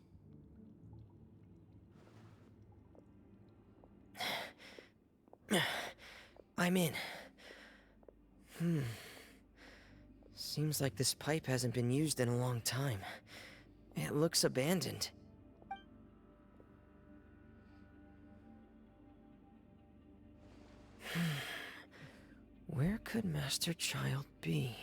I'm in. Seems like this pipe hasn't been used in a long time. It looks abandoned. Where could Master Child be?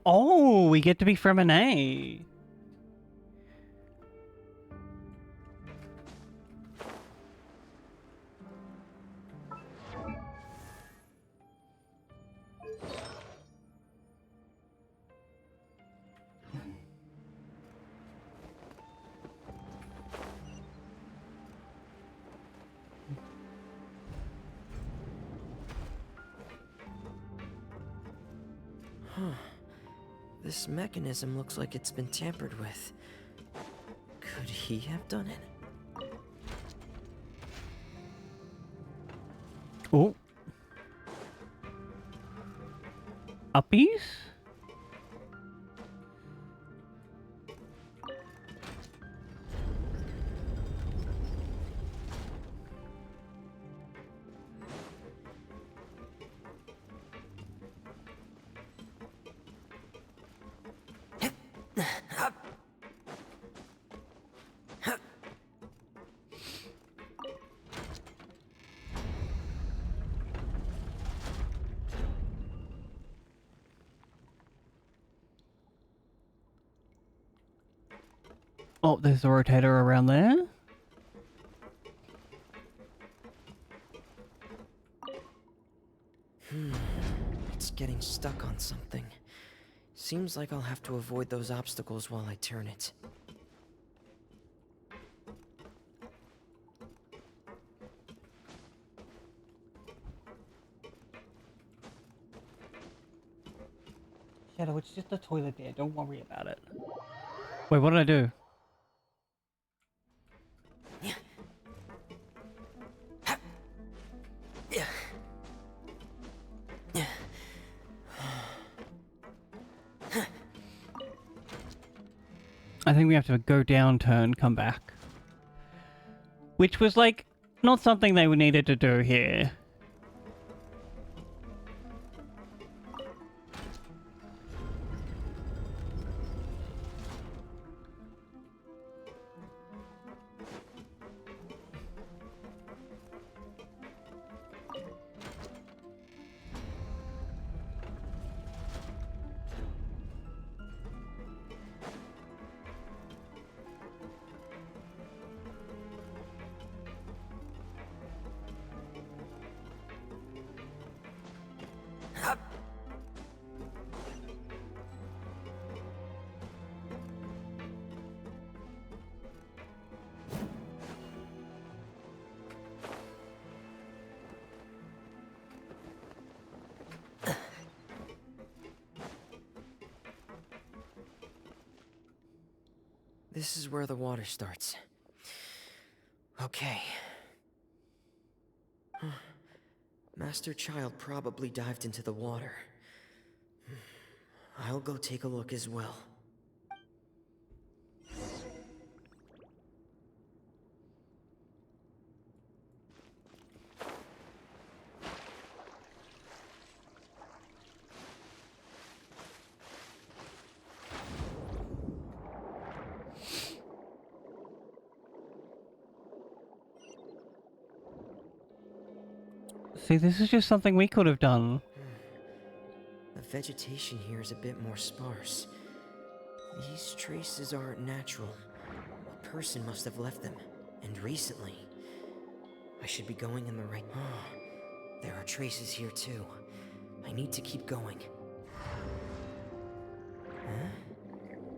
Oh, we get to be Fremine. This mechanism looks like it's been tampered with. Could he have done it? Oh. Uppies? Oh, there's a rotator around there. It's getting stuck on something. Seems like I'll have to avoid those obstacles while I turn it. Shadow, it's just a toilet there. Don't worry about it. Wait, what did I do? I think we have to go down, turn, come back. Which was like, not something they needed to do here. This is where the water starts. Okay. Master Child probably dived into the water. I'll go take a look as well. See, this is just something we could have done. The vegetation here is a bit more sparse. These traces aren't natural. A person must have left them, and recently. I should be going in the right... There are traces here too. I need to keep going. Huh?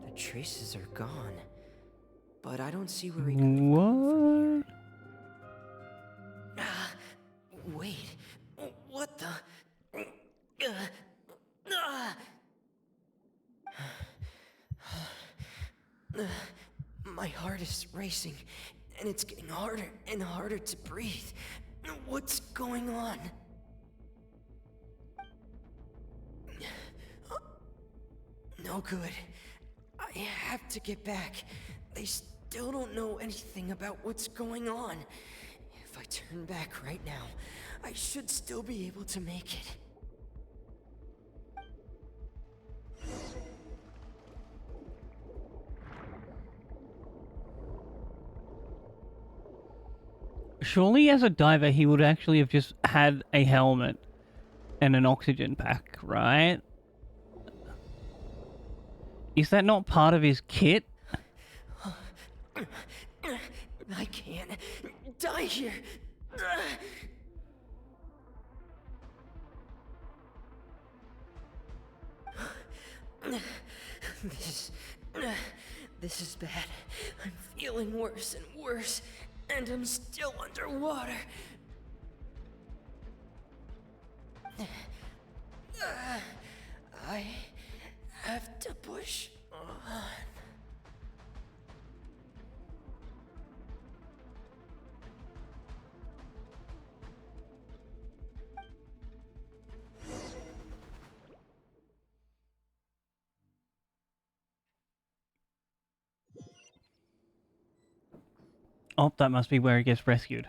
The traces are gone. But I don't see where he could have gone from here. Wait. What the... My heart is racing, and it's getting harder and harder to breathe. What's going on? No good. I have to get back. They still don't know anything about what's going on. If I turn back right now, I should still be able to make it. Surely as a diver he would actually have just had a helmet and an oxygen pack, right? Is that not part of his kit? I can't die here. This is bad. I'm feeling worse and worse, and I'm still underwater. I have to push on. Oh, that must be where he gets rescued.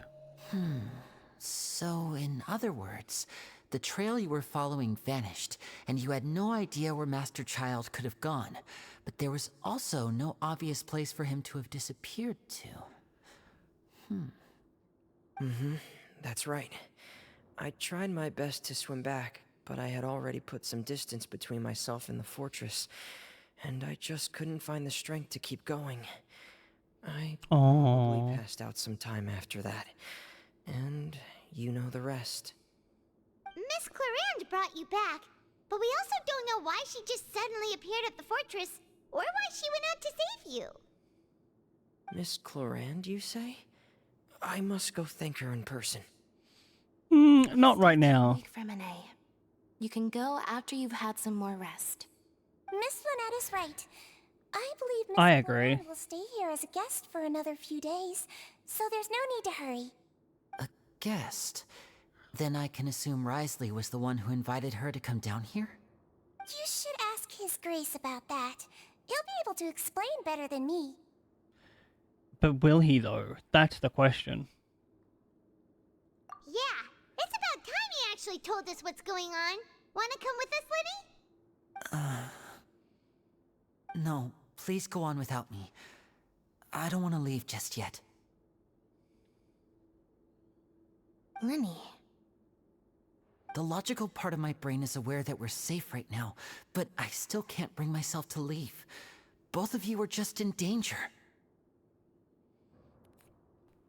So, in other words, the trail you were following vanished, and you had no idea where Master Child could have gone. But there was also no obvious place for him to have disappeared to. That's right. I tried my best to swim back, but I had already put some distance between myself and the fortress, and I just couldn't find the strength to keep going. I probably passed out some time after that, and you know the rest. Miss Clarande brought you back. But we also don't know why she just suddenly appeared at the fortress, or why she went out to save you. Miss Clorand, you say? I must go thank her in person. Not right now. Week from Renee. You can go after you've had some more rest. Miss Lynette is right. I believe Miss I agree. Clorand will stay here as a guest for another few days, so there's no need to hurry. A guest? Then I can assume Risley was the one who invited her to come down here? You should ask His Grace about that. He'll be able to explain better than me. But will he, though? That's the question. Yeah, it's about time he actually told us what's going on. Wanna come with us, Lenny? No, please go on without me. I don't want to leave just yet. Lenny. The logical part of my brain is aware that we're safe right now, but I still can't bring myself to leave. Both of you are just in danger.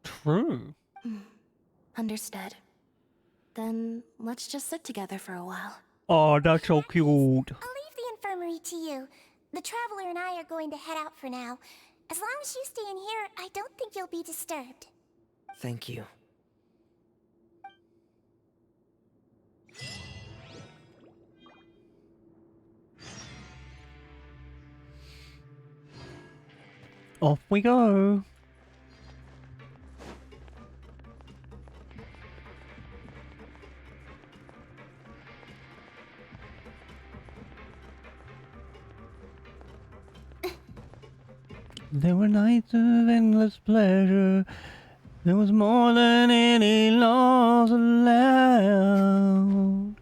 True. Understood. Then let's just sit together for a while. Oh, that's so cute. I'll leave the infirmary to you. The Traveler and I are going to head out for now. As long as you stay in here, I don't think you'll be disturbed. Thank you. Off we go. There were nights of endless pleasure. There was more than any laws allowed.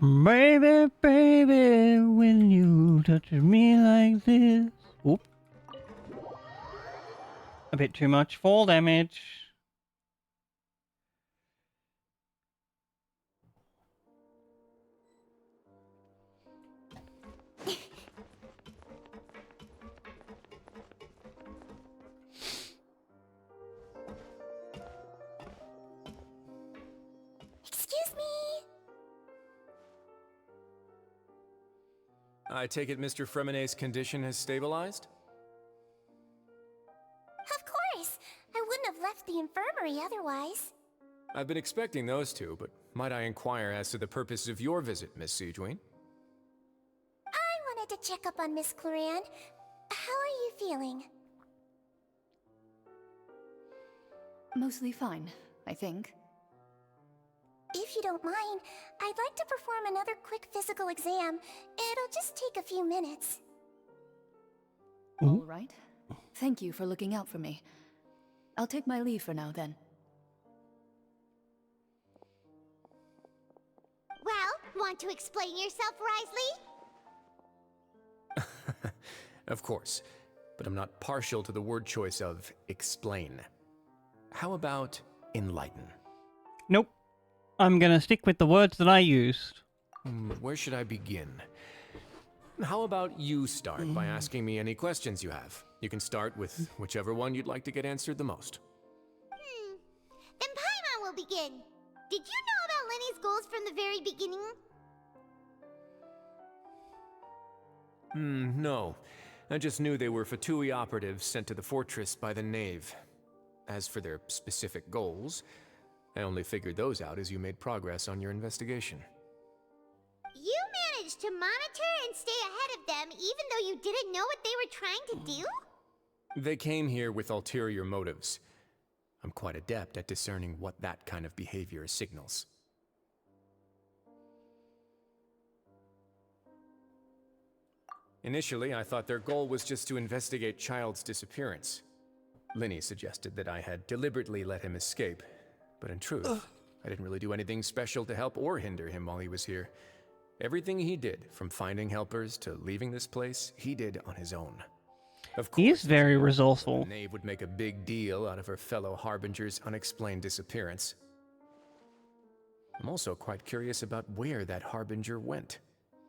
Baby, baby, when you touch me like this. Oop. A bit too much fall damage. Excuse me. I take it Mr. Fremonet's condition has stabilized? Of course. I wouldn't have left the infirmary otherwise. I've been expecting those two, but might I inquire as to the purpose of your visit, Miss Siegewien? I wanted to check up on Miss Clorand. How are you feeling? Mostly fine, I think. If you don't mind, I'd like to perform another quick physical exam. It'll just take a few minutes. All right. Thank you for looking out for me. I'll take my leave for now, then. Well, want to explain yourself, Risley? Of course, but I'm not partial to the word choice of explain. How about enlighten? Nope. I'm gonna stick with the words that I used. Where should I begin? How about you start by asking me any questions you have? You can start with whichever one you'd like to get answered the most. Then Paimon will begin. Did you know about Lenny's goals from the very beginning? No. I just knew they were Fatui operatives sent to the fortress by the Knave. As for their specific goals, I only figured those out as you made progress on your investigation. You managed to monitor and stay ahead of them even though you didn't know what they were trying to do? They came here with ulterior motives. I'm quite adept at discerning what that kind of behavior signals. Initially, I thought their goal was just to investigate Child's disappearance. Linny suggested that I had deliberately let him escape, but in truth, I didn't really do anything special to help or hinder him while he was here. Everything he did, from finding helpers to leaving this place, he did on his own. Of course, He is very resourceful. the Knave would make a big deal out of her fellow Harbinger's unexplained disappearance. I'm also quite curious about where that Harbinger went,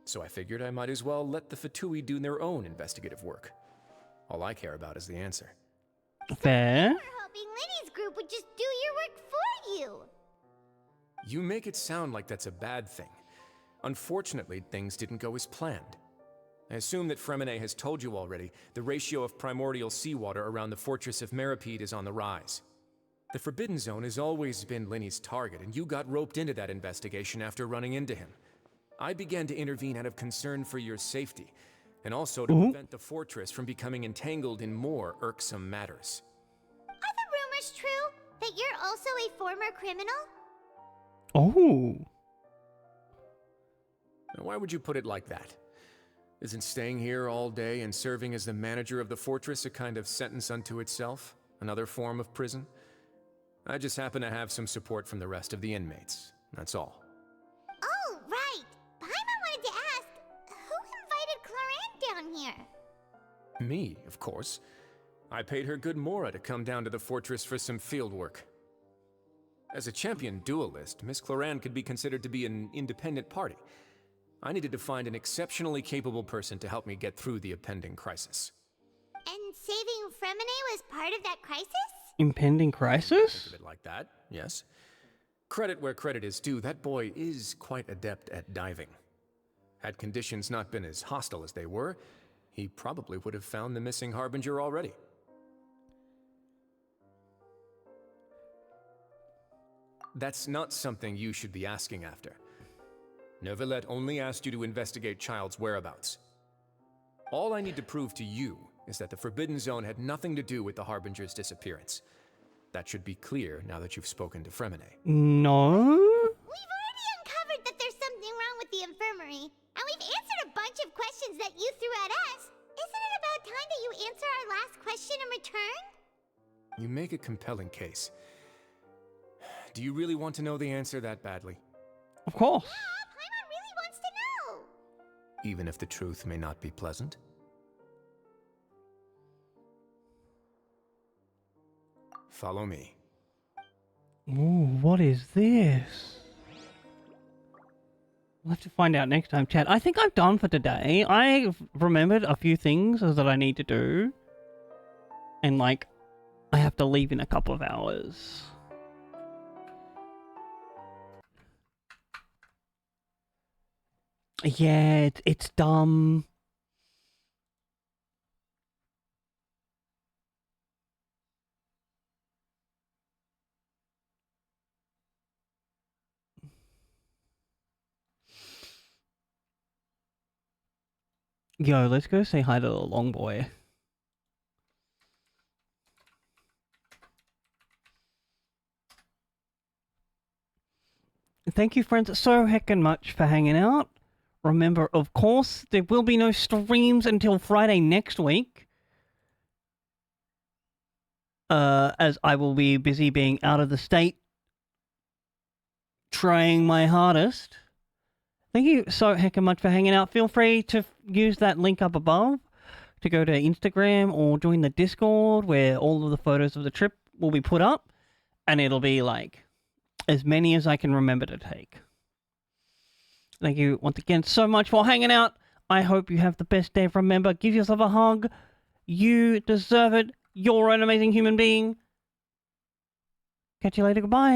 so I figured I might as well let the Fatui do their own investigative work. All I care about is the answer. Fair. You were hoping Lenny's group would just do your work for you. You make it sound like that's a bad thing. Unfortunately, things didn't go as planned. I assume that Fremine has told you already, the ratio of primordial seawater around the fortress of Meripede is on the rise. The Forbidden Zone has always been Linny's target, and you got roped into that investigation after running into him. I began to intervene out of concern for your safety, and also to prevent the fortress from becoming entangled in more irksome matters. Are the rumors true that you're also a former criminal? Oh. Now, why would you put it like that? Isn't staying here all day and serving as the manager of the fortress a kind of sentence unto itself? Another form of prison? I just happen to have some support from the rest of the inmates. That's all. Oh, right. Paimon wanted to ask, who invited Cloran down here? Me, of course. I paid her good mora to come down to the fortress for some field work. As a champion duelist, Miss Cloran could be considered to be an independent party. I needed to find an exceptionally capable person to help me get through the impending crisis. And saving Fremine was part of that crisis? Impending crisis? Think of it like that, yes. Credit where credit is due, that boy is quite adept at diving. Had conditions not been as hostile as they were, he probably would have found the missing Harbinger already. That's not something you should be asking after. Neuvillette only asked you to investigate Child's whereabouts. All I need to prove to you is that the Forbidden Zone had nothing to do with the Harbinger's disappearance. That should be clear now that you've spoken to Fremine. No? We've already uncovered that there's something wrong with the infirmary, and we've answered a bunch of questions that you threw at us. Isn't it about time that you answer our last question in return? You make a compelling case. Do you really want to know the answer that badly? Of course. Yeah, Paimon really wants to know. Even if the truth may not be pleasant? Follow me. Ooh, what is this? We'll have to find out next time, chat. I think I'm done for today. I've remembered a few things that I need to do. And, like, I have to leave in a couple of hours. Yeah, it's dumb. Yo, let's go say hi to the long boy. Thank you, friends, so heckin' much for hanging out. Remember, of course, there will be no streams until Friday next week. As I will be busy being out of the state, trying my hardest. Thank you so heckin' much for hanging out. Feel free to use that link up above to go to Instagram or join the Discord where all of the photos of the trip will be put up. And it'll be like as many as I can remember to take. Thank you once again so much for hanging out. I hope you have the best day. Remember, give yourself a hug. You deserve it. You're an amazing human being. Catch you later. Goodbye.